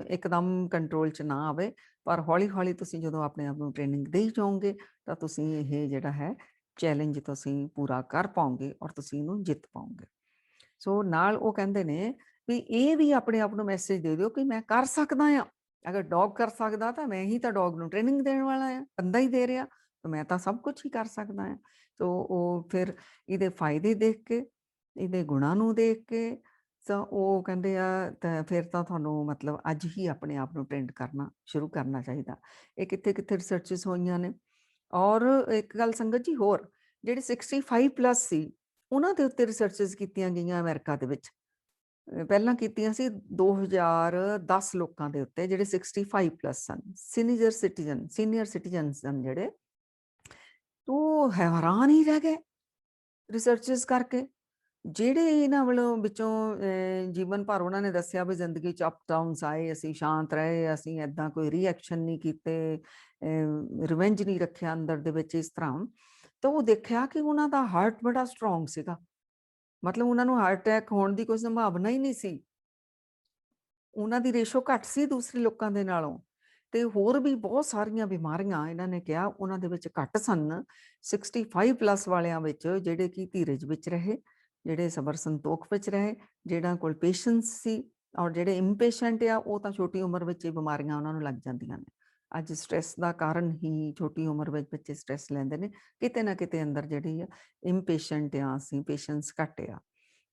ਇੱਕਦਮ ਕੰਟਰੋਲ 'ਚ ਨਾ ਆਵੇ, ਪਰ ਹੌਲੀ-ਹੌਲੀ ਤੁਸੀਂ ਜਦੋਂ ਆਪਣੇ ਆਪ ਨੂੰ ਟ੍ਰੇਨਿੰਗ ਦੇਈ ਜਾਓਗੇ, ਤਾਂ ਤੁਸੀਂ ਇਹ ਜਿਹੜਾ ਹੈ ਚੈਲੰਜ ਤੁਸੀਂ ਪੂਰਾ ਕਰ ਪਾਓਗੇ ਔਰ ਤੁਸੀਂ ਇਹਨੂੰ ਜਿੱਤ ਪਾਓਗੇ। ਸੋ ਨਾਲ ਉਹ ਕਹਿੰਦੇ ਨੇ ਵੀ ਇਹ ਵੀ ਆਪਣੇ ਆਪ ਨੂੰ ਮੈਸੇਜ ਦੇ ਦਿਓ ਕਿ ਮੈਂ ਕਰ ਸਕਦਾ ਆ। ਅਗਰ ਡੌਗ ਕਰ ਸਕਦਾ ਤਾਂ ਮੈਂ ਹੀ ਤਾਂ ਡੌਗ ਨੂੰ ਟ੍ਰੇਨਿੰਗ ਦੇਣ ਵਾਲਾ ਆ, ਬੰਦਾ ਹੀ ਦੇ ਰਿਹਾ, ਤਾਂ ਮੈਂ ਤਾਂ ਸਭ ਕੁਝ ਹੀ ਕਰ ਸਕਦਾ ਆ। ਸੋ ਉਹ ਫਿਰ ਇਹਦੇ ਫਾਇਦੇ ਦੇਖ ਕੇ, ਇਹਦੇ ਗੁਣਾਂ ਨੂੰ ਦੇਖ ਕੇ, ਤਾਂ ਉਹ ਕਹਿੰਦੇ ਆ ਤਾਂ ਫਿਰ ਤਾਂ ਤੁਹਾਨੂੰ ਮਤਲਬ ਅੱਜ ਹੀ ਆਪਣੇ ਆਪ ਨੂੰ ਟ੍ਰੇਨਡ ਕਰਨਾ ਸ਼ੁਰੂ ਕਰਨਾ ਚਾਹੀਦਾ। ਇਹ ਕਿੱਥੇ-ਕਿੱਥੇ ਰਿਸਰਚਸ ਹੋਈਆਂ ਨੇ। ਔਰ ਇੱਕ ਗੱਲ ਸੰਗਤ ਜੀ ਹੋਰ, ਜਿਹੜੇ 65 ਪਲੱਸ ਸੀ, ਉਹਨਾਂ ਦੇ ਉੱਤੇ ਰਿਸਰਚਸ ਕੀਤੀਆਂ ਗਈਆਂ ਅਮਰੀਕਾ ਦੇ ਵਿੱਚ। ਪਹਿਲਾਂ ਕੀਤੀਆਂ ਸੀ 2010 ਲੋਕਾਂ ਦੇ ਉੱਤੇ ਜਿਹੜੇ 65 ਪਲੱਸ ਸਨ, ਸੀਨੀਅਰ ਸਿਟੀਜ਼ਨ ਸਨ ਜਿਹੜੇ। ਉਹ ਹੈਰਾਨ ਹੀ ਰਹਿ ਗਏ ਰਿਸਰਚਸ ਕਰਕੇ। ਜਿਹੜੇ ਇਹਨਾਂ ਵੱਲੋਂ ਵਿੱਚੋਂ ਜੀਵਨ ਭਰ ਉਹਨਾਂ ਨੇ ਦੱਸਿਆ ਵੀ ਜ਼ਿੰਦਗੀ 'ਚ ਅਪ ਡਾਊਨਸ ਆਏ, ਅਸੀਂ ਸ਼ਾਂਤ ਰਹੇ, ਅਸੀਂ ਏਦਾਂ ਕੋਈ ਰਿਐਕਸ਼ਨ ਨਹੀਂ ਕੀਤੇ, ਰਿਵੈਂਜ ਨਹੀਂ ਰੱਖਿਆ ਅੰਦਰ ਦੇ ਵਿੱਚ ਇਸ ਤਰ੍ਹਾਂ। ਤਾਂ ਉਹ ਦੇਖਿਆ ਕਿ ਉਹਨਾਂ ਦਾ ਹਾਰਟ ਬੜਾ ਸਟਰੋਂਗ ਸੀਗਾ, ਮਤਲਬ ਉਹਨਾਂ ਨੂੰ ਹਾਰਟ ਅਟੈਕ ਹੋਣ ਦੀ ਕੋਈ ਸੰਭਾਵਨਾ ਹੀ ਨਹੀਂ ਸੀ। ਉਹਨਾਂ ਦੀ ਰੇਸ਼ੋ ਘੱਟ ਸੀ ਦੂਸਰੇ ਲੋਕਾਂ ਦੇ ਨਾਲੋਂ, ਤੇ ਹੋਰ ਵੀ ਬਹੁਤ ਸਾਰੀਆਂ ਬਿਮਾਰੀਆਂ ਇਹਨਾਂ ਨੇ ਕਿਹਾ ਉਹਨਾਂ ਦੇ ਵਿੱਚ ਘੱਟ ਸਨ 65 ਪਲੱਸ ਵਾਲਿਆਂ ਵਿੱਚ, ਜਿਹੜੇ ਕਿ ਧੀਰਜ ਵਿੱਚ ਰਹੇ, ਜਿਹੜੇ ਸਬਰ ਸੰਤੋਖ ਵਿੱਚ ਰਹੇ, ਜਿਹੜਾ ਕੋਲ ਪੇਸ਼ੈਂਸ ਸੀ। ਔਰ ਜਿਹੜੇ ਇੰਪੇਸ਼ੈਂਟ ਆ ਉਹ ਤਾਂ ਛੋਟੀ ਉਮਰ ਵਿੱਚ ਹੀ ਬਿਮਾਰੀਆਂ ਉਹਨਾਂ ਨੂੰ ਲੱਗ ਜਾਂਦੀਆਂ ਨੇ। ਅੱਜ ਸਟ੍ਰੈਸ ਦਾ ਕਾਰਨ ਹੀ ਛੋਟੀ ਉਮਰ ਵਿੱਚ ਬੱਚੇ ਸਟ੍ਰੈਸ ਲੈਂਦੇ ਨੇ, ਕਿਤੇ ਨਾ ਕਿਤੇ ਅੰਦਰ ਜਿਹੜੀ ਆ ਇੰਪੇਸ਼ੈਂਟ ਆ, ਅਸੀਂ ਪੇਸ਼ੈਂਸ ਘੱਟ ਆ।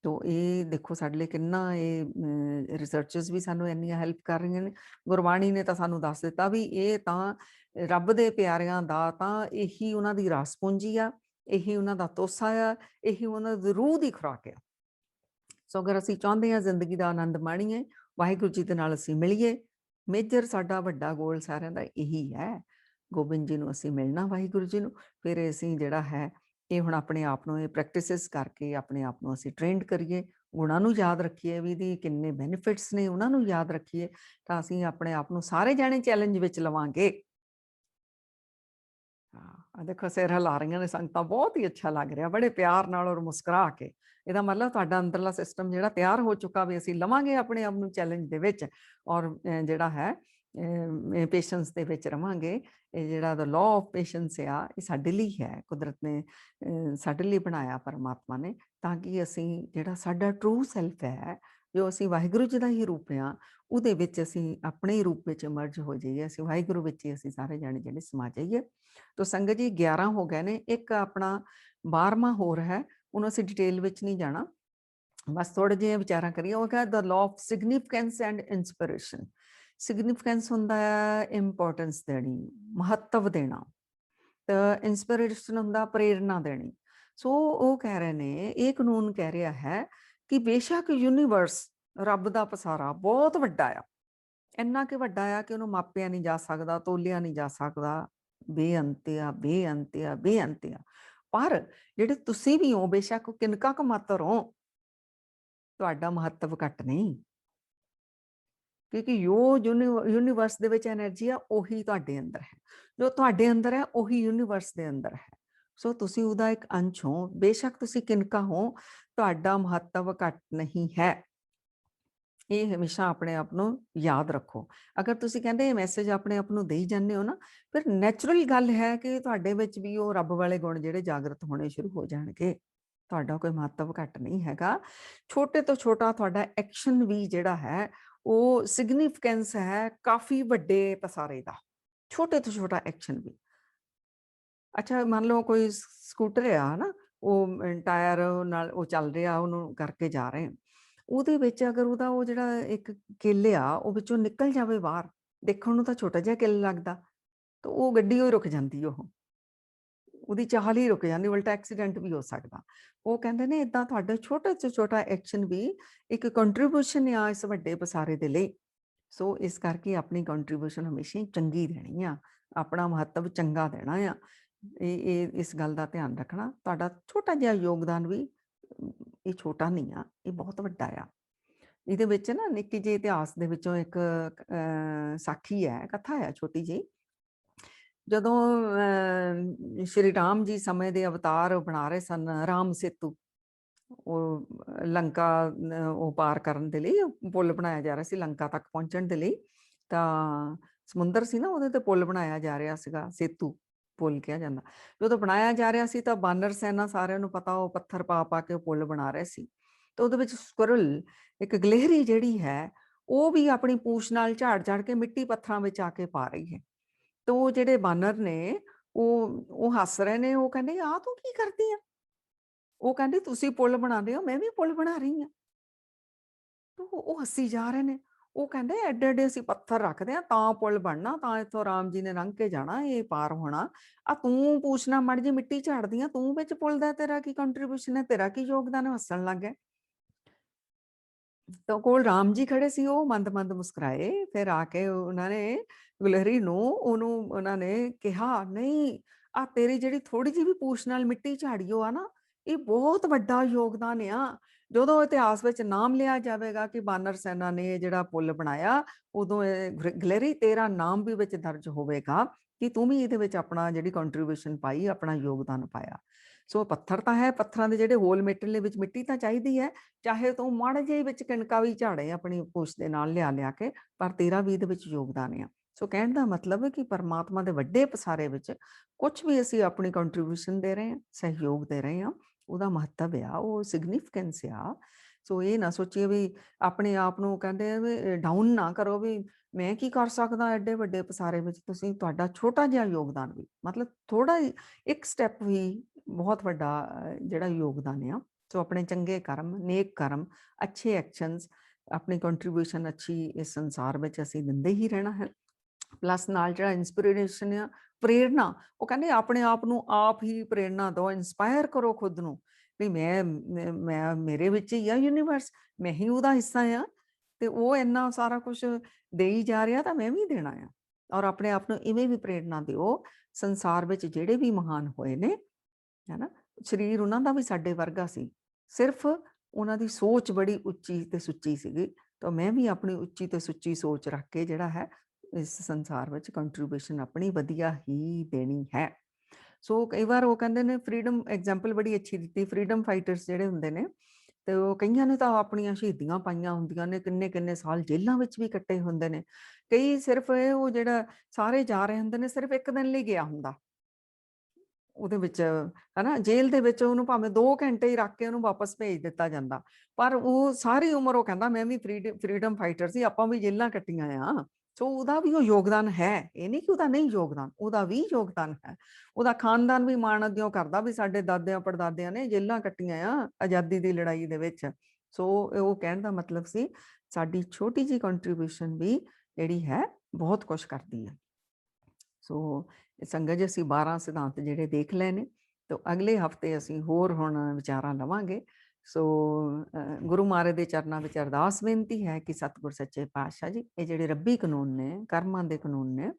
ਤੋ ਇਹ ਦੇਖੋ ਸਾਡੇ ਲਈ ਕਿੰਨਾ ਇਹ ਰਿਸਰਚਸ ਵੀ ਸਾਨੂੰ ਇੰਨੀਆਂ ਹੈਲਪ ਕਰ ਰਹੀਆਂ ਨੇ। ਗੁਰਬਾਣੀ ਨੇ ਤਾਂ ਸਾਨੂੰ ਦੱਸ ਦਿੱਤਾ ਵੀ ਇਹ ਤਾਂ ਰੱਬ ਦੇ ਪਿਆਰਿਆਂ ਦਾ ਤਾਂ ਇਹੀ ਉਹਨਾਂ ਦੀ ਰਾਸ ਪੂੰਜੀ ਆ, ਇਹੀ ਉਹਨਾਂ ਦਾ ਤੋਸਾ ਆ, ਇਹੀ ਉਹਨਾਂ ਦੀ ਰੂਹ ਦੀ ਖੁਰਾਕ ਆ। ਸੋ ਅਗਰ ਅਸੀਂ ਚਾਹੁੰਦੇ ਹਾਂ ਜ਼ਿੰਦਗੀ ਦਾ ਆਨੰਦ ਮਾਣੀਏ, ਵਾਹਿਗੁਰੂ ਜੀ ਦੇ ਨਾਲ ਅਸੀਂ ਮਿਲੀਏ, ਮੇਜਰ ਸਾਡਾ ਵੱਡਾ ਗੋਲ ਸਾਰਿਆਂ ਦਾ ਇਹੀ ਹੈ। ਗੋਬਿੰਦ ਜੀ ਨੂੰ ਅਸੀਂ ਮਿਲਣਾ, ਵਾਹਿਗੁਰੂ ਜੀ ਨੂੰ। ਫਿਰ ਅਸੀਂ ਜਿਹੜਾ ਹੈ ਇਹ ਹੁਣ ਆਪਣੇ ਆਪ ਨੂੰ ਇਹ ਪ੍ਰੈਕਟਿਸਿਸ ਕਰਕੇ ਆਪਣੇ ਆਪ ਨੂੰ ਅਸੀਂ ਟ੍ਰੇਨਡ ਕਰੀਏ, ਗੁਣਾਂ ਨੂੰ ਯਾਦ ਰੱਖੀਏ ਵੀ ਇਹਦੀ ਕਿੰਨੇ ਬੈਨੀਫਿਟਸ ਨੇ, ਉਹਨਾਂ ਨੂੰ ਯਾਦ ਰੱਖੀਏ, ਤਾਂ ਅਸੀਂ ਆਪਣੇ ਆਪ ਨੂੰ ਸਾਰੇ ਜਾਣੇ ਚੈਲੰਜ ਵਿੱਚ ਲਵਾਂਗੇ। ਹਾਂ, ਦੇਖੋ ਸਿਰ ਹਿਲਾ ਰਹੀਆਂ ਨੇ ਸੰਗਤਾਂ, ਬਹੁਤ ਹੀ ਅੱਛਾ ਲੱਗ ਰਿਹਾ, ਬੜੇ ਪਿਆਰ ਨਾਲ ਔਰ ਮੁਸਕਰਾ ਕੇ। ਇਹਦਾ ਮਤਲਬ ਤੁਹਾਡਾ ਅੰਦਰਲਾ ਸਿਸਟਮ ਜਿਹੜਾ ਤਿਆਰ ਹੋ ਚੁੱਕਾ ਵੀ ਅਸੀਂ ਲਵਾਂਗੇ ਆਪਣੇ ਆਪ ਨੂੰ ਚੈਲੰਜ ਦੇ ਵਿੱਚ, ਔਰ ਜਿਹੜਾ ਹੈ ਪੇਸ਼ੈਂਸ ਦੇ ਵਿੱਚ ਰਵਾਂਗੇ। ਇਹ ਜਿਹੜਾ ਦਾ ਲਾਅ ਆਫ ਪੇਸ਼ੈਂਸ ਆ, ਇਹ ਸਾਡੇ ਲਈ ਹੈ, ਕੁਦਰਤ ਨੇ ਸਾਡੇ ਲਈ ਬਣਾਇਆ ਪਰਮਾਤਮਾ ਨੇ, ਤਾਂ ਕਿ ਅਸੀਂ ਜਿਹੜਾ ਸਾਡਾ ਟਰੂ ਸੈਲਫ ਹੈ, ਜੋ ਅਸੀਂ ਵਾਹਿਗੁਰੂ ਜੀ ਦਾ ਹੀ ਰੂਪ ਆ, ਉਹਦੇ ਵਿੱਚ ਅਸੀਂ ਆਪਣੇ ਹੀ ਰੂਪ ਵਿੱਚ ਮਰਜ ਹੋ ਜਾਈਏ, ਅਸੀਂ ਵਾਹਿਗੁਰੂ ਵਿੱਚ ਹੀ ਅਸੀਂ ਸਾਰੇ ਜਾਣੇ ਜਿਹੜੇ ਸਮਾ ਜਾਈਏ। ਤੋ ਸੰਗਤ ਜੀ 11 ਹੋ ਗਏ ਨੇ, ਇੱਕ ਆਪਣਾ 12ਵਾਂ ਹੋਰ ਹੈ, ਉਹਨੂੰ ਅਸੀਂ ਡਿਟੇਲ ਵਿੱਚ ਨਹੀਂ ਜਾਣਾ, ਬਸ ਥੋੜੇ ਜਿਹੇ ਵਿਚਾਰਾਂ ਕਰੀਏ। ਉਹ ਕਹਿੰਦਾ the law of significance and inspiration. Significance ਹੁੰਦਾ ਹੈ ਇੰਪੋਰਟੈਂਸ ਦੇਣੀ, ਮਹੱਤਵ ਦੇਣਾ, ਤਾਂ ਇੰਸਪੀਰੇਸ਼ਨ ਹੁੰਦਾ ਪ੍ਰੇਰਨਾ ਦੇਣੀ। ਸੋ ਉਹ ਕਹਿ ਰਹੇ ਨੇ, ਇਹ ਕਾਨੂੰਨ ਕਹਿ ਰਿਹਾ ਹੈ ਕਿ ਬੇਸ਼ੱਕ ਯੂਨੀਵਰਸ, ਰੱਬ ਦਾ ਪਸਾਰਾ ਬਹੁਤ ਵੱਡਾ ਆ, ਇੰਨਾ ਕਿ ਵੱਡਾ ਆ ਕਿ ਉਹਨੂੰ ਮਾਪਿਆ ਨਹੀਂ ਜਾ ਸਕਦਾ, ਤੋਲਿਆ ਨਹੀਂ ਜਾ ਸਕਦਾ, ਬੇਅੰਤ ਆ, ਬੇਅੰਤ ਆ, ਬੇਅੰਤ ਆ। ਪਰ ਜਿਹੜੇ ਤੁਸੀਂ ਵੀ ਹੋ, ਬੇਸ਼ੱਕ ਕਿਨਕਾ ਕੁ ਮਾਤਰ ਹੋ, ਤੁਹਾਡਾ ਮਹੱਤਵ ਘੱਟ ਨਹੀਂ, ਕਿਉਂਕਿ ਜੋ ਯੂਨੀਵਰਸ ਦੇ ਵਿੱਚ એનર્ਜੀ ਆ ਉਹੀ ਤੁਹਾਡੇ ਅੰਦਰ ਹੈ, ਜੋ ਤੁਹਾਡੇ ਅੰਦਰ ਹੈ ਉਹੀ ਯੂਨੀਵਰਸ ਦੇ ਅੰਦਰ ਹੈ। ਸੋ ਤੁਸੀਂ ਉਹਦਾ ਇੱਕ ਅੰਸ਼ ਹੋ, ਬੇਸ਼ੱਕ ਤੁਸੀਂ ਕਿਨਕਾ ਹੋ, ਤੁਹਾਡਾ ਮਹੱਤਵ ਘੱਟ ਨਹੀਂ ਹੈ। ਇਹ ਹਮੇਸ਼ਾ ਆਪਣੇ ਆਪ ਨੂੰ ਯਾਦ ਰੱਖੋ। ਅਗਰ ਤੁਸੀਂ ਕਹਿੰਦੇ ਇਹ ਮੈਸੇਜ ਆਪਣੇ ਆਪ ਨੂੰ ਦੇਈ ਜਾਂਦੇ ਹੋ ਨਾ, ਫਿਰ ਨੈਚੁਰਲ ਗੱਲ ਹੈ ਕਿ ਤੁਹਾਡੇ ਵਿੱਚ ਵੀ ਉਹ ਰੱਬ ਵਾਲੇ ਗੁਣ ਜਿਹੜੇ ਜਾਗਰਤ ਹੋਣੇ ਸ਼ੁਰੂ ਹੋ ਜਾਣਗੇ। ਤੁਹਾਡਾ ਕੋਈ ਮਹੱਤਵ ਘੱਟ ਨਹੀਂ ਹੈਗਾ। ਛੋਟੇ ਤੋਂ ਛੋਟਾ ਤੁਹਾਡਾ ਐਕਸ਼ਨ ਵੀ ਜਿਹੜਾ ਹੈ ਉਹ ਸਿਗਨੀਫੀਕੈਂਸ ਹੈ ਕਾਫੀ ਵੱਡੇ ਪਸਾਰੇ ਦਾ, ਛੋਟੇ ਤੋਂ ਛੋਟਾ ਐਕਸ਼ਨ ਵੀ। ਅੱਛਾ, ਮੰਨ ਲਓ ਕੋਈ ਸਕੂਟਰ ਆ ਨਾ, ਉਹ ਟਾਇਰ ਨਾਲ ਉਹ ਚੱਲ ਰਿਹਾ, ਉਹਨੂੰ ਕਰਕੇ ਜਾ ਰਹੇ, ਉਹਦੇ ਵਿੱਚ ਅਗਰ ਉਹਦਾ ਉਹ ਜਿਹੜਾ ਇੱਕ ਕਿੱਲ ਆ ਉਹ ਵਿੱਚੋਂ ਨਿਕਲ ਜਾਵੇ ਬਾਹਰ, ਦੇਖਣ ਨੂੰ ਤਾਂ ਛੋਟਾ ਜਿਹਾ ਕਿੱਲ ਲੱਗਦਾ, ਤਾਂ ਉਹ ਗੱਡੀ ਉਹ ਰੁਕ ਜਾਂਦੀ, ਉਹਦੀ ਚਾਲ ਹੀ ਰੁਕ ਜਾਂਦੀ, ਉਲਟਾ ਐਕਸੀਡੈਂਟ ਵੀ ਹੋ ਸਕਦਾ। ਉਹ ਕਹਿੰਦੇ ਨੇ ਇਦਾਂ ਤੁਹਾਡਾ ਛੋਟਾ ਤੋਂ ਛੋਟਾ ਐਕਸ਼ਨ ਵੀ ਇੱਕ ਕੰਟਰੀਬਿਊਸ਼ਨ ਆ ਇਸ ਵੱਡੇ ਪਸਾਰੇ ਦੇ ਲਈ। ਸੋ ਇਸ ਕਰਕੇ ਆਪਣੀ ਕੰਟਰੀਬਿਊਸ਼ਨ ਹਮੇਸ਼ਾ ਹੀ ਚੰਗੀ ਦੇਣੀ ਆ, ਆਪਣਾ ਮਹੱਤਵ ਚੰਗਾ ਦੇਣਾ ਆ। ਇਹ ਇਸ ਗੱਲ ਦਾ ਧਿਆਨ ਰੱਖਣਾ, ਤੁਹਾਡਾ ਛੋਟਾ ਜਿਹਾ ਯੋਗਦਾਨ ਵੀ ਇਹ ਛੋਟਾ ਨਹੀਂ ਆ, ਇਹ ਬਹੁਤ ਵੱਡਾ ਆ। ਇਹਦੇ ਵਿੱਚ ਨਾ ਨਿੱਕੀ ਜਿਹੀ ਇਤਿਹਾਸ ਦੇ ਵਿੱਚੋਂ ਇੱਕ ਸਾਖੀ ਹੈ, ਕਥਾ ਹੈ ਛੋਟੀ ਜਿਹੀ। ਜਦੋਂ ਸ਼੍ਰੀ ਰਾਮ ਜੀ ਸਮੇਂ ਦੇ ਅਵਤਾਰ ਬਣਾ ਰਹੇ ਸਨ, ਰਾਮ ਸੇਤੂ, ਉਹ ਲੰਕਾ ਉਹ ਪਾਰ ਕਰਨ ਦੇ ਲਈ ਪੁੱਲ ਬਣਾਇਆ ਜਾ ਰਿਹਾ ਸੀ, ਲੰਕਾ ਤੱਕ ਪਹੁੰਚਣ ਦੇ ਲਈ। ਤਾਂ ਸਮੁੰਦਰ ਸੀ ਨਾ, ਉਹਦੇ ਤੇ ਪੁੱਲ ਬਣਾਇਆ ਜਾ ਰਿਹਾ ਸੀਗਾ, ਸੇਤੂ ਪੁੱਲ ਕਿਹਾ ਜਾਂਦਾ। ਜਦੋਂ ਬਣਾਇਆ ਜਾ ਰਿਹਾ ਸੀ ਤਾਂ ਬਾਨਰ ਸੈਨਾ, ਸਾਰਿਆਂ ਨੂੰ ਪਤਾ, ਉਹ ਪੱਥਰ ਪਾ ਪਾ ਕੇ ਉਹ ਪੁੱਲ ਬਣਾ ਰਹੇ ਸੀ। ਤਾਂ ਉਹਦੇ ਵਿੱਚ ਸਕੁਰਲ, ਇੱਕ ਗਲੇਹਰੀ ਜਿਹੜੀ ਹੈ, ਉਹ ਵੀ ਆਪਣੀ ਪੂਛ ਨਾਲ ਝਾੜ ਝਾੜ ਕੇ ਮਿੱਟੀ ਪੱਥਰਾਂ ਵਿੱਚ ਆ ਕੇ ਪਾ ਰਹੀ ਹੈ। ਤਾਂ ਉਹ ਜਿਹੜੇ ਬਾਨਰ ਨੇ ਉਹ ਹੱਸ ਰਹੇ ਨੇ, ਉਹ ਕਹਿੰਦੇ ਆ ਤੂੰ ਕੀ ਕਰਦੀ ਆ? ਉਹ ਕਹਿੰਦੀ ਤੁਸੀਂ ਪੁੱਲ ਬਣਾਉਂਦੇ ਹੋ, ਮੈਂ ਵੀ ਪੁੱਲ ਬਣਾ ਰਹੀ ਹਾਂ। ਉਹ ਹੱਸੀ ਜਾ ਰਹੇ ਨੇ। ਉਹ ਕਹਿੰਦੇ ਐਡੇ ਐਡੇ ਅਸੀਂ ਪੱਥਰ ਰੱਖਦੇ ਆ ਤਾਂ ਪੁੱਲ ਬਣਨਾ, ਤਾਂ ਇੱਥੋਂ ਰਾਮ ਜੀ ਨੇ ਲੰਘ ਕੇ ਜਾਣਾ, ਇਹ ਪਾਰ ਹੋਣਾ। ਆ ਤੂੰ ਪੁੱਛਣਾ ਮੜ ਜੀ ਮਿੱਟੀ ਝਾੜਦੀ ਆ, ਤੂੰ ਵਿੱਚ ਪੁੱਲ ਦਾ ਤੇਰਾ ਕੀ ਕੰਟਰੀਬਿਊਸ਼ਨ ਹੈ, ਤੇਰਾ ਕੀ ਯੋਗਦਾਨ ਹੈ? ਹੱਸਣ ਲੱਗ ਗਏ। ਤਾਂ ਕੋਲ ਰਾਮ ਜੀ ਖੜੇ ਸੀ, ਉਹ ਮੰਦ ਮੰਦ ਮੁਸਕਰਾਏ। ਫਿਰ ਆ ਕੇ ਉਹਨਾਂ ਨੇ ਗੁਲਹਰੀ ਨੂੰ ਉਹਨਾਂ ਨੇ ਕਿਹਾ, ਨਹੀਂ, ਆ ਤੇਰੀ ਜਿਹੜੀ ਥੋੜੀ ਜਿਹੀ ਵੀ ਪੂਛ ਨਾਲ ਮਿੱਟੀ ਝਾੜੀਓ ਆ ਨਾ, ਇਹ ਬਹੁਤ ਵੱਡਾ ਯੋਗਦਾਨ ਆ। ਜਦੋਂ ਇਤਿਹਾਸ ਵਿੱਚ ਨਾਮ ਲਿਆ ਜਾਵੇਗਾ ਕਿ ਬਾਨਰ ਸੈਨਾ ਨੇ ਜਿਹੜਾ ਪੁੱਲ ਬਣਾਇਆ, ਉਦੋਂ ਗਲਹਰੀ ਤੇਰਾ ਨਾਮ ਵੀ ਵਿੱਚ ਦਰਜ ਹੋਵੇਗਾ ਕਿ ਤੂੰ ਵੀ ਇਹਦੇ ਵਿੱਚ ਆਪਣਾ ਜਿਹੜੀ ਕੰਟਰੀਬਿਊਸ਼ਨ ਪਾਈ, ਆਪਣਾ ਯੋਗਦਾਨ ਪਾਇਆ। ਸੋ ਪੱਥਰ ਤਾਂ ਹੈ, ਪੱਥਰਾਂ ਦੇ ਜਿਹੜੇ ਹੋਲ ਮੇਟਣ ਦੇ ਵਿੱਚ ਮਿੱਟੀ ਤਾਂ ਚਾਹੀਦੀ ਹੈ, ਚਾਹੇ ਤੂੰ ਮਾੜੇ ਜਿਹੇ ਵਿੱਚ ਕਿਣਕਾ ਵੀ ਝਾੜੇ ਆਪਣੀ ਪੂਛ ਦੇ ਨਾਲ ਲਿਆ ਕੇ, ਪਰ ਤੇਰਾ ਵੀ ਇਹਦੇ ਵਿੱਚ ਯੋਗਦਾਨ ਆ। ਸੋ ਕਹਿਣ ਦਾ ਮਤਲਬ ਹੈ ਕਿ ਪਰਮਾਤਮਾ ਦੇ ਵੱਡੇ ਪਸਾਰੇ ਵਿੱਚ ਕੁਝ ਵੀ ਅਸੀਂ ਆਪਣੀ ਕੰਟਰੀਬਿਊਸ਼ਨ ਦੇ ਰਹੇ ਹਾਂ, ਸਹਿਯੋਗ ਦੇ ਰਹੇ ਹਾਂ, ਉਹਦਾ ਮਹੱਤਵ ਆ, ਉਹ ਸਿਗਨੀਫੀਕੈਂਸ ਆ। ਸੋ ਇਹ ਨਾ ਸੋਚੀਏ ਵੀ ਆਪਣੇ ਆਪ ਨੂੰ ਕਹਿੰਦੇ ਵੀ ਡਾਊਨ ਨਾ ਕਰੋ ਵੀ ਮੈਂ ਕੀ ਕਰ ਸਕਦਾ ਐਡੇ ਵੱਡੇ ਪਸਾਰੇ ਵਿੱਚ। ਤੁਸੀਂ, ਤੁਹਾਡਾ ਛੋਟਾ ਜਿਹਾ ਯੋਗਦਾਨ ਵੀ, ਮਤਲਬ ਥੋੜਾ ਇੱਕ ਸਟੈਪ ਵੀ ਬਹੁਤ ਵੱਡਾ ਜਿਹੜਾ ਯੋਗਦਾਨ ਆ। ਸੋ ਆਪਣੇ ਚੰਗੇ ਕਰਮ, ਨੇਕ ਕਰਮ, ਅੱਛੇ ਐਕਸ਼ਨਸ, ਆਪਣੀ ਕੰਟਰੀਬਿਊਸ਼ਨ ਅੱਛੀ ਇਸ ਸੰਸਾਰ ਵਿੱਚ ਅਸੀਂ ਦਿੰਦੇ ਹੀ ਰਹਿਣਾ ਹੈ। ਪਲੱਸ ਨਾਲ ਜਿਹੜਾ ਇੰਸਪੀਰੇਸ਼ਨ ਆ, ਪ੍ਰੇਰਨਾ, ਉਹ ਕਹਿੰਦੇ ਆਪਣੇ ਆਪ ਨੂੰ ਆਪ ਹੀ ਪ੍ਰੇਰਨਾ ਦਿਓ, ਇੰਸਪਾਇਰ ਕਰੋ ਖੁਦ ਨੂੰ ਵੀ ਮੈਂ ਮੇਰੇ ਵਿੱਚ ਹੀ ਆ ਯੂਨੀਵਰਸ, ਮੈਂ ਹੀ ਉਹਦਾ ਹਿੱਸਾ ਆ, ਤੇ ਉਹ ਇੰਨਾ ਸਾਰਾ ਕੁਝ ਦੇਈ ਜਾ ਰਿਹਾ ਤਾਂ ਮੈਂ ਵੀ ਦੇਣਾ ਆ। ਔਰ ਆਪਣੇ ਆਪ ਨੂੰ ਇਵੇਂ ਵੀ ਪ੍ਰੇਰਨਾ ਦਿਓ, ਸੰਸਾਰ ਵਿੱਚ ਜਿਹੜੇ ਵੀ ਮਹਾਨ ਹੋਏ ਨੇ, ਹੈ ਨਾ, ਸਰੀਰ ਉਹਨਾਂ ਦਾ ਵੀ ਸਾਡੇ ਵਰਗਾ ਸੀ, ਸਿਰਫ ਉਹਨਾਂ ਦੀ ਸੋਚ ਬੜੀ ਉੱਚੀ ਤੇ ਸੁੱਚੀ ਸੀਗੀ। ਤਾਂ ਮੈਂ ਵੀ ਆਪਣੀ ਉੱਚੀ ਤੇ ਸੁੱਚੀ ਸੋਚ ਰੱਖ ਕੇ ਜਿਹੜਾ ਹੈ ਇਸ ਸੰਸਾਰ ਵਿੱਚ ਕੰਟਰੀਬਿਊਸ਼ਨ ਆਪਣੀ ਵਧੀਆ ਹੀ ਦੇਣੀ ਹੈ। ਸੋ ਕਈ ਵਾਰ ਉਹ ਕਹਿੰਦੇ ਨੇ, ਫਰੀडम ਐਗਜ਼ਾਮਪਲ ਬੜੀ ਅੱਛੀ ਦਿੱਤੀ, ਫਰੀडम ਫਾਈਟਰਸ ਜਿਹੜੇ ਹੁੰਦੇ ਨੇ, ਤੇ ਉਹ ਕਈਆਂ ਨੇ ਤਾਂ ਆਪਣੀਆਂ ਸ਼ਹੀਦੀਆਂ ਪਾਈਆਂ ਹੁੰਦੀਆਂ ਨੇ, ਕਿੰਨੇ ਕਿੰਨੇ ਸਾਲ ਜੇਲ੍ਹਾਂ ਵਿੱਚ ਵੀ ਕੱਟੇ ਹੁੰਦੇ ਨੇ। ਕਈ ਸਿਰਫ ਉਹ ਜਿਹੜਾ ਸਾਰੇ ਜਾ ਰਹੇ ਹੁੰਦੇ ਨੇ, ਸਿਰਫ ਇੱਕ ਦਿਨ ਲਈ ਗਿਆ ਹੁੰਦਾ ਉਹਦੇ ਵਿੱਚ, ਹਨਾ, ਜੇਲ੍ਹ ਦੇ ਵਿੱਚ ਉਹਨੂੰ ਭਾਵੇਂ 2 ਘੰਟੇ ਹੀ ਰੱਖ ਕੇ ਉਹਨੂੰ ਵਾਪਸ ਭੇਜ ਦਿੱਤਾ ਜਾਂਦਾ, ਪਰ ਉਹ ਸਾਰੀ ਉਮਰ ਉਹ ਕਹਿੰਦਾ ਮੈਂ ਵੀ ਫਰੀडम ਫਾਈਟਰ ਸੀ, ਆਪਾਂ ਵੀ ਜੇਲ੍ਹਾਂ ਕੱਟੀਆਂ ਆ, ਸੋ ਉਹਦਾ ਵੀ ਉਹ ਯੋਗਦਾਨ ਹੈ, ਇਹ ਨਹੀਂ ਕਿ ਉਹਦਾ ਨਹੀਂ ਯੋਗਦਾਨ, ਉਹਦਾ ਵੀ ਯੋਗਦਾਨ ਹੈ। ਉਹਦਾ ਖਾਨਦਾਨ ਵੀ ਮਾਣ ਅੱਗੇ ਕਰਦਾ ਵੀ ਸਾਡੇ ਦਾਦਿਆਂ ਪੜਦਾਦਿਆਂ ਨੇ ਜੇਲਾਂ ਕੱਟੀਆਂ ਆ ਆਜ਼ਾਦੀ ਦੀ ਲੜਾਈ ਦੇ ਵਿੱਚ। ਸੋ ਉਹ ਕਹਿਣ ਦਾ ਮਤਲਬ ਸੀ ਸਾਡੀ ਛੋਟੀ ਜਿਹੀ ਕੰਟਰੀਬਿਊਸ਼ਨ ਵੀ ਜਿਹੜੀ ਹੈ ਬਹੁਤ ਕੁਝ ਕਰਦੀ ਹੈ। ਸੋ ਸੰਗਤ ਜੀ ਅਸੀਂ 12 ਸਿਧਾਂਤ ਜਿਹੜੇ ਦੇਖ ਲਏ ਨੇ, ਤੇ ਅਗਲੇ ਹਫਤੇ ਅਸੀਂ ਹੋਰ ਹੁਣ ਵਿਚਾਰਾਂ ਲਵਾਂਗੇ। ਸੋ ਗੁਰੂ ਮਹਾਰਾਜ ਦੇ ਚਰਨਾਂ ਵਿੱਚ ਅਰਦਾਸ ਬੇਨਤੀ ਹੈ ਕਿ ਸਤਿਗੁਰ ਸੱਚੇ ਪਾਤਸ਼ਾਹ ਜੀ ਇਹ ਜਿਹੜੇ ਰੱਬੀ ਕਾਨੂੰਨ ਨੇ, ਕਰਮਾਂ ਦੇ ਕਾਨੂੰਨ ਨੇ,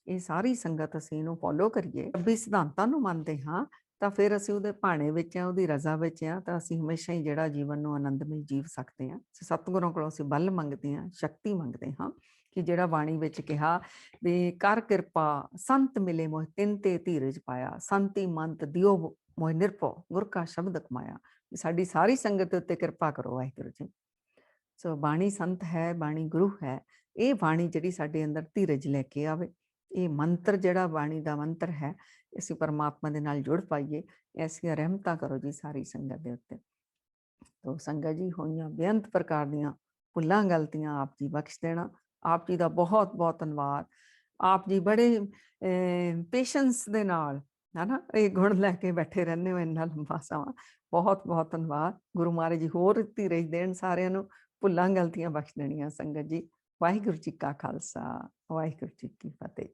ਇਹ ਸਾਰੀ ਸੰਗਤ ਅਸੀਂ ਇਹਨੂੰ ਫੋਲੋ ਕਰੀਏ। ਰੱਬੀ ਸਿਧਾਂਤਾਂ ਨੂੰ ਮੰਨਦੇ ਹਾਂ ਤਾਂ ਫਿਰ ਅਸੀਂ ਉਹਦੇ ਭਾਣੇ ਵਿੱਚ ਆ, ਉਹਦੀ ਰਜ਼ਾ ਵਿੱਚ ਆ, ਤਾਂ ਅਸੀਂ ਹਮੇਸ਼ਾ ਹੀ ਜਿਹੜਾ ਜੀਵਨ ਨੂੰ ਆਨੰਦਮਈ ਜੀਵ ਸਕਦੇ ਹਾਂ। ਸਤਿਗੁਰਾਂ ਕੋਲੋਂ ਅਸੀਂ ਬਲ ਮੰਗਦੇ ਹਾਂ, ਸ਼ਕਤੀ ਮੰਗਦੇ ਹਾਂ ਕਿ ਜਿਹੜਾ ਬਾਣੀ ਵਿੱਚ ਕਿਹਾ ਵੀ ਕਰ ਕਿਰਪਾ ਸੰਤ ਮਿਲੇ ਮੋਹਿ ਤਿਨ ਤੇ ਧੀਰਜ ਪਾਇਆ, ਸੰਤੀ ਮੰਤ ਦਿਓ ਮੋਹਿ ਨਿਰਭਉ ਗੁਰ ਕਾ ਸ਼ਬਦ ਕਮਾਇਆ। ਸਾਡੀ ਸਾਰੀ ਸੰਗਤ ਦੇ ਉੱਤੇ ਕਿਰਪਾ ਕਰੋ ਵਾਹਿਗੁਰੂ ਜੀ। ਸੋ ਬਾਣੀ ਸੰਤ ਹੈ, ਬਾਣੀ ਗੁਰੂ ਹੈ। ਇਹ ਬਾਣੀ ਜਿਹੜੀ ਸਾਡੇ ਅੰਦਰ ਧੀਰਜ ਲੈ ਕੇ ਆਵੇ, ਇਹ ਮੰਤਰ ਜਿਹੜਾ ਬਾਣੀ ਦਾ ਮੰਤਰ ਹੈ, ਅਸੀਂ ਪਰਮਾਤਮਾ ਦੇ ਨਾਲ ਜੁੜ ਪਾਈਏ। ਐਸੀਆਂ ਰਹਿਮਤਾਂ ਕਰੋ ਜੀ ਸਾਰੀ ਸੰਗਤ ਦੇ ਉੱਤੇ। ਤੋ ਸੰਗਤ ਜੀ ਹੋਈਆਂ ਬੇਅੰਤ ਪ੍ਰਕਾਰ ਦੀਆਂ ਭੁੱਲਾਂ ਗਲਤੀਆਂ ਆਪ ਜੀ ਬਖਸ਼ ਦੇਣਾ। ਆਪ ਜੀ ਦਾ ਬਹੁਤ ਬਹੁਤ ਧੰਨਵਾਦ। ਆਪ ਜੀ ਬੜੇ ਪੇਸ਼ੈਂਸ ਦੇ ਨਾਲ ਹੈ ਨਾ ਇਹ ਗੁਣ ਲੈ ਕੇ ਬੈਠੇ ਰਹਿੰਦੇ ਹੋ ਇੰਨਾ ਲੰਬਾ ਸਮਾਂ। ਬਹੁਤ ਬਹੁਤ ਧੰਨਵਾਦ। ਗੁਰੂ ਮਹਾਰਾਜ ਜੀ ਹੋਰ ਧੀਰਜ ਦੇਣ ਸਾਰਿਆਂ ਨੂੰ, ਭੁੱਲਾਂ ਗਲਤੀਆਂ ਬਖਸ਼ ਦੇਣੀਆਂ ਸੰਗਤ ਜੀ। ਵਾਹਿਗੁਰੂ ਜੀ ਕਾ ਖਾਲਸਾ, ਵਾਹਿਗੁਰੂ ਜੀ ਕੀ ਫਤਿਹ।